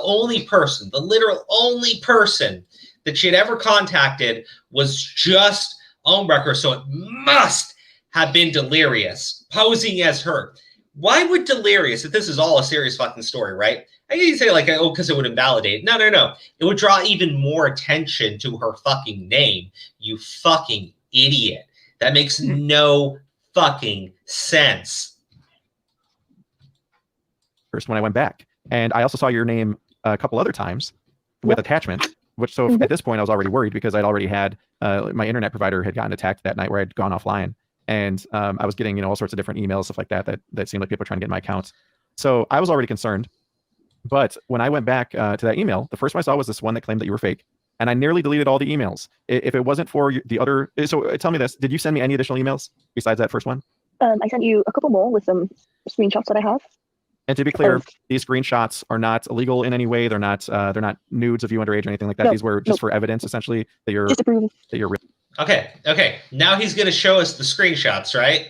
literal only person that she had ever contacted was just Ohmwrecker. So it must have been Delirious posing as her. Why would Delirious, if this is all a serious fucking story, right? I can say like, oh, because it would invalidate. No. It would draw even more attention to her fucking name. You fucking idiot. That makes no fucking sense. First when I went back. And I also saw your name a couple other times with attachment So at this point, I was already worried because I'd already had my internet provider had gotten attacked that night where I'd gone offline, and I was getting all sorts of different emails, stuff like that seemed like people were trying to get my accounts. So I was already concerned. But when I went back to that email, the first one I saw was this one that claimed that you were fake, and I nearly deleted all the emails. If it wasn't for the other, so tell me this: did you send me any additional emails besides that first one? I sent you a couple more with some screenshots that I have. And to be clear, these screenshots are not illegal in any way. They're not nudes of you underage or anything like that. No, these were just for evidence, essentially, that you're just to prove that you're real. Okay. Now he's gonna show us the screenshots, right?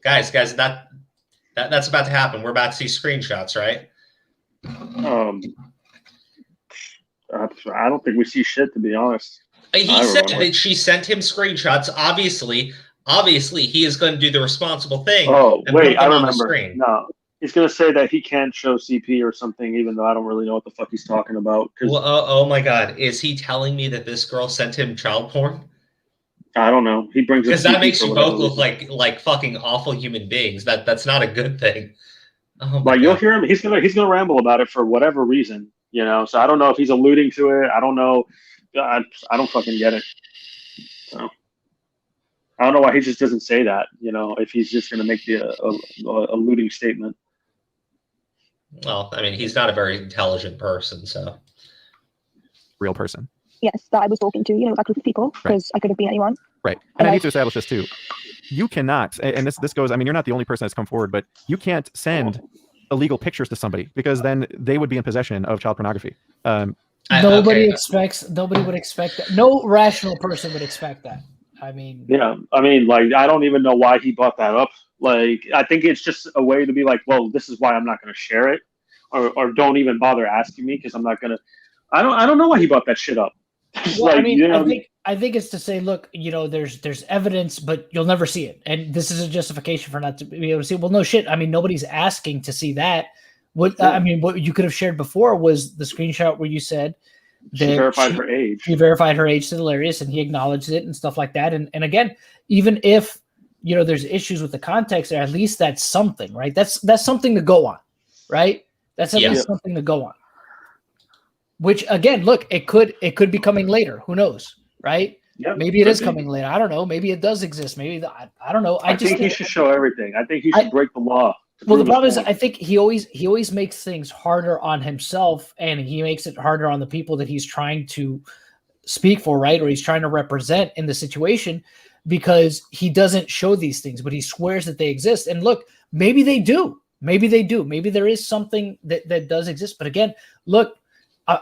Guys, that's about to happen. We're about to see screenshots, right? I don't think we see shit, to be honest. He said that she sent him screenshots. Obviously, he is going to do the responsible thing. Oh, wait, I On the remember. screen. No, he's going to say that he can't show CP or something, even though I don't really know what the fuck he's talking about. Well, oh my God, is he telling me that this girl sent him child porn? I don't know. He brings because that makes you both look like fucking awful human beings. That's not a good thing. Oh like you'll hear him. He's gonna ramble about it for whatever reason, you know. So I don't know if he's alluding to it. I don't know. I don't fucking get it. So I don't know why he just doesn't say that. You know, if he's just gonna make the alluding statement. Well, I mean, he's not a very intelligent person, so Real person. Yes, that I was talking to, you know, that group of people, because I could have been anyone. Right. And I need to establish this too. You cannot, and this goes, I mean, you're not the only person that's come forward, but you can't send illegal pictures to somebody because then they would be in possession of child pornography. Nobody would expect that. No rational person would expect that. I mean, yeah, I mean, like, I don't even know why he brought that up. Like, I think it's just a way to be like, well, this is why I'm not going to share it, or don't even bother asking me because I'm not going to. I don't know why he brought that shit up. Well, like, I mean, you know, I think it's to say, look, you know, there's evidence, but you'll never see it, and this is a justification for not to be able to see it. Well, no shit. I mean, nobody's asking to see that. I mean, what you could have shared before was the screenshot where you said that she verified her age. She verified her age to Delirious, and he acknowledged it and stuff like that. And again, even if you know there's issues with the context there, at least that's something, right? That's something to go on, right? That's at least something to go on. Which again, look, it could be coming later. Who knows, right? Yeah, maybe it is coming later. I don't know. Maybe it does exist. Maybe I don't know. I think he should show everything. I think he should break the law. Well, the problem is, I think he always makes things harder on himself, and he makes it harder on the people that he's trying to speak for, right? Or he's trying to represent in the situation, because he doesn't show these things, but he swears that they exist. And look, maybe they do. Maybe they do. Maybe there is something that does exist. But again, look.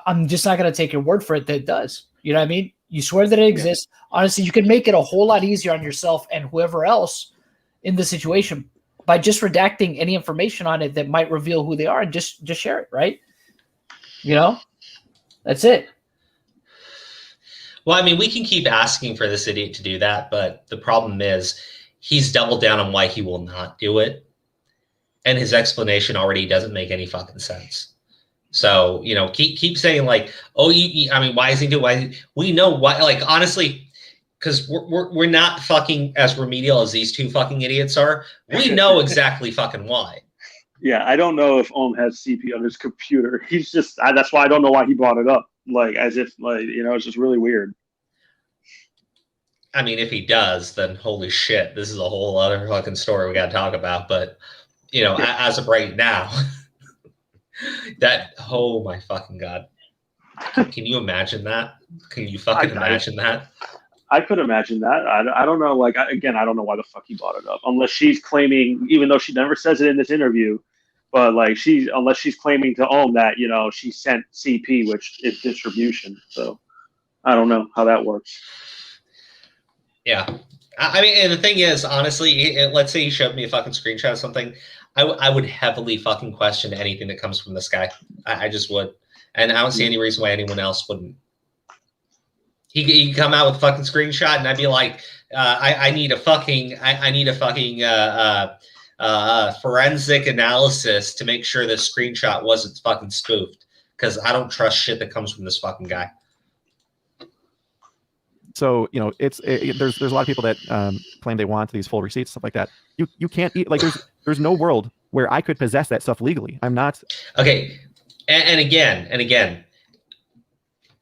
I'm just not going to take your word for it that it does. You know what I mean? You swear that it exists. Honestly, you can make it a whole lot easier on yourself and whoever else in the situation by just redacting any information on it that might reveal who they are, and just share it, right? You know? That's it. Well, I mean, we can keep asking for this idiot to do that, but the problem is he's doubled down on why he will not do it. And his explanation already doesn't make any fucking sense. So, you know, keep saying like, oh, I mean, why is he doing? We know why. Like, honestly, because we're not fucking as remedial as these two fucking idiots are. We know exactly fucking why. Yeah, I don't know if Ohm has CP on his computer. He's just that's why I don't know why he brought it up. Like, as if, like, you know, it's just really weird. I mean, if he does, then holy shit, this is a whole other fucking story we got to talk about. But you know, as of right now. That, oh my fucking God. Can you imagine that? Can you fucking imagine that? I could imagine that. I don't know. Like, again, I don't know why the fuck he brought it up. Unless she's claiming, even though she never says it in this interview, but like unless she's claiming to own that, you know, she sent CP, which is distribution. So I don't know how that works. Yeah. I mean, and the thing is, honestly, let's say he showed me a fucking screenshot of something. I would heavily fucking question anything that comes from this guy. I just would. And I don't see any reason why anyone else wouldn't. He come out with a fucking screenshot, and I'd be like, I need a fucking forensic analysis to make sure this screenshot wasn't fucking spoofed, because I don't trust shit that comes from this fucking guy. So, you know, there's a lot of people that claim they want these full receipts, stuff like that. You can't eat, like, there's no world where I could possess that stuff legally. I'm not. Okay. And again,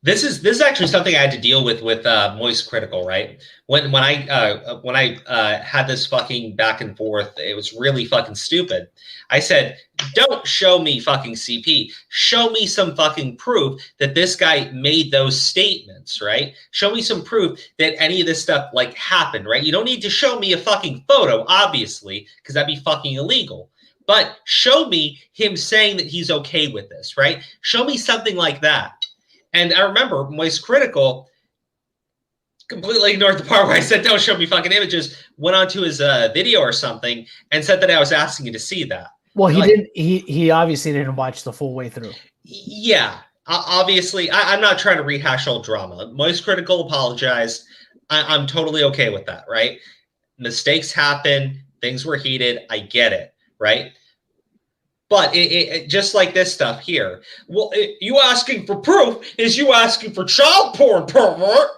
This is actually something I had to deal with Moist Critical, right? When I had this fucking back and forth, it was really fucking stupid. I said, don't show me fucking CP. Show me some fucking proof that this guy made those statements, right? Show me some proof that any of this stuff like happened, right? You don't need to show me a fucking photo, obviously, because that'd be fucking illegal. But show me him saying that he's okay with this, right? Show me something like that. And I remember Moist Critical completely ignored the part where I said, don't show me fucking images, went onto his video or something and said that I was asking you to see that. Well, he didn't. He obviously didn't watch the full way through. Yeah, obviously, I'm not trying to rehash old drama. Moist Critical apologized. I'm totally okay with that, right? Mistakes happen. Things were heated. I get it, right? But it just like this stuff here. Well, you asking for proof is you asking for child porn, pervert.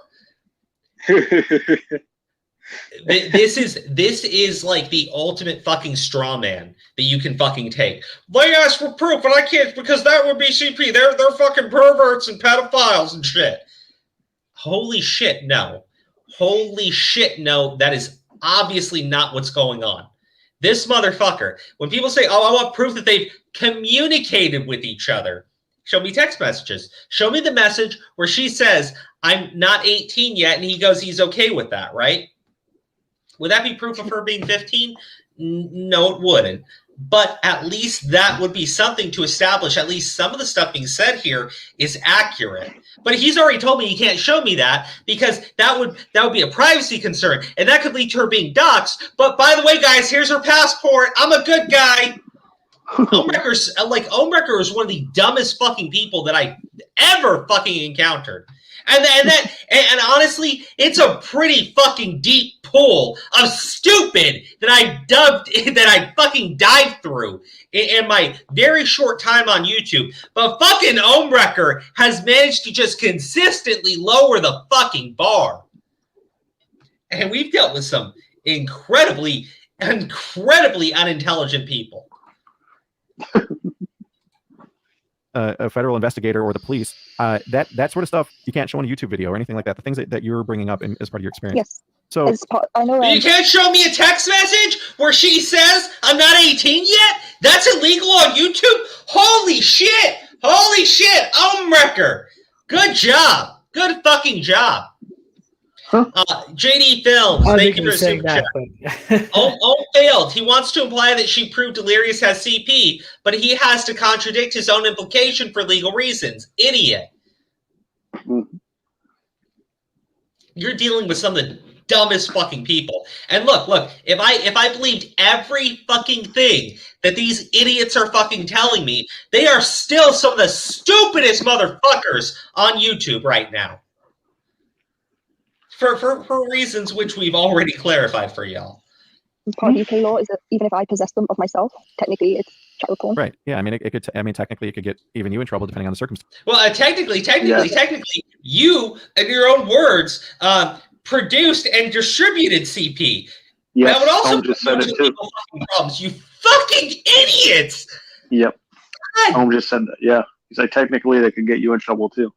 This is like the ultimate fucking straw man that you can fucking take. They ask for proof, and I can't because that would be CP. They're fucking perverts and pedophiles and shit. Holy shit, no. Holy shit, no. That is obviously not what's going on. This motherfucker, when people say, oh, I want proof that they've communicated with each other, show me text messages. Show me the message where she says, I'm not 18 yet, and he goes, he's okay with that, right? Would that be proof of her being 15? No, it wouldn't. But at least that would be something to establish at least some of the stuff being said here is accurate. But he's already told me he can't show me that because that would be a privacy concern, and that could lead to her being doxxed. But by the way, guys, here's her passport. I'm a good guy. Ohmwrecker is one of the dumbest fucking people that I ever fucking encountered. And honestly, it's a pretty fucking deep pool of stupid that I fucking dived through in my very short time on YouTube. But fucking Ohmwrecker has managed to just consistently lower the fucking bar. And we've dealt with some incredibly unintelligent people. A federal investigator or the police, that sort of stuff you can't show on a YouTube video or anything like that. The things that you're bringing up as part of your experience. Yes. So I know. You can't show me a text message where she says I'm not 18 yet? That's illegal on YouTube? Holy shit! Holy shit! Ohmwrecker! Good job. Good fucking job. Huh? JD Films, thank you for saying that. Failed. He wants to imply that she proved Delirious has CP, but he has to contradict his own implication for legal reasons. Idiot. You're dealing with some of the dumbest fucking people. And look, if I believed every fucking thing that these idiots are fucking telling me, they are still some of the stupidest motherfuckers on YouTube right now. For reasons which we've already clarified for y'all. Part of UK law is that even if I possess them of myself, technically it's child porn. right, yeah. I mean, it could. I mean, technically, it could get even you in trouble depending on the circumstance. Well, technically, you, in your own words, produced and distributed CP. Yes, that would also just said it too. Problems. You fucking idiots. Yep. God. Home just said that. Yeah, he's like technically they could get you in trouble too.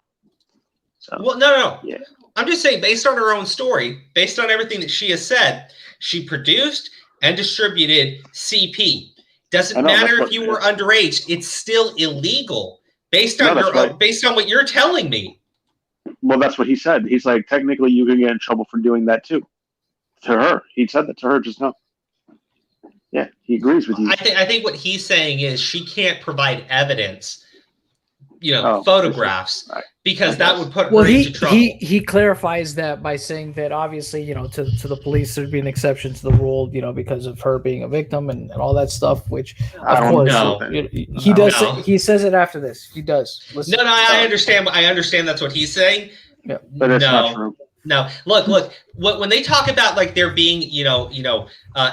So. Well, no. Yeah. I'm just saying, based on her own story, based on everything that she has said, she produced and distributed CP. Doesn't matter if you were underage; it's still illegal based on based on what you're telling me. Well, that's what he said. He's like, technically, you can get in trouble for doing that too. To her, he said that to her just now. Yeah, he agrees with you. I think what he's saying is she can't provide evidence, photographs. Right. Because that would put her into trouble. He clarifies that by saying that obviously, to the police there'd be an exception to the rule, because of her being a victim and all that stuff, which of course he does. He says it after this. He does. Listen, no, I understand. I understand that's what he's saying. Yeah. But it's not true. No, look. When they talk about like there being,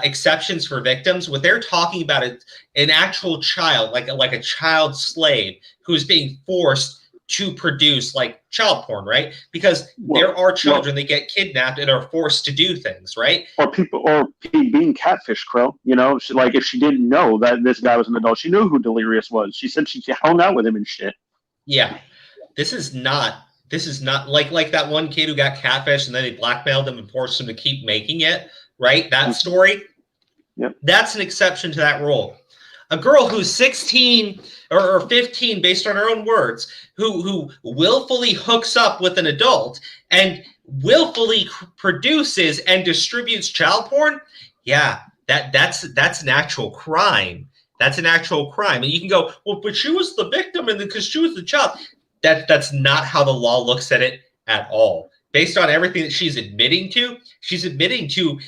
exceptions for victims, what they're talking about is an actual child, like a child slave who's being forced to produce like child porn, right? Because there are children that get kidnapped and are forced to do things, right? Or being catfish, Crow. If she didn't know that this guy was an adult, she knew who Delirious was. She said she hung out with him and shit. Yeah, this is not This is not like that one kid who got catfished and then they blackmailed him and forced him to keep making it, right? That story. Yep. That's an exception to that rule. A girl who's 16 or 15, based on her own words, who willfully hooks up with an adult and willfully produces and distributes child porn, yeah, that's an actual crime. That's an actual crime. And you can go, well, but she was the victim and because she was the child. That's not how the law looks at it at all. Based on everything that she's admitting to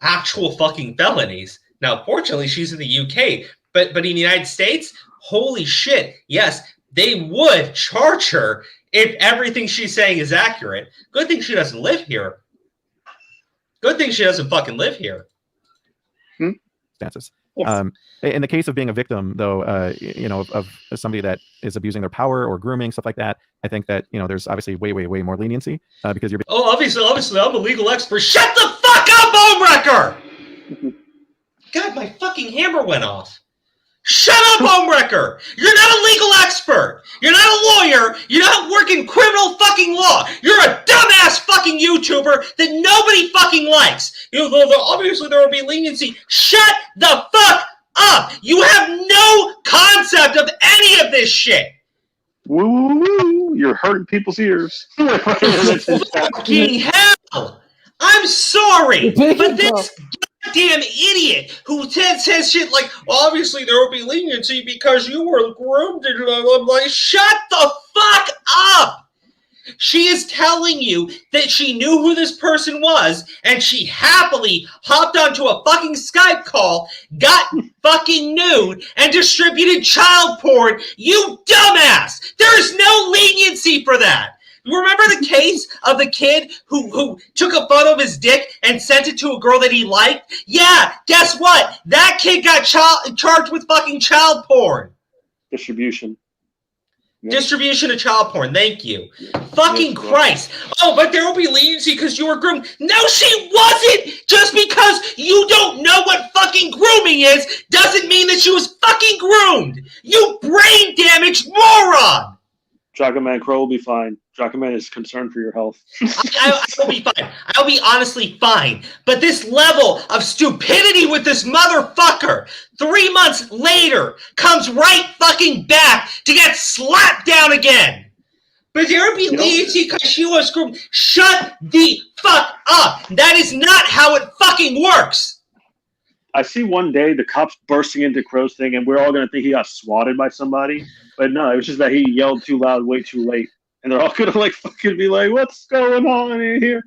actual fucking felonies. Now, fortunately, she's in the UK, but in the United States, holy shit, yes, they would charge her if everything she's saying is accurate. Good thing she doesn't live here. Good thing she doesn't fucking live here. Stances. Yes. In the case of being a victim, though, you know, of somebody that is abusing their power or grooming, stuff like that, I think that, you know, there's obviously way more leniency because you're. Oh, obviously, I'm a legal expert. Shut the fuck up, Ohmwrecker! God, my fucking hammer went off. Shut up, Ohmwrecker! You're not a legal expert. You're not a lawyer. You're not working criminal fucking law. You're a dumbass fucking YouTuber that nobody fucking likes. You know, obviously there will be leniency. Shut the fuck up! You have no concept of any of this shit. Woo, woo, woo. You're hurting people's ears. Fucking hell! I'm sorry, but this goddamn idiot who says shit like, obviously there will be leniency because you were groomed, and I'm like, shut the fuck up! She is telling you that she knew who this person was, and she happily hopped onto a fucking Skype call, got fucking nude, and distributed child porn. You dumbass! There is no leniency for that. You remember the case of the kid who took a photo of his dick and sent it to a girl that he liked? Yeah, guess what? That kid got charged with fucking child porn. Distribution. Yep. Distribution of child porn, thank you. Fucking Christ. Oh, but there will be leniency because you were groomed. No, she wasn't! Just because you don't know what fucking grooming is doesn't mean that she was fucking groomed! You brain-damaged moron! Judgement Crow will be fine. Judgement is concerned for your health. I will be fine. I'll be honestly fine. But this level of stupidity with this motherfucker 3 months later comes right fucking back to get slapped down again. But there will be leniency because she was groomed. Shut the fuck up. That is not how it fucking works. I see one day the cops bursting into Crow's thing, and we're all going to think he got swatted by somebody. But no, it was just that he yelled too loud way too late. And they're all going to like fucking be like, what's going on in here?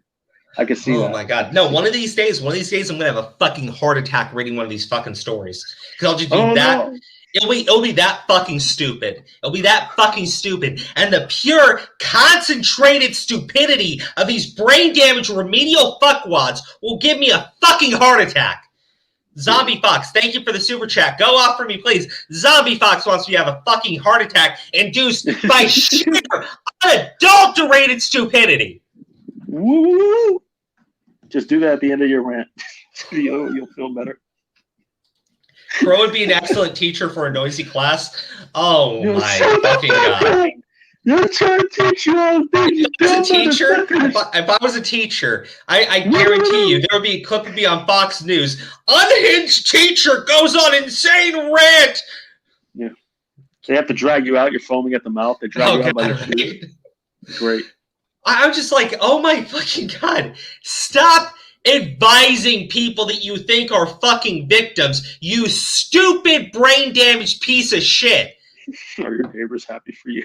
I can see that. Oh my God. No, one of these days, I'm going to have a fucking heart attack reading one of these fucking stories. Because I'll just do that. No. It'll be that fucking stupid. It'll be that fucking stupid. And the pure, concentrated stupidity of these brain-damaged remedial fuckwads will give me a fucking heart attack. Zombie Fox, thank you for the super chat. Go off for me, please. Zombie Fox wants me to have a fucking heart attack induced by sheer, unadulterated stupidity. Woo! Just do that at the end of your rant. You'll feel better. Crow would be an excellent teacher for a noisy class. Oh my fucking God. You're trying to teach you all things. If I was a teacher, I guarantee you there would be a clip of me on Fox News. Unhinged teacher goes on insane rant. Yeah. They have to drag you out. You're foaming at the mouth. They drag you out by your feet. Great. I'm just like, oh my fucking God. Stop advising people that you think are fucking victims, you stupid brain-damaged piece of shit. Are your neighbors happy for you?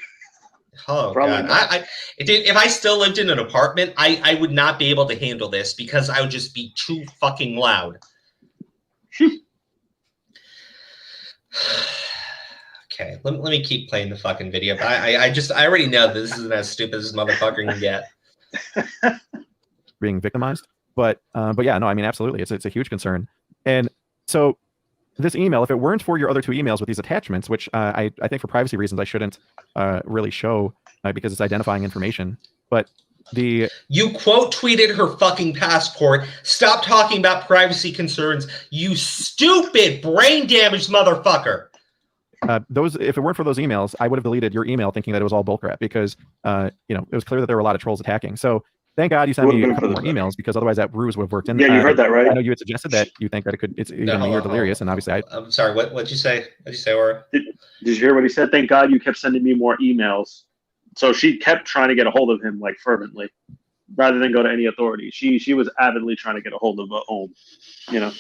Oh, probably God. If I still lived in an apartment, I would not be able to handle this because I would just be too fucking loud. Okay, let me keep playing the fucking video. But I already know that this isn't as stupid as this motherfucker can get. Being victimized. But yeah, no, I mean, absolutely. It's a huge concern. And so this email, if it weren't for your other two emails with these attachments, which I think for privacy reasons, I shouldn't really show because it's identifying information. But you quote tweeted her fucking passport. Stop talking about privacy concerns, you stupid brain damaged motherfucker. those, if it weren't for those emails, I would have deleted your email thinking that it was all bullcrap because you know, it was clear that there were a lot of trolls attacking. So thank God you sent me a couple more emails because otherwise that ruse would have worked. And Yeah, you heard that, right? I know you had suggested that you think that it's either me or Delirious, and obviously I'm sorry. What'd you say? What'd you say, Aura? Did you hear what he said? Thank God you kept sending me more emails. So she kept trying to get a hold of him like fervently, rather than go to any authority. She was avidly trying to get a hold of Ohm. You know,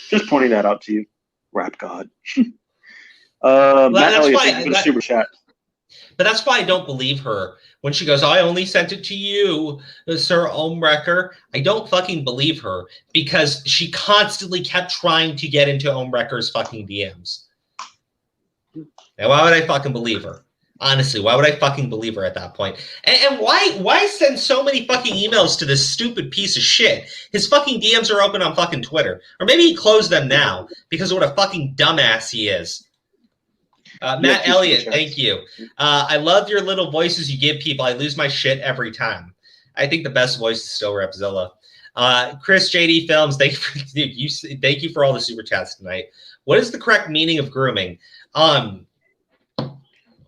just pointing that out to you, Rap God. Matt Elliott, thank you for the super chat. But that's why I don't believe her when she goes, I only sent it to you, Sir Ohmwrecker. I don't fucking believe her because she constantly kept trying to get into Ohmwrecker's fucking DMs. Now, why would I fucking believe her? Honestly, why would I fucking believe her at that point? And why send so many fucking emails to this stupid piece of shit? His fucking DMs are open on fucking Twitter. Or maybe he closed them now because of what a fucking dumbass he is. Matt Elliott, thank you. I love your little voices you give people. I lose my shit every time. I think the best voice is still Repzilla. Chris JD Films, thank you for all the super chats tonight. What is the correct meaning of grooming?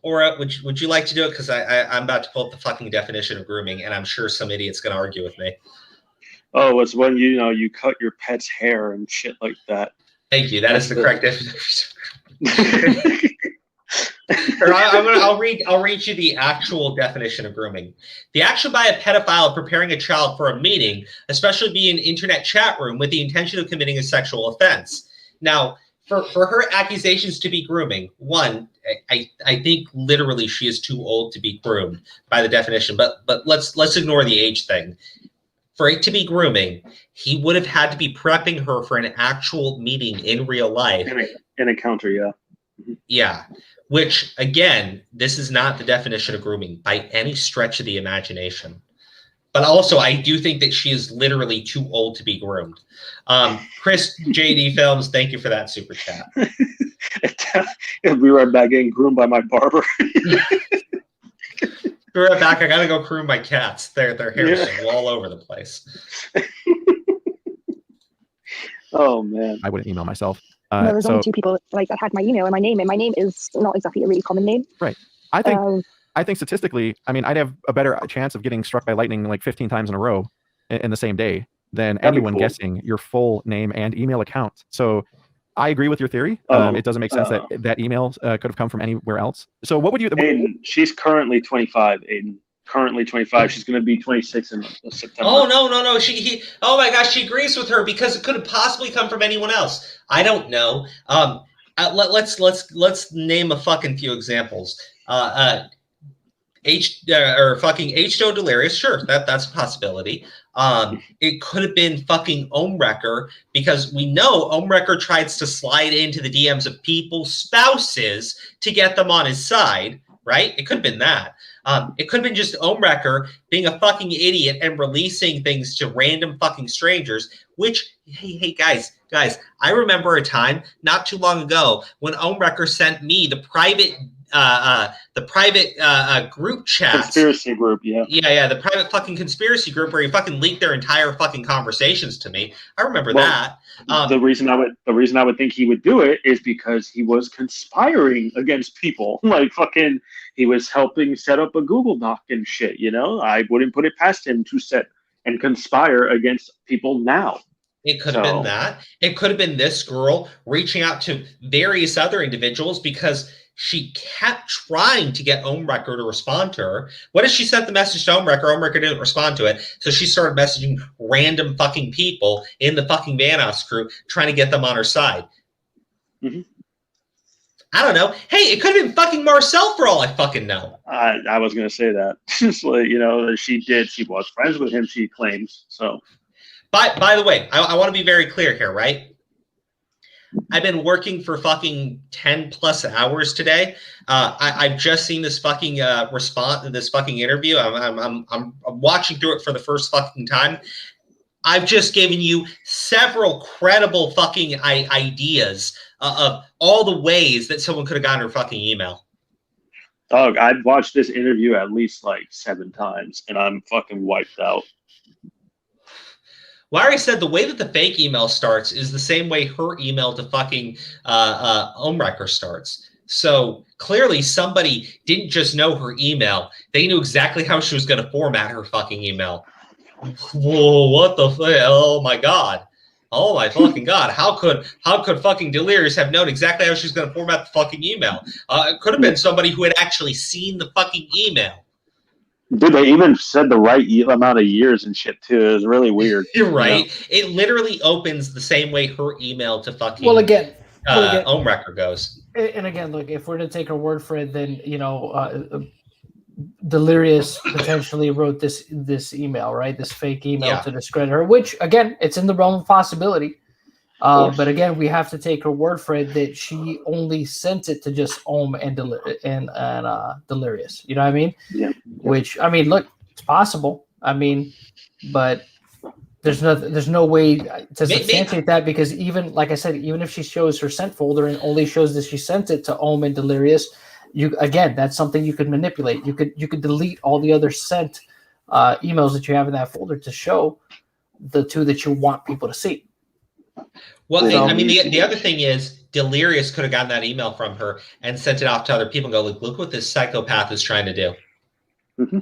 Or would you like to do it? Because I'm about to pull up the fucking definition of grooming, and I'm sure some idiot's going to argue with me. Oh, it's when you cut your pet's hair and shit like that. Thank you. That's the correct definition. I'll read you the actual definition of grooming. The action by a pedophile of preparing a child for a meeting, especially be an internet chat room, with the intention of committing a sexual offense. Now, for her accusations to be grooming, one, I think literally she is too old to be groomed by the definition. But let's ignore the age thing. For it to be grooming, he would have had to be prepping her for an actual meeting in real life. An encounter, yeah. Yeah. Which, again, this is not the definition of grooming by any stretch of the imagination. But also, I do think that she is literally too old to be groomed. Chris JD Films, thank you for that super chat. Be right back getting groomed by my barber. Be right back. I gotta go groom my cats. Their hair is all over the place. Oh man, I wouldn't email myself. There was only two people like that had my email and my name is not exactly a really common name. Right. I think statistically, I mean, I'd have a better chance of getting struck by lightning like 15 times in a row in the same day than anyone guessing your full name and email account. So I agree with your theory. It doesn't make sense that email could have come from anywhere else. So what would you? Aiden, she's currently 25. Aiden, currently 25. She's going to be 26 in September. Oh no. Oh my gosh, she agrees with her because it could have possibly come from anyone else. I don't know. Let's name a fucking few examples. H20Delirious, sure, that's a possibility. It could have been fucking Ohmwrecker because we know Ohmwrecker tries to slide into the DMs of people's spouses to get them on his side, right? It could have been that. It could have been just Ohmwrecker being a fucking idiot and releasing things to random fucking strangers, which, hey guys, I remember a time not too long ago when Ohmwrecker sent me the private group chat. Conspiracy group, yeah. Yeah, the private fucking conspiracy group where he fucking leaked their entire fucking conversations to me. I remember that. The reason I would think he would do it is because he was conspiring against people. Like fucking, he was helping set up a Google Doc and shit. You know, I wouldn't put it past him to set and conspire against people now. It could have been that. It could have been this girl reaching out to various other individuals because she kept trying to get Ohmwrecker to respond to her. What if she sent the message to Ohmwrecker? Ohmwrecker didn't respond to it. So she started messaging random fucking people in the fucking Vanoss crew, trying to get them on her side. Mm-hmm. I don't know. Hey, it could have been fucking Marcel for all I fucking know. I was going to say that. Just like, she was friends with him, she claims. So, by the way, I want to be very clear here, right? I've been working for fucking 10 plus hours today. I've just seen this fucking response to this fucking interview. I'm watching through it for the first fucking time. I've just given you several credible fucking ideas of all the ways that someone could have gotten her fucking email. Dog, I've watched this interview at least like 7 times, and I'm fucking wiped out. Larry said the way that the fake email starts is the same way her email to fucking Ohmwrecker starts. So clearly somebody didn't just know her email. They knew exactly how she was going to format her fucking email. Whoa, what the oh my God. Oh my fucking God. How could fucking Delirious have known exactly how she was going to format the fucking email? It could have been somebody who had actually seen the fucking email. Dude, they even said the right amount of years and shit too. It was really weird. You're right. You know? It literally opens the same way her email to fucking Ohmwrecker goes. And again, look, if we're to take her word for it, then Delirious potentially wrote this email, right? This fake email to discredit her, which again, it's in the realm of possibility. But again, we have to take her word for it that she only sent it to just Ohm and Delirious. You know what I mean? Yeah. Which, I mean, look, it's possible. I mean, but there's no way to substantiate that, because even, like I said, even if she shows her sent folder and only shows that she sent it to Ohm and Delirious, that's something you could manipulate. You could delete all the other sent emails that you have in that folder to show the two that you want people to see. Well, I mean, the other thing is Delirious could have gotten that email from her and sent it off to other people and go, look what this psychopath is trying to do. Mm-hmm.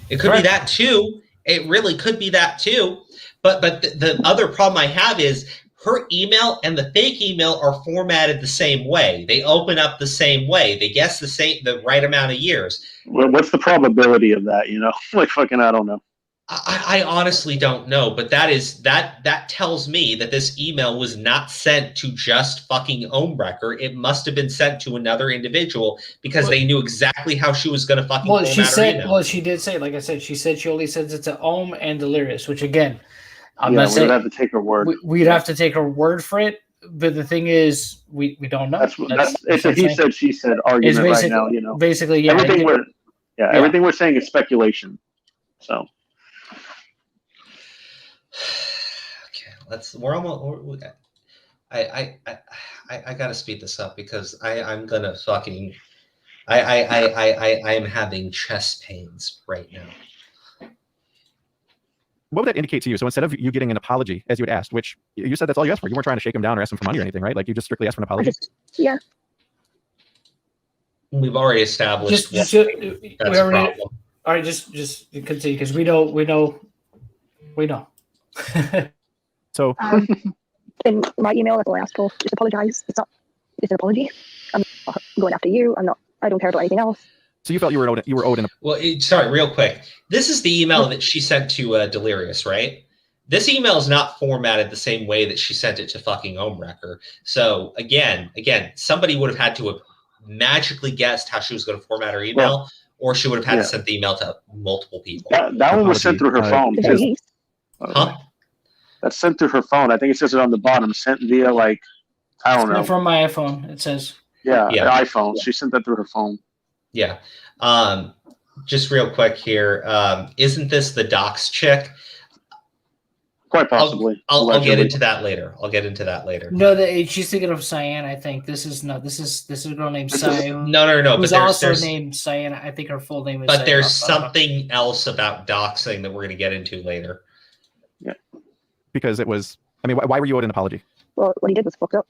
It could be that too. It really could be that too. But the other problem I have is her email and the fake email are formatted the same way. They open up the same way. They guess the right amount of years. Well, what's the probability of that? You know, like fucking, I don't know. I honestly don't know, but that tells me that this email was not sent to just fucking Ohmwrecker. It must have been sent to another individual because they knew exactly how she was going to fucking format her email. Well, she did say, like I said, she said she only sends it to Ohm and Delirious, which again, I'm we not saying would have to take her word. We'd have to take her word for it, but the thing is, we don't know. It's a he said, she said argument right now. You know, basically, yeah. Everything we're saying is speculation. So. Okay, we're almost. I gotta speed this up because I'm gonna fucking. I am having chest pains right now. What would that indicate to you? So instead of you getting an apology, as you had asked, which you said that's all you asked for, you weren't trying to shake him down or ask him for money or anything, right? Like you just strictly asked for an apology. Yeah. We've already established that's a problem. All right, just continue because we know. So in my email, that's all I asked for. Just apologize. It's an apology. I'm not going after you. I don't care about anything else. So you felt you were owed an. Well, sorry, real quick. This is the email that she sent to Delirious, right? This email is not formatted the same way that she sent it to fucking Ohmwrecker. So again, somebody would have had to have magically guessed how she was going to format her email, or she would have had to send the email to multiple people. That one was sent through her phone. Huh? That's sent through her phone. I think it says it on the bottom. Sent via I don't know. From my iPhone, it says. Yeah. iPhone. She sent that through her phone. Yeah. Just real quick here. Isn't this the docs chick? Quite possibly. I'll get into that later. No, she's thinking of Cyan. I think this is a girl named Cyan. No. Who's also named Cyan. I think her full name is. But Cyan. there's something else about doxing that we're going to get into later. Yeah. Because it was. I mean, why were you owed an apology? Well, what he did was fucked up.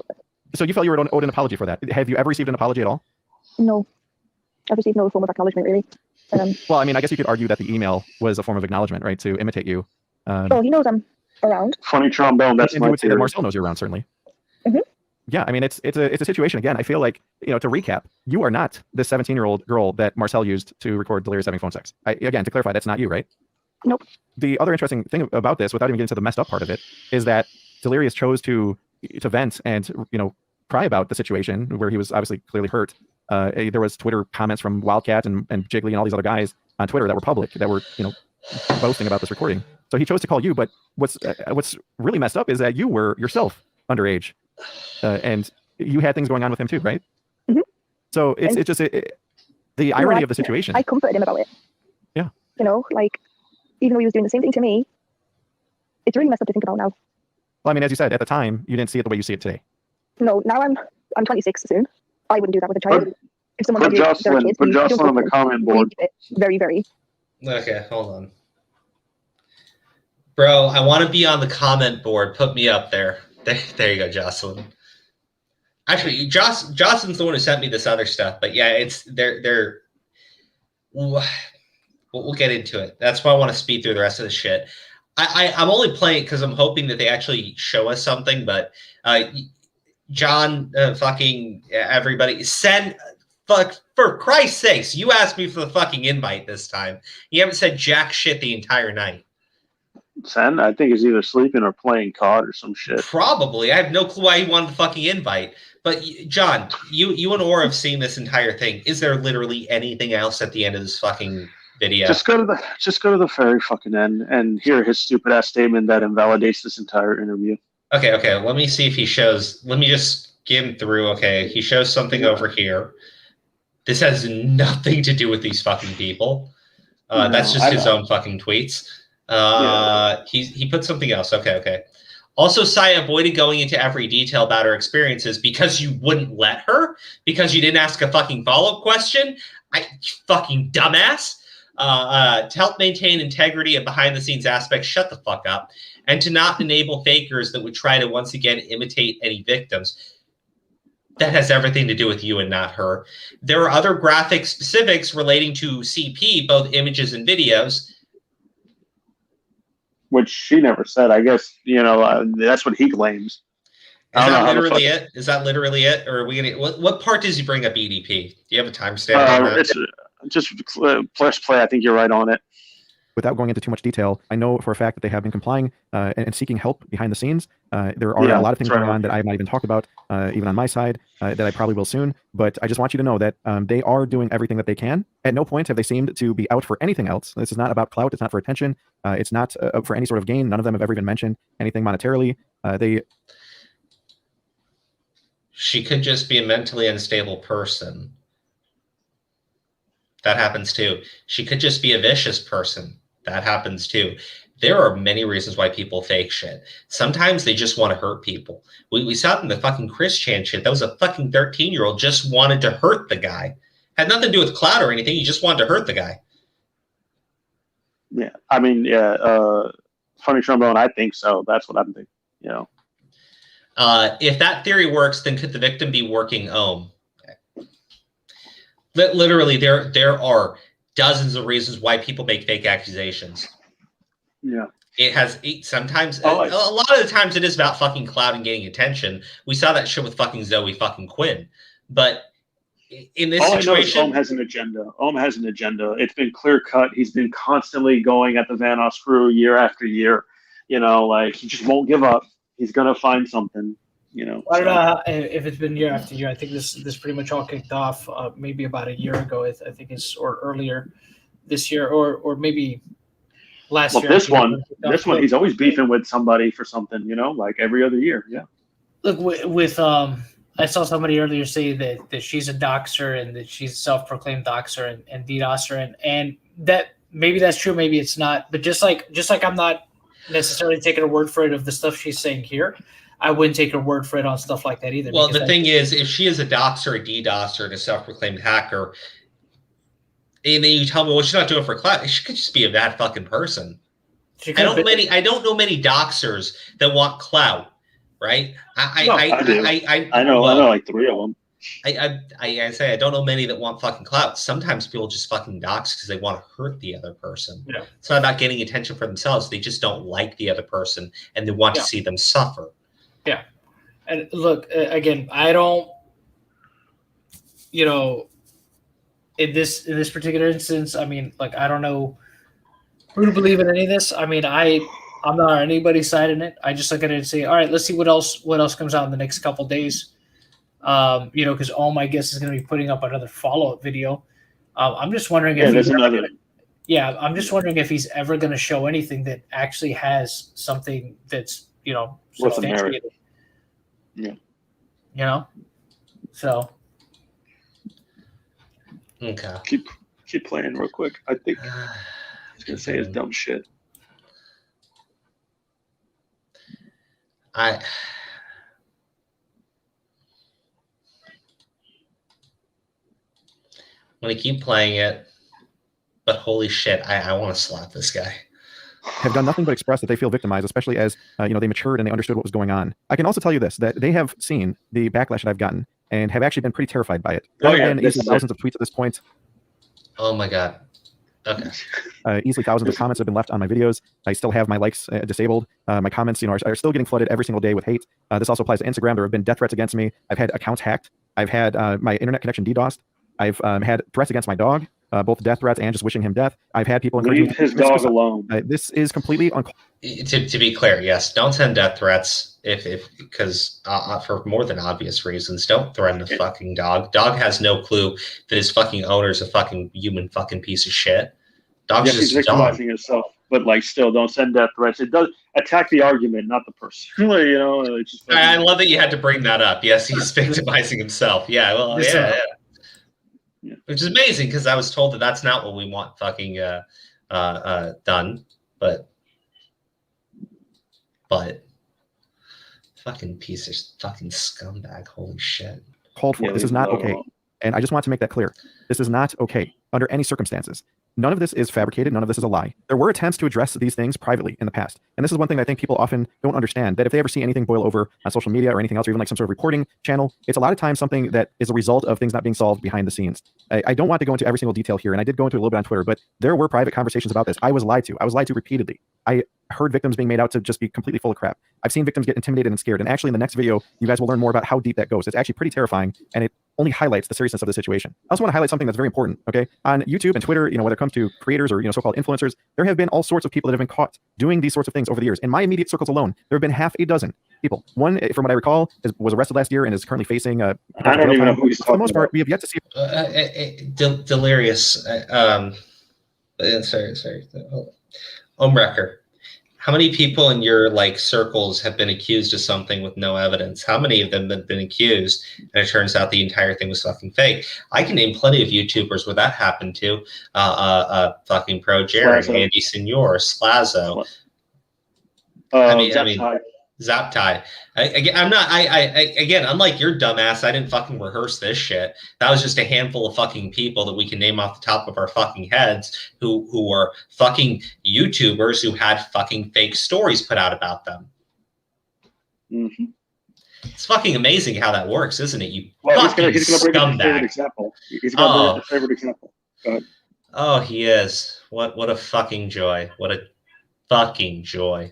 So you felt you were owed an apology for that. Have you ever received an apology at all? No. I've received no form of acknowledgement, really. Well, I mean, I guess you could argue that the email was a form of acknowledgement, right? To imitate you. He knows I'm around. Funny trombone. That's my theory. Marcel knows you're around, certainly. Mm-hmm. Yeah, I mean, it's a situation. Again, I feel like, to recap, you are not the 17-year-old girl that Marcel used to record Delirious having phone sex. Again, to clarify, that's not you, right? Nope. The other interesting thing about this, without even getting to the messed up part of it, is that Delirious chose to vent and cry about the situation where he was obviously clearly hurt. There was Twitter comments from Wildcat and Jiggly and all these other guys on Twitter that were public that were boasting about this recording. So he chose to call you. But what's really messed up is that you were yourself underage, and you had things going on with him too, right? Mm-hmm. So it's just the irony of the situation. I comforted him about it. Yeah. Even though he was doing the same thing to me, it's really messed up to think about now. Well, I mean, as you said, at the time, you didn't see it the way you see it today. No, now I'm 26 soon. I wouldn't do that with a child. If someone put Jocelyn on the comment board. Very, very. Okay, hold on. Bro, I want to be on the comment board. Put me up there. There you go, Jocelyn. Actually, Jocelyn's the one who sent me this other stuff, but yeah, it's they're. We'll get into it. That's why I want to speed through the rest of the shit. I'm only playing because I'm hoping that they actually show us something. But John, fucking everybody, send. Fuck, for Christ's sakes, you asked me for the fucking invite this time. You haven't said jack shit the entire night. Sen, I think he's either sleeping or playing COD or some shit. Probably. I have no clue why he wanted the fucking invite. But John, you and Or have seen this entire thing. Is there literally anything else at the end of this fucking video? Just go to the very fucking end and hear his stupid ass statement that invalidates this entire interview. Okay. Let me see if he shows. Let me just skim through. Okay, he shows something over here. This has nothing to do with these fucking people. No, that's just his own fucking tweets. He put something else. Okay. Also, Sai avoided going into every detail about her experiences because you wouldn't let her, because you didn't ask a fucking follow-up question. You fucking dumbass. To help maintain integrity and behind-the-scenes aspects, shut the fuck up. And to not enable fakers that would try to once again imitate any victims. That has everything to do with you and not her. There are other graphic specifics relating to CP, both images and videos. Which she never said. I guess, that's what he claims. Is that literally it? Is that literally it? Or are we gonna? What part does he bring up EDP? Do you have a timestamp on that? It's just press play. I think you're right on it. Without going into too much detail, I know for a fact that they have been complying and seeking help behind the scenes. There are a lot of things going on that I have not even talked about, even on my side, that I probably will soon. But I just want you to know that they are doing everything that they can. At no point have they seemed to be out for anything else. This is not about clout. It's not for attention. It's not for any sort of gain. None of them have ever even mentioned anything monetarily. She could just be a mentally unstable person. That happens too. She could just be a vicious person. That happens too. There are many reasons why people fake shit. Sometimes they just want to hurt people. We saw it in the fucking Chris Chan shit. That was a fucking 13-year-old just wanted to hurt the guy. Had nothing to do with clout or anything. He just wanted to hurt the guy. Yeah. I mean, funny trombone, I think so. That's what I'm thinking, If that theory works, then could the victim be working Ohm? Literally, there are dozens of reasons why people make fake accusations. Yeah. Sometimes, a lot of the times it is about fucking clout and getting attention. We saw that shit with fucking Zoe fucking Quinn. But in this situation, I know is Ohm has an agenda. Ohm has an agenda. It's been clear cut. He's been constantly going at the Vanoss crew year after year. He just won't give up. He's gonna find something. I don't know if it's been year after year. I think this pretty much all kicked off maybe about a year ago. I think or earlier this year, or maybe last year. This one, he's always beefing with somebody for something. Like every other year. Yeah. Look, with I saw somebody earlier say that she's a doxer and that she's a self-proclaimed doxer and DDoSer, and that maybe that's true, maybe it's not. But just like I'm not necessarily taking her word for it of the stuff she's saying here, I wouldn't take her word for it on stuff like that either. Well, the thing is, if she is a doxer, a DDoSer, and a self-proclaimed hacker, and then you tell me, well, she's not doing it for clout, she could just be a bad fucking person. I don't know many doxers that want clout, right? I know like 3 of them. I say I don't know many that want fucking clout. Sometimes people just fucking dox because they want to hurt the other person. Yeah. It's not about getting attention for themselves. They just don't like the other person and they want to see them suffer. Yeah. And look, again, I don't, in this particular instance, I mean, like, I don't know who to believe in any of this. I mean, I'm not on anybody's side in it. I just look at it and say, all right, let's see what else comes out in the next couple of days. Because I guess is going to be putting up another follow-up video. I'm just wondering if I'm just wondering if he's ever going to show anything that actually has something that's substantiated. Yeah. So. Okay. Keep playing real quick. I think he's going to say his dumb shit. I'm going to keep playing it, but holy shit, I want to slap this guy. have done nothing but express that they feel victimized, especially as you know, they matured and they understood what was going on. I can also tell you this, that they have seen the backlash that I've gotten and have actually been pretty terrified by it. There have been easily thousands of tweets at this point. Oh my god. Okay. Easily thousands of comments have been left on my videos. I still have my likes disabled. My comments, you know, are still getting flooded every single day with hate. This also applies to Instagram. There have been death threats against me. I've had accounts hacked. I've had my internet connection DDoSed. I've had threats against my dog, both death threats and just wishing him death. I've had people leave his dog alone. This is completely to be clear, yes, don't send death threats because for more than obvious reasons. Don't threaten a fucking dog. Dog has no clue that his fucking owner's a fucking human fucking piece of shit. Dog's just he's victimizing himself, but like, still, don't send death threats. It does attack the argument, not the person. You know, it's just I love that you had to bring that up. Yes, he's victimizing himself. Yeah, well, yeah. Which is amazing because I was told that that's not what we want fucking done, but fucking piece of fucking scumbag. Holy shit. Called for. This is not okay. And I just want to make that clear. This is not okay under any circumstances. None of this is fabricated. None of this is a lie. There were attempts to address these things privately in the past. And this is one thing I think people often don't understand, that if they ever see anything boil over on social media or anything else, or even like some sort of reporting channel, it's a lot of times something that is a result of things not being solved behind the scenes. I don't want to go into every single detail here, and I did go into it a little bit on Twitter, but there were private conversations about this. I was lied to. I was lied to repeatedly. I heard victims being made out to just be completely full of crap. I've seen victims get intimidated and scared. And actually in the next video, you guys will learn more about how deep that goes. It's actually pretty terrifying, and it only highlights the seriousness of the situation. I also want to highlight something that's very important, okay? On YouTube and Twitter, you know, when it comes to creators or, you know, so-called influencers, there have been all sorts of people that have been caught doing these sorts of things over the years. In my immediate circles alone, there have been half a dozen people. One, from what I recall, was arrested last year and is currently facing I don't even know who he's talking about. For the most part, we have yet to see. Delirious. Sorry. Ohmwrecker. How many people in your like circles have been accused of something with no evidence? How many of them have been accused and it turns out the entire thing was fucking fake? I can name plenty of YouTubers where that happened to. Fucking Pro Jared, Andy Senor, Slazo. I mean, Zaptai. Again, unlike your dumbass, I didn't fucking rehearse this shit. That was just a handful of fucking people that we can name off the top of our fucking heads who were fucking YouTubers who had fucking fake stories put out about them. Mm-hmm. It's fucking amazing how that works, isn't it? You fucking he's gonna bring up a favorite example. He's gonna bring up a favorite example. Go ahead. Oh, he is. What a fucking joy. What a fucking joy.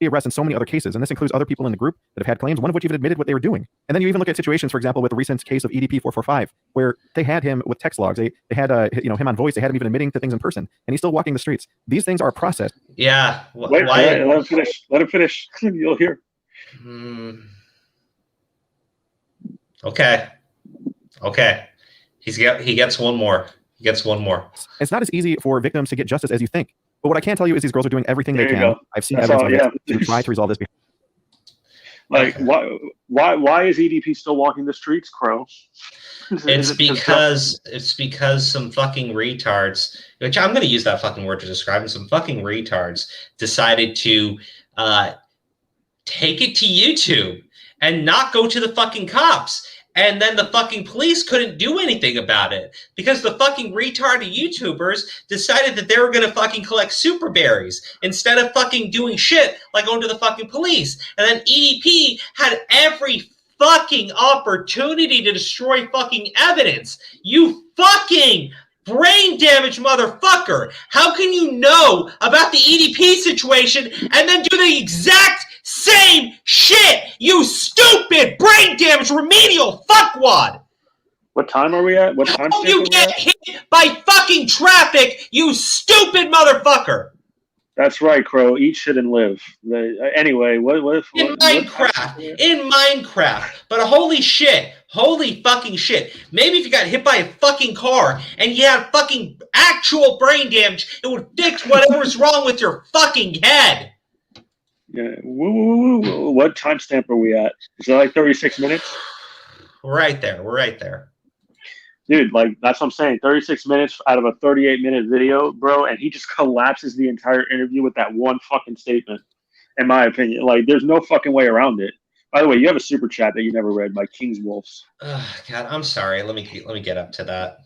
Arrest in so many other cases, and this includes other people in the group that have had claims, one of which even admitted what they were doing. And then you even look at situations, for example, with the recent case of EDP 445, where they had him with text logs, they had him on voice, they had him even admitting to things in person, and he's still walking the streets. These things are a process. Yeah. Wait, let him finish. Let him finish. You'll hear. Okay. He gets one more. He gets one more. It's not as easy for victims to get justice as you think. But what I can tell you is these girls are doing everything they can. I've seen evidence of it to try to resolve this. Like, why is EDP still walking the streets, Crow? It's because some fucking retards, which I'm going to use that fucking word to describe them, some fucking retards decided to take it to YouTube and not go to the fucking cops. And then the fucking police couldn't do anything about it because the fucking retarded YouTubers decided that they were going to fucking collect super berries instead of fucking doing shit like going to the fucking police. And then EDP had every fucking opportunity to destroy fucking evidence. You fucking brain damaged motherfucker. How can you know about the EDP situation and then do the exact same shit, you stupid brain damaged remedial fuckwad? What time are we at? What time? How you get hit by fucking traffic, you stupid motherfucker? That's right, Crow. Eat shit and live. Anyway, in Minecraft. But holy fucking shit. Maybe if you got hit by a fucking car and you had fucking actual brain damage, it would fix whatever's wrong with your fucking head. Yeah. What timestamp are we at? Is it like 36 minutes? We're right there. Dude, like, that's what I'm saying. 36 minutes out of a 38-minute video, bro, and he just collapses the entire interview with that one fucking statement, in my opinion. Like, there's no fucking way around it. By the way, you have a super chat that you never read by King's Wolves. God, I'm sorry. Let me get up to that.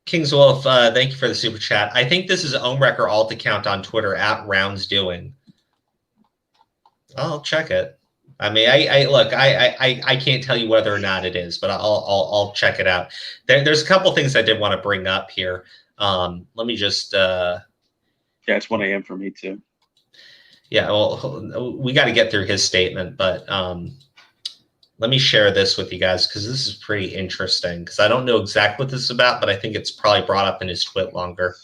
King's Wolf, thank you for the super chat. I think this is Ohmwrecker alt account on Twitter at Rounds Doing. I'll check it. I mean, I can't tell you whether or not it is, but I'll check it out. There's a couple things I did want to bring up here. Let me just. Yeah, it's 1 a.m. for me too. Yeah, well, we got to get through his statement, but let me share this with you guys because this is pretty interesting. Because I don't know exactly what this is about, but I think it's probably brought up in his tweet longer.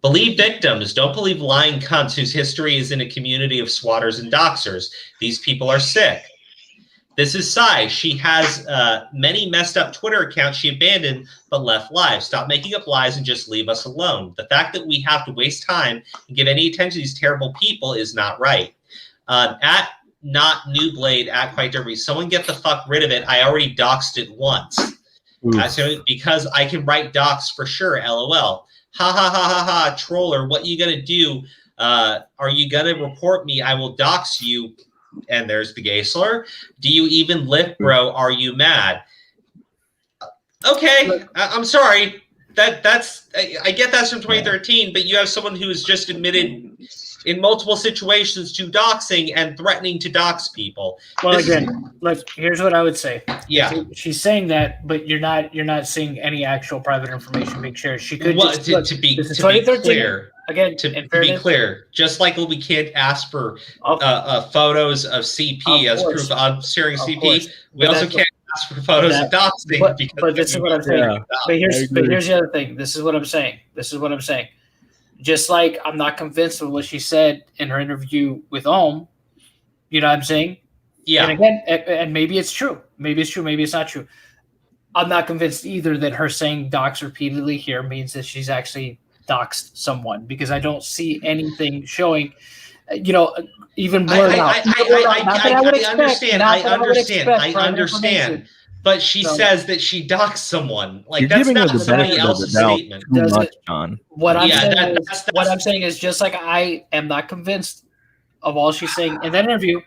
Believe victims. Don't believe lying cunts whose history is in a community of swatters and doxers. These people are sick. This is Sai. She has many messed up Twitter accounts she abandoned but left live. Stop making up lies and just leave us alone. The fact that we have to waste time and give any attention to these terrible people is not right. At not New Blade, at Quite Derby, someone get the fuck rid of it. I already doxed it once. Because I can write docs for sure, LOL. Ha ha ha ha ha, troller, what you gonna do? Are you gonna report me? I will dox you. And there's the gay slur. Do you even lift, bro? Are you mad? Okay, I'm sorry. That's I get that's from 2013, but you have someone who has just admitted in multiple situations to doxing and threatening to dox people. Well, here's what I would say. Yeah, she's saying that, but you're not seeing any actual private information being shared. She could to be clear. Again, to be clear, just like we can't ask for photos of CP as proof of sharing CP, we also can't ask for photos of doxing. But this is what I'm saying. Yeah, but here's the other thing. This is what I'm saying. Just like I'm not convinced of what she said in her interview with Ohm. You know what I'm saying? Yeah. And again, and maybe it's true. Maybe it's true. Maybe it's not true. I'm not convinced either that her saying dox repeatedly here means that she's actually doxed someone, because I don't see anything showing, even more. I understand. But she says that she doxed someone. Like, you're that's giving not her the somebody benefit of else's the doubt statement. too much, John. What I'm saying is just like I am not convinced of all she's saying in that interview.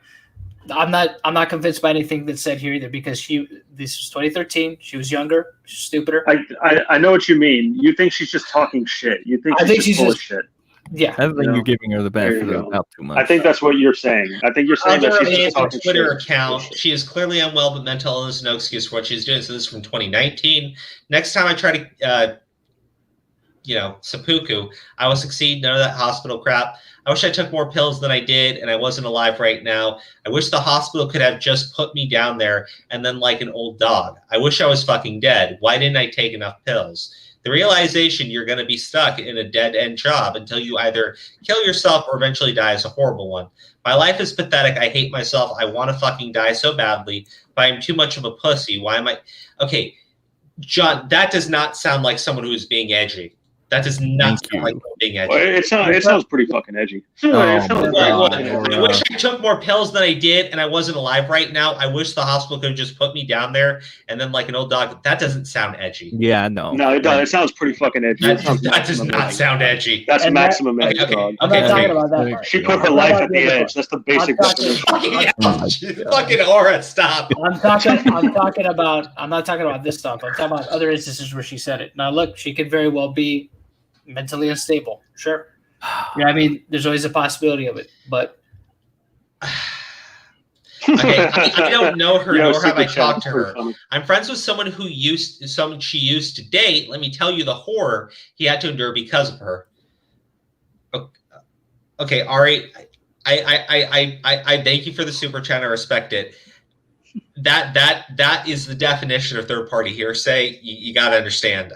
I'm not convinced by anything that's said here either, because this was 2013. She was younger, stupider. I know what you mean. You think she's just talking shit. You think she's full of shit. Yeah, I think you're giving her the benefit of the doubt too much. I think that's what you're saying. I think you're saying that she's just talking Twitter shit. account. She is clearly unwell, but mental illness is no excuse for what she's doing. So this is from 2019. Next time I try to, seppuku, I will succeed. None of that hospital crap. I wish I took more pills than I did, and I wasn't alive right now. I wish the hospital could have just put me down there and then like an old dog. I wish I was fucking dead. Why didn't I take enough pills? The realization you're going to be stuck in a dead-end job until you either kill yourself or eventually die is a horrible one. My life is pathetic. I hate myself. I want to fucking die so badly, but I'm too much of a pussy. Why am I... Okay, John, that does not sound like someone who is being edgy. That does not sound like being edgy. Well, it sounds pretty fucking edgy. I wish I took more pills than I did, and I wasn't alive right now. I wish the hospital could have just put me down there and then like an old dog. That doesn't sound edgy. Yeah, no. No, it does. It sounds pretty fucking edgy. That does not sound edgy. That's maximum edge, dog. I'm not talking about that part. She put her life at the edge. That's the basic definition. Fucking aura, stop. I'm not talking about this stuff. I'm talking about other instances where she said it. Now, look, she could very well be mentally unstable. Sure. Yeah, I mean, there's always a possibility of it, but okay, I don't know her, nor have I talked to her. I'm friends with someone she used to date. Let me tell you the horror he had to endure because of her. Okay, Ari, I thank you for the super chat. I respect it. That is the definition of third party hearsay. You got to understand.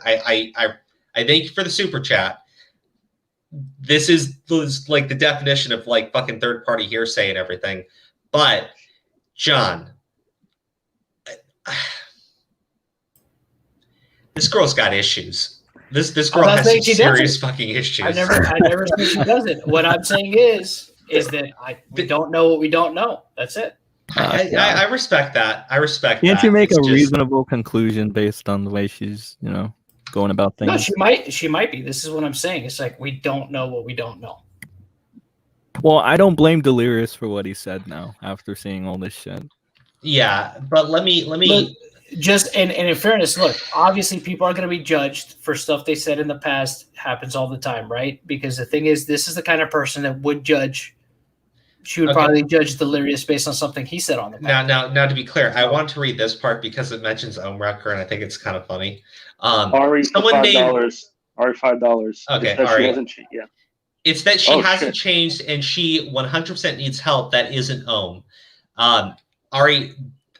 I thank you for the super chat. This is like the definition of like fucking third party hearsay and everything. But John, this girl's got issues. This girl has some serious fucking issues. I never said she doesn't. What I'm saying is that we don't know what we don't know. That's it. I respect that. Can't you make a reasonable conclusion based on the way she's, going about things? No, she might be. This is what I'm saying. It's like we don't know what we don't know. Well, I don't blame Delirious for what he said now after seeing all this shit. Yeah, but let me Just and in fairness, look, obviously people are going to be judged for stuff they said in the past. Happens all the time, right? Because the thing is, this is the kind of person that would judge. She would probably judge Delirious based on something he said on the podcast. Now, to be clear, I want to read this part because it mentions Ohmwrecker, and I think it's kind of funny. Ari, someone $5. Ari, $5. Okay, Ari. Ari. Hasn't changed. Yeah. It's that she hasn't changed, and she 100% needs help. That isn't Ohm. Ari,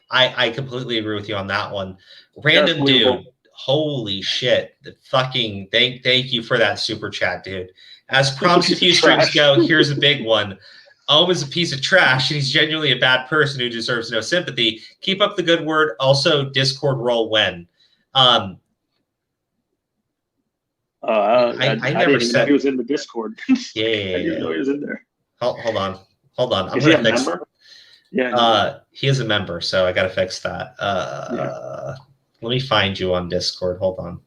I completely agree with you on that one. Random dude, holy shit! Fucking thank you for that super chat, dude. As prompts a few strings go, here's a big one. Ohm is a piece of trash, and he's genuinely a bad person who deserves no sympathy. Keep up the good word. Also, Discord roll when. I never said know he was in the Discord. Yeah. I didn't know he was in there. Hold on. I'm Is he a gonna fix. member? Yeah. He is a member, so I gotta fix that. Let me find you on Discord. Hold on,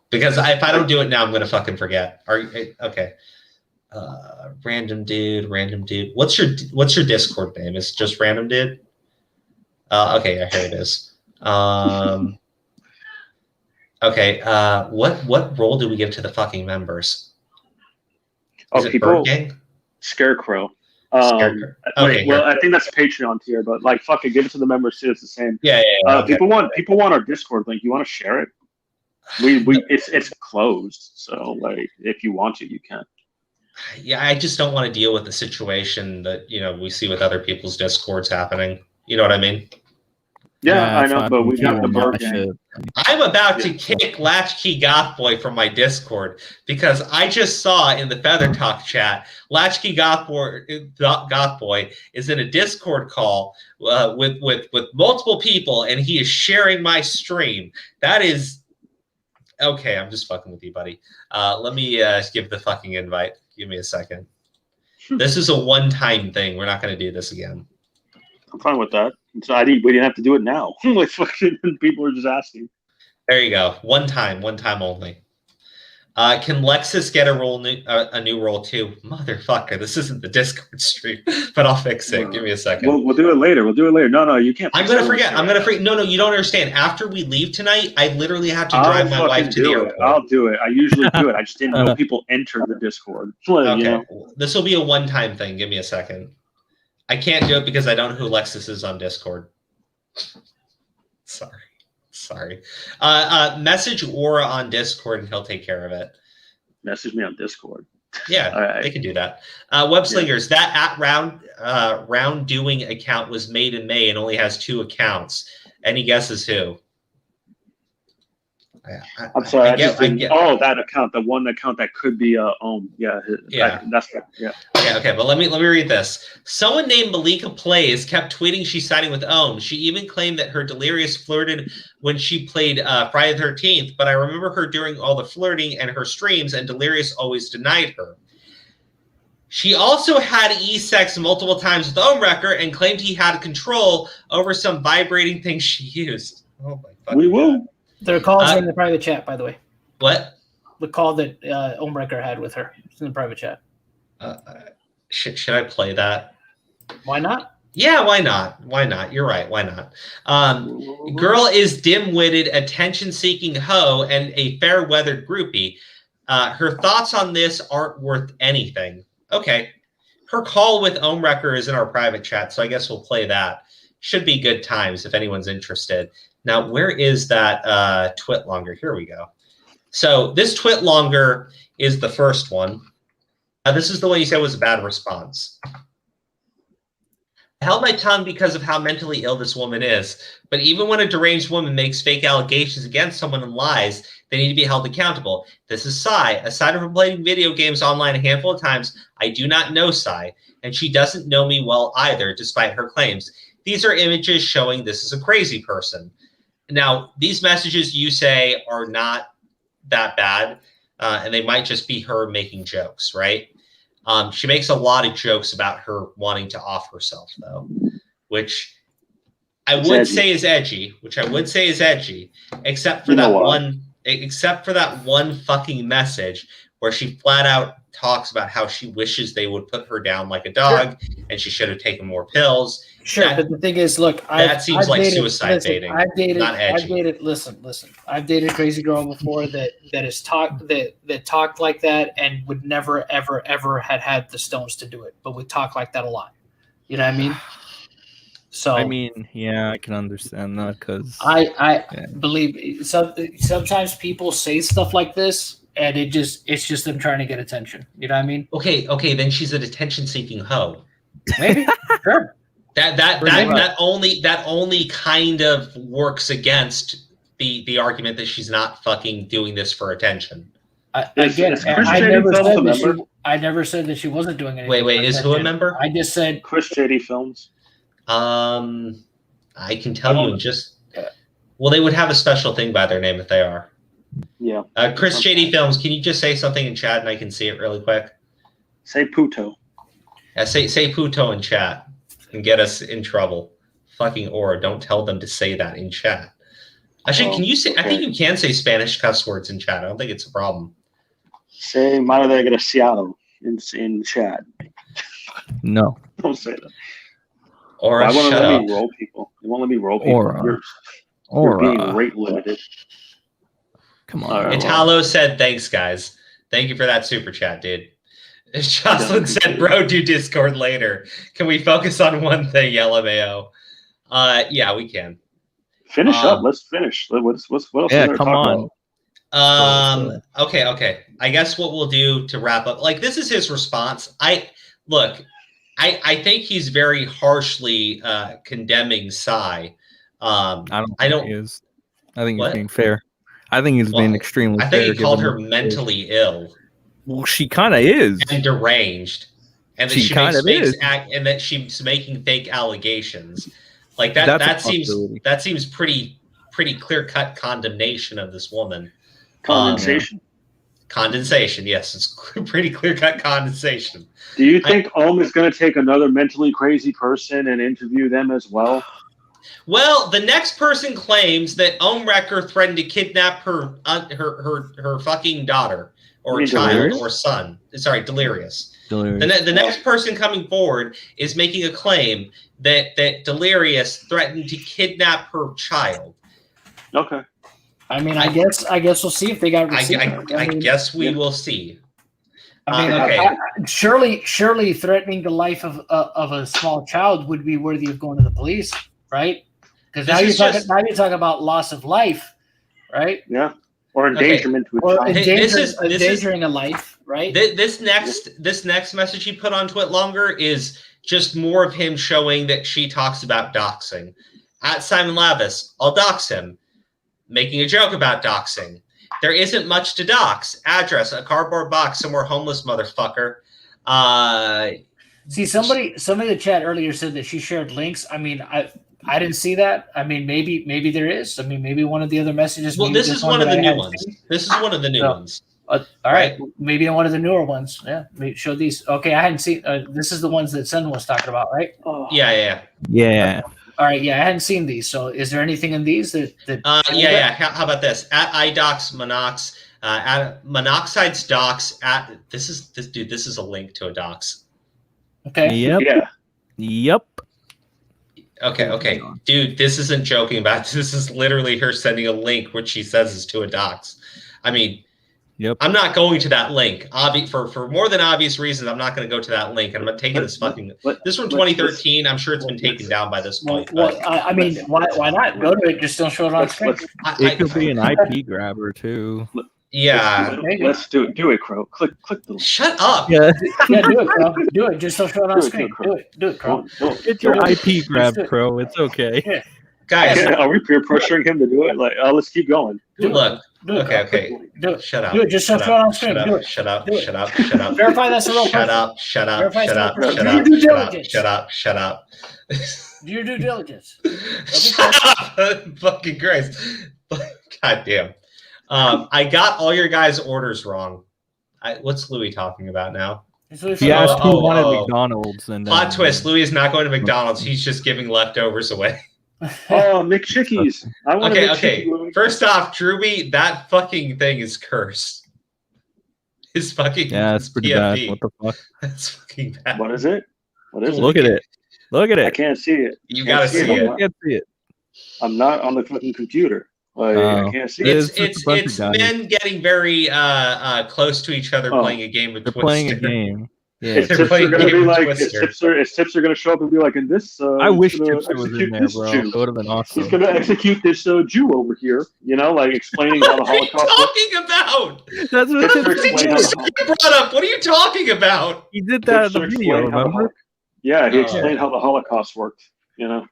because if I don't do it now, I'm gonna fucking forget. Okay? Random dude. What's your Discord name? Is it just random dude? Okay, yeah, here it is. Okay, what role do we give to the fucking members? Is it people. Bird Gang? Scarecrow. Scarecrow. Okay, well, I think that's Patreon tier, but like, fuck it, give it to the members too. It's the same. Yeah. Okay. People want our Discord link. You want to share it? It's closed, so like, if you want to, you can. Yeah, I just don't want to deal with the situation that we see with other people's Discords happening. You know what I mean? Yeah, I know, but we got the Bird Gang. I'm about to kick Latchkey Goth Boy from my Discord because I just saw in the Feather Talk chat, Latchkey Goth Boy is in a Discord call with multiple people, and he is sharing my stream. That is okay. I'm just fucking with you, buddy. Let me give the fucking invite. Give me a second. This is a one-time thing. We're not going to do this again. I'm fine with that. So we didn't have to do it now. Like, fucking people are just asking. There you go. One time only. Can Lexus get a new role too? Motherfucker, this isn't the Discord stream, but I'll fix it. Give me a second. We'll do it later. No, you can't. I'm gonna forget. No, you don't understand. After we leave tonight, I literally have to drive my wife to the airport. I'll do it. I usually do it. I just didn't know people entered the Discord. Okay, this will be a one-time thing. Give me a second. I can't do it because I don't know who Lexus is on Discord. Sorry. Message Aura on Discord and he'll take care of it. Message me on Discord. Yeah, right. They can do that. Webslingers, that round doing account was made in May and only has 2 accounts. Any guesses who? I'm sorry. That account, the one account that could be Ohm. Yeah. That's right. Yeah. Okay, but let me read this. Someone named Malika Plays kept tweeting she's siding with Ohm. She even claimed that her Delirious flirted when she played Friday the 13th, but I remember her doing all the flirting and her streams, and Delirious always denied her. She also had e-sex multiple times with Ohmwrecker and claimed he had control over some vibrating thing she used. Oh my fucking We will. God. Their calls are in the private chat, by the way. What? The call that Ohmwrecker had with her. It's in the private chat. Should I play that? Why not? Yeah, why not? You're right. Why not? Girl is dim-witted, attention-seeking hoe, and a fair-weathered groupie. Her thoughts on this aren't worth anything. Okay. Her call with Ohmwrecker is in our private chat, so I guess we'll play that. Should be good times if anyone's interested. Now, where is that twit longer? Here we go. So this twit longer is the first one. This is the one you said was a bad response. I held my tongue because of how mentally ill this woman is. But even when a deranged woman makes fake allegations against someone and lies, they need to be held accountable. This is Sai. Aside from playing video games online a handful of times, I do not know Sai, and she doesn't know me well either, despite her claims. These are images showing this is a crazy person. Now, these messages you say are not that bad, and they might just be her making jokes, right? She makes a lot of jokes about her wanting to off herself, though, which I would say is edgy. Except for that one fucking message where she flat out talks about how she wishes they would put her down like a dog, and she should have taken more pills. Sure, That- but the thing is, look, that seems I've like dated, suicide baiting, not edgy. Listen. I've dated a crazy girl before that has talked that talked like that and would never ever had the stones to do it, but would talk like that a lot. You know what I mean? So I mean, yeah, I can understand that because I believe sometimes people say stuff like this, and it's just them trying to get attention. You know what I mean? Okay, then she's an attention-seeking hoe. Maybe, sure. That only kind of works against the argument that she's not fucking doing this for attention. I never said that she wasn't doing anything. Wait, is who a member? I just said Chris JD Films. I can tell you in just. Well, they would have a special thing by their name if they are. Yeah. Chris JD Films. Can you just say something in chat and I can see it really quick? Say puto. Say puto in chat and get us in trouble. Fucking or don't tell them to say that in chat. Actually, can you say? Okay. I think you can say Spanish cuss words in chat. I don't think it's a problem. Say "Madre desgraciado" in chat. No. Don't say that. Or I want to shut let up. me roll people. You won't let me roll people. You're being rate limited. Come on. Italo said, "Thanks, guys. Thank you for that super chat, dude." Jocelyn said, "Bro, do Discord later. Can we focus on one thing, LMAO?" Yeah, we can. Finish up. Let's finish. What else? Yeah, come on. Okay. I guess what we'll do to wrap up, like, this is his response. I think he's very harshly condemning Psy. I don't think he is. I think he's being fair. I think he's being extremely fair. I think he called her mentally ill. Well, she kind of is. And deranged. And that she kind of is. And that she's making fake allegations. Like that seems pretty clear-cut condemnation of this woman. Condensation? Condensation, yes. It's pretty clear-cut condensation. Do you think Ohm is going to take another mentally crazy person and interview them as well? Well, the next person claims that Ohmwrecker threatened to kidnap her fucking daughter or child Delirious? Or son. Sorry, Delirious. Delirious. The next person coming forward is making a claim that Delirious threatened to kidnap her child. Okay. I mean, I guess we'll see if they got received. I guess we will see. I mean, okay. Surely threatening the life of a small child would be worthy of going to the police, right? Because now you're talking about loss of life, right? Yeah. Or endangerment to a child. Endangering a life, right? This next message he put onto it longer is just more of him showing that she talks about doxing. At Simon Lavis, I'll dox him. Making a joke about doxing. There isn't much to dox. Address, a cardboard box somewhere homeless, motherfucker. See, somebody in the chat earlier said that she shared links. I mean, I didn't see that. I mean, maybe there is. I mean, maybe one of the other messages. Well, this is one of the new ones. This is one of the new ones. All right, maybe one of the newer ones. Yeah, show these. Okay, I hadn't seen. This is the ones that Sen was talking about, right? Oh. Yeah. All right, yeah, I hadn't seen these. So, is there anything in these that? Yeah. How about this? At iDocs Monox, at Monoxide's docs. This is a link to a docs. Okay. Yep. Yeah. Yep. Okay, dude. This isn't joking about. This is literally her sending a link, which she says is to a docs. I mean. Yep. I'm not going to that link. For more than obvious reasons, I'm not going to go to that link. And I'm not taking this fucking. This from 2013. I'm sure it's been taken down by this point. Well, I mean, why not go to it? Just don't show it on screen. It could be an IP grabber too. Yeah. Let's do it. Do it, Crow. Click the. Shut up. Yeah. Yeah, do it, Crow. Do it. Just don't show it on screen. Do it, Crow. It's your IP grab, Crow. It's okay. Yeah. Guys, are we peer pressuring him to do it? Like, let's keep going. Look. Okay. Do it. Shut up. Do it. Just don't show it on screen. Do it. Shut up. Verify that's a real person. Shut up. Do your due diligence. Shut up. Do your due diligence. Fucking Christ. God damn. I got all your guys' orders wrong. What's Louis talking about now? He asked who wanted McDonald's. And plot twist, Louis is not going to McDonald's. He's just giving leftovers away. Oh, McChickies. I want Okay. First off, Drewby, that fucking thing is cursed. His fucking Yeah, it's his pretty PFP. bad. What the fuck? That's fucking bad. What is it? What is Look at it. Look at I it. can't see it. You Can't gotta see it. I can't see it. I'm not on the fucking computer. Like, I can't see it. It's men getting very close to each other playing a game with They're Twister. playing a game. Yeah. His tips are gonna be like, his tips are gonna show up and be like, in this. I wish gonna Tipster was in execute there, this bro. Jew. It would have been awesome. He's gonna execute this Jew over here. You know, like explaining how the What are you Holocaust. talking about? That's what Tipster brought up. What are you talking about? He did that in the video, remember? Yeah, he explained how the Holocaust worked. You know.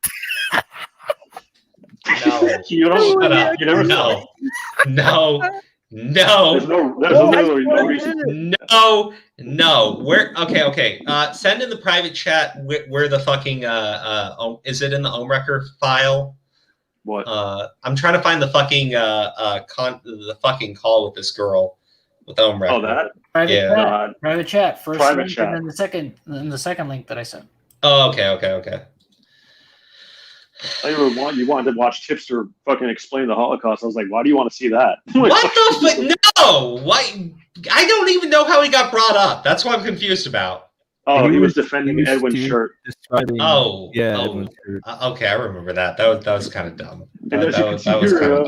No. You don't. Shut up. You never No. saw it. No. No. There's literally no reason. No. Where? Okay. Send in the private chat where the fucking is it in the Ohmwrecker file? What? I'm trying to find the fucking the fucking call with this girl with Ohmwrecker. Oh, that. Private chat. First Private link chat. and then the second link that I sent. Oh, okay. You wanted to watch Tipster fucking explain the Holocaust. I was like, why do you want to see that? What the fuck? No! Why? I don't even know how he got brought up. That's what I'm confused about. Oh, he was defending Edwin's shirt. Oh, yeah. Okay, I remember that. That was kind of dumb. And as you can see here,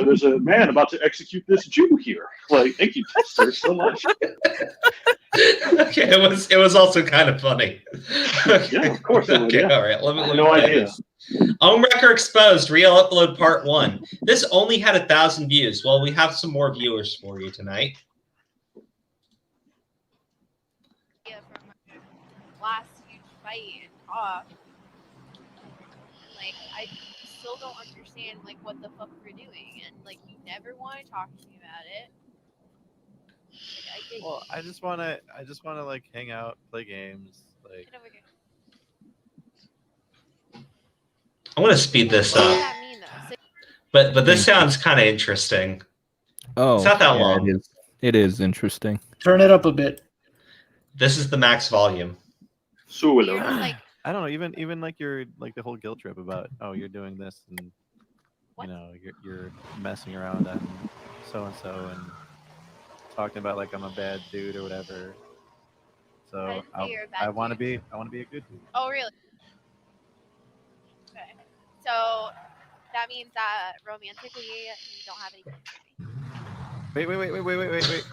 there's a man about to execute this Jew here. Like, thank you, Tipster, so much. Okay, it was also kind of funny. Okay. Yeah, of course. Okay, yeah. all right. Let me no idea. Ohmwrecker exposed. Real upload part 1. This only had 1,000 views. Well, we have some more viewers for you tonight. Last huge fight and talk. Like, I still don't understand like what the fuck we're doing, and like you never want to talk to me about it. Like, well, I just wanna like hang out, play games, like. I'm gonna speed this up. But this sounds kind of interesting. Oh, it's not that long. It is interesting. Turn it up a bit. This is the max volume. I don't know. Even like your the whole guilt trip about you're doing this and you know you're messing around on so and talking about like I'm a bad dude or whatever. So I want to be a good dude. Oh really? Okay. So that means that romantically you don't have any. Wait.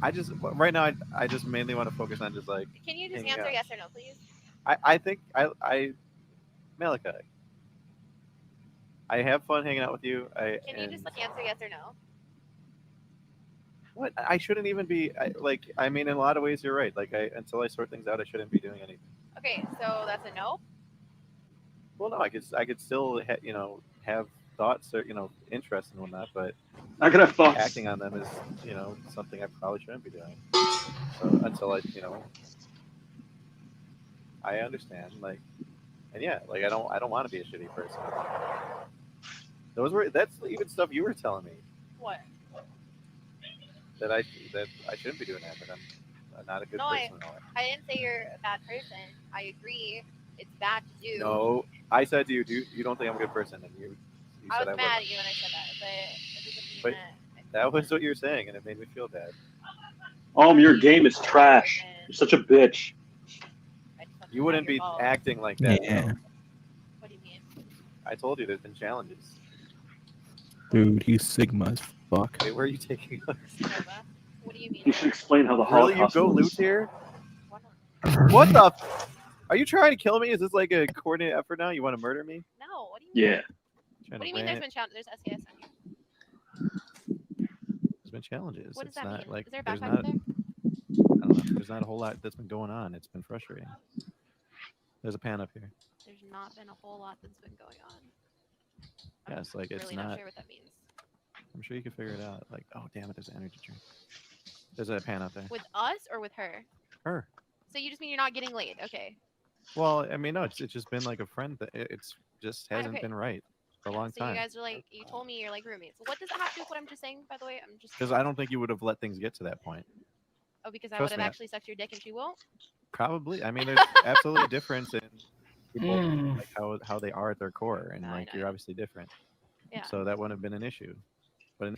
I just right now I just mainly want to focus on just like. Can you just answer yes or no, please? I think I Malika. I have fun hanging out with you. Can you just answer yes or no? What? I shouldn't even be I mean, in a lot of ways, you're right. Like until I sort things out, I shouldn't be doing anything. Okay, so that's a no. Well, no, I could still have thoughts or interests and whatnot, but I could have thoughts. Acting on them is something I probably shouldn't be doing. So until I understand, and yeah, I don't want to be a shitty person. That's even stuff you were telling me. What? That I shouldn't be doing that, but I'm not a good person. I didn't say you're a bad person. I agree. It's bad to do. No, I said to you, you don't think I'm a good person, and you I said was mad at you when I said that, but it doesn't mean that was what you were saying, and it made me feel bad. Your game is trash. You're such a bitch. You wouldn't be acting like that. Yeah. What do you mean? I told you there's been challenges. Dude, he's Sigma as fuck. Wait, where are you taking us? What do you mean? You should explain how the Holocaust Really? You go loot here? What the? Are you trying to kill me? Is this like a coordinated effort now? You want to murder me? No. What do you mean? Yeah. What do you mean there's been challenges? There's SKS on here. There's been challenges. What does it's that not mean? like Is there a there's backpack not. there? I don't know. There's not a whole lot that's been going on. It's been frustrating. There's a pan up here. There's not been a whole lot that's been going on. Yes, I'm it's really not sure what that means. I'm sure you can figure it out. Oh damn it, there's an energy drink. There's a pan out there. With us or with her? Her. So you just mean you're not getting laid? Okay. Well, I mean, no, it's just been like a friend. It's just hasn't been right for a long time. So you guys are you told me you're like roommates. What does that have to do with what I'm just saying, by the way? I'm just. Because I don't think you would have let things get to that point. Oh, because I would have actually sucked your dick and she won't? Probably. I mean, there's absolutely a difference in people, like how they are at their core, and you're obviously different. Yeah. So that wouldn't have been an issue. But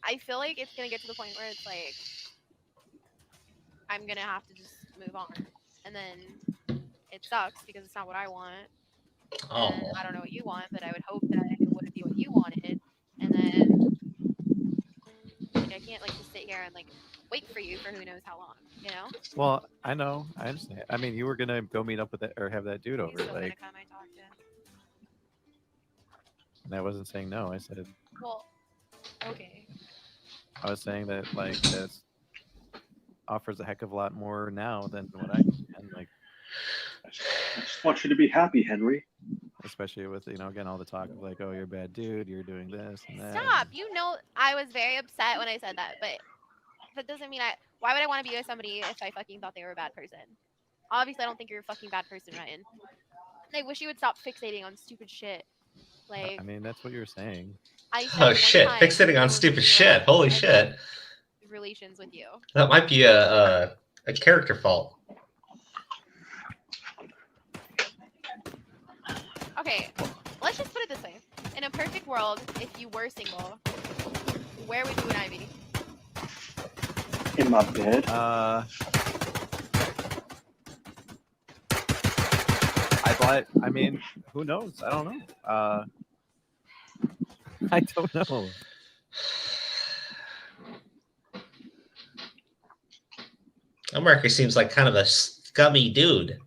I feel like it's gonna get to the point where it's like I'm gonna have to just move on, and then it sucks because it's not what I want. And I don't know what you want, but I would hope that it would be what you wanted. And then like I can't like just sit here and like wait for you for who knows how long, you know? Well, I know, I understand. I mean, you were gonna go meet up with that or have that dude He's over, still gonna like, come. I talked to him. and I wasn't saying no. I said Well, okay. I was saying that like this offers a heck of a lot more now than what I can, like. I just want you to be happy, Henry. Especially with, you know, again, all the talk of like, oh, you're a bad dude, you're doing this and that. Stop! You know I was very upset when I said that, but that doesn't mean why would I want to be with somebody if I fucking thought they were a bad person? Obviously, I don't think you're a fucking bad person, Ryan. And I wish you would stop fixating on stupid shit. Like, I mean, that's what you were saying. I said Oh one shit! time Fixating on I stupid was shit. Holy in shit! relations with you. That might be a character fault. Okay, let's just put it this way. In a perfect world, if you were single, where would you and I be? In my bed. I mean, who knows? I don't know. I don't know. Ohmwrecker seems like kind of a scummy dude.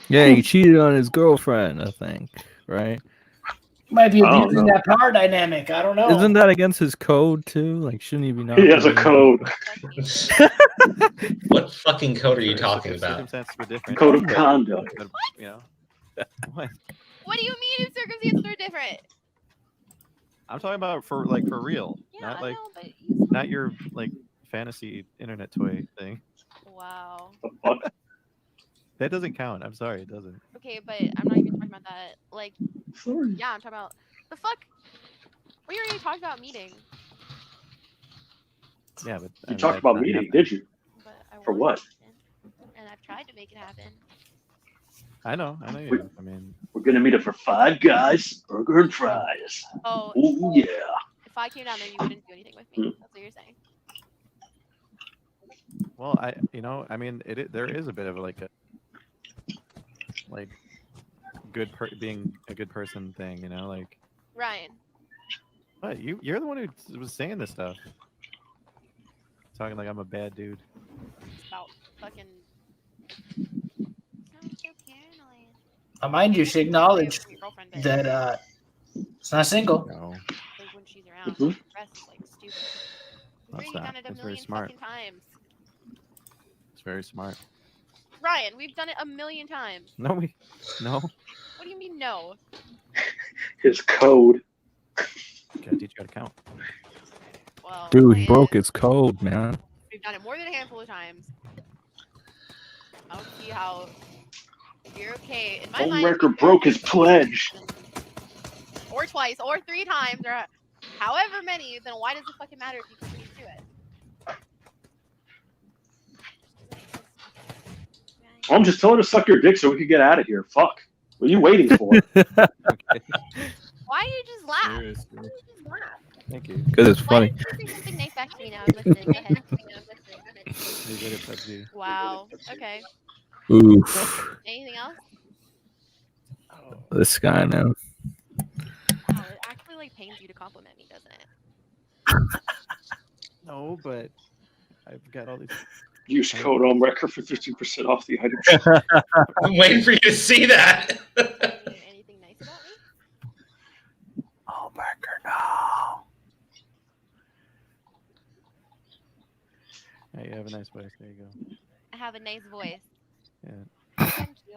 Yeah, he cheated on his girlfriend, I think, right? Might be I don't abusing know. that power dynamic. I don't know. Isn't that against his code too? Like, shouldn't he be not? He has a code. What fucking code are you If talking about? circumstances were different. Code of conduct. But, you know, what? What do you mean if circumstances are different? I'm talking about for real, Yeah, not I like know, but not your like fantasy internet toy thing. wow. The fuck? That doesn't count. I'm sorry, it doesn't. Okay, but I'm not even talking about that. Like, Sorry. yeah, I'm talking about the fuck. We already talked about meeting. Yeah, but You talked about meeting, did you? But I For want what? it to happen, and I've tried to make it happen. I know you have. I mean, We're gonna meet up for Five Guys, burger and fries. Oh, Oh yeah. if I came down there, you wouldn't do anything with me. That's what you're saying. well, I mean, there is a bit of like a being a good person thing, you know, like. Ryan. What you're the one who was saying this stuff, talking like I'm a bad dude. About fucking. Sounds so paranoid. Mind you, she acknowledged Your girlfriend, but, that it's not single. No, like when she's around, Mhm. the rest is like stupid. That's We've not. done it a That's very million smart. fucking times. It's very smart. Ryan, we've done it a million times. No. What do you mean no? His code. Gotta teach you how to count. Well, Dude, he man, broke his code, man. We've done it more than a handful of times. I don't see how. If you're okay, in my mind, Ohmwrecker if you're broke okay his pledge. or twice, or 3 times, or however many, then why does it fucking matter if you continue to do it? I'm just telling her to suck your dick so we can get out of here. Fuck. What are you waiting for? Okay. Why do you just laugh? Seriously. Why do you just laugh? Thank you. Because it's Why funny. did you say something nice back to me now? I'm listening. Go ahead. You're good at PUBG. Wow. Okay. Oof. Anything else? This guy now. Wow, it actually like pains you to compliment me, doesn't it? No, but I've got all these. Use code Ohmwrecker for 15% off the item shop. I'm waiting for you to see that. Anything nice about me? Ohmwrecker, no. Yeah, you have a nice voice. There you go. I have a nice voice. Yeah, Thank you.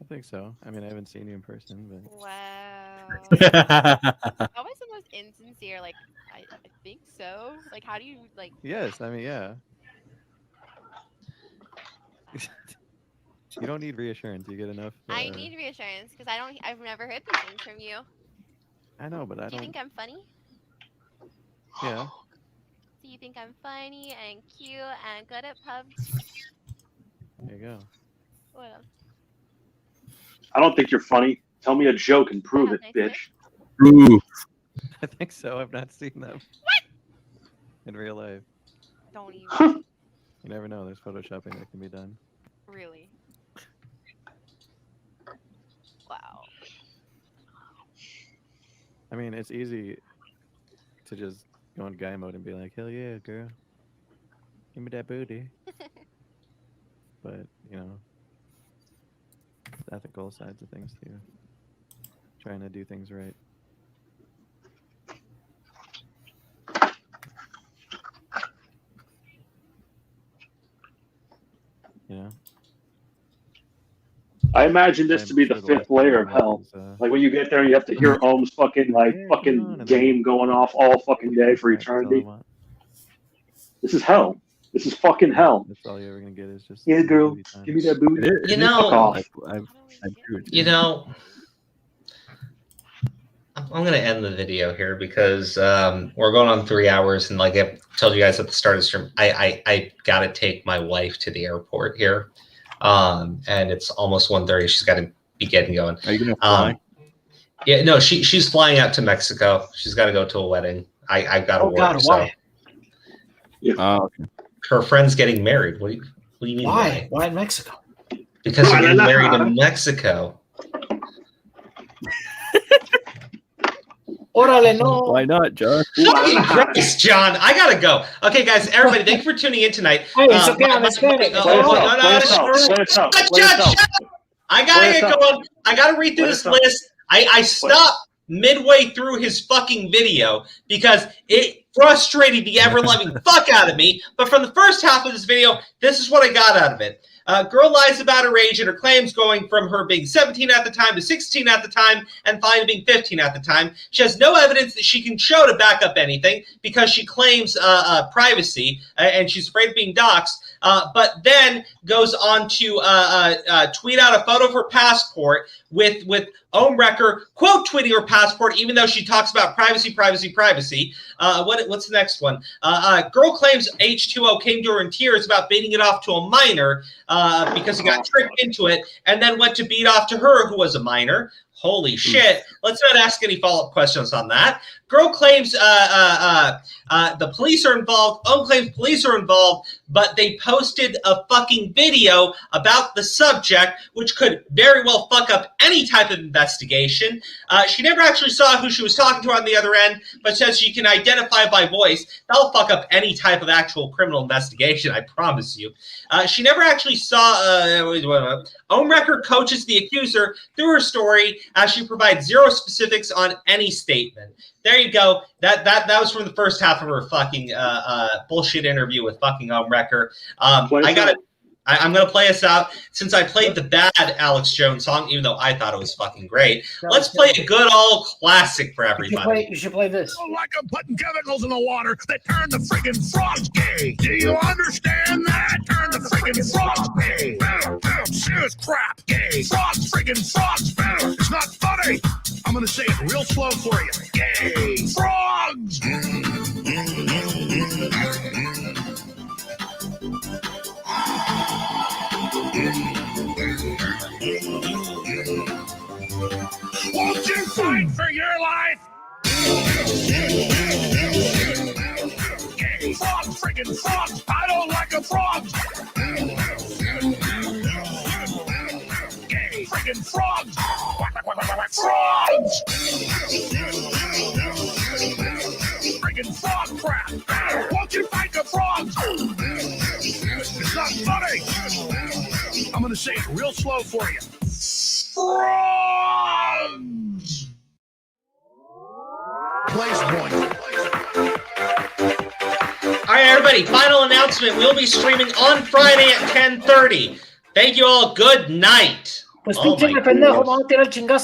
I think so. I mean, I haven't seen you in person, but Wow. That was the most insincere. Like, I think so. Like, how do you like? yes, I mean, yeah. You don't need reassurance. You get enough. I need reassurance because I've never heard these things from you. I know, but I Do you don't. think I'm funny? Yeah. Do you think I'm funny and cute and good at PUBG? There you go. What else? I don't think you're funny. Tell me a joke and prove it, Nice bitch. Ooh. I think so. I've not seen them. What? In real life. Don't even. You never know. There's photoshopping that can be done. Really? Wow. I mean, it's easy to just go in guy mode and be like, hell yeah, girl. Give me that booty. But, you know, the ethical sides of things too. Trying to do things right. You know? I imagine this to be the fifth layer of hell. Like when you get there, you have to hear Ohm's fucking game going off all fucking day for eternity. This is hell. This is fucking hell. That's all you're ever gonna get is just girl, give me that booty. You know, you know, I'm gonna end the video here because we're going on 3 hours, and like I told you guys at the start of the stream, I gotta take my wife to the airport here, and it's almost 1:30. She's got to be getting going. Are you gonna fly? Yeah, no, she's flying out to Mexico. She's got to go to a wedding. I've got to work. God, why? Oh, okay. Her friend's getting married. What do you mean? Why? Why in Mexico? Because they're getting married in Mexico. Orale, no. Why not, John? Fucking Christ, John. I gotta go. Okay, guys, everybody, thank you for tuning in tonight. Hey, it's okay. I'm Hispanic. I gotta get going. I gotta read through this list. I stopped midway through his fucking video because it frustrated the ever-loving fuck out of me. But from the first half of this video, this is what I got out of it. Girl lies about her age and her claims going from her being 17 at the time to 16 at the time and finally being 15 at the time. She has no evidence that she can show to back up anything because she claims privacy and she's afraid of being doxxed. But then goes on to tweet out a photo of her passport with Ohmwrecker quote tweeting her passport, even though she talks about privacy. What's the next one? Girl claims H20 came to her in tears about beating it off to a minor because he got tricked into it, and then went to beat off to her, who was a minor. Holy shit. Let's not ask any follow-up questions on that. Girl claims the police are involved. Ohm claims police are involved, but they posted a fucking video about the subject, which could very well fuck up any type of investigation. She never actually saw who she was talking to on the other end, but says she can identify by voice. That'll fuck up any type of actual criminal investigation, I promise you. She never actually saw... Ohmwrecker coaches the accuser through her story as she provides zero specifics on any statement. There you go. That was from the first half of her fucking bullshit interview with fucking Ohmwrecker. I'm gonna play us out since I played the bad Alex Jones song, even though I thought it was fucking great. Let's play a good old classic for everybody. You should play this. Like I'm putting chemicals in the water that turn the friggin' frogs gay. Do you understand that? Turn the friggin' frogs gay. Serious crap gay. Frogs, friggin' frogs. It's not funny. I'm gonna say it real slow for you. Gay. Frogs. Won't you fight for your life? Gay frogs, friggin' frogs. I don't like a frog. Gay friggin' frogs. Frogs. Friggin' frog crap. Won't you fight the frogs? It's not funny. I'm gonna say it real slow for you. Frogs! Place point. All right, everybody, final announcement. We'll be streaming on Friday at 10:30. Thank you all. Good night. Pues pinche pendejo, vamos a tirar el chingazo.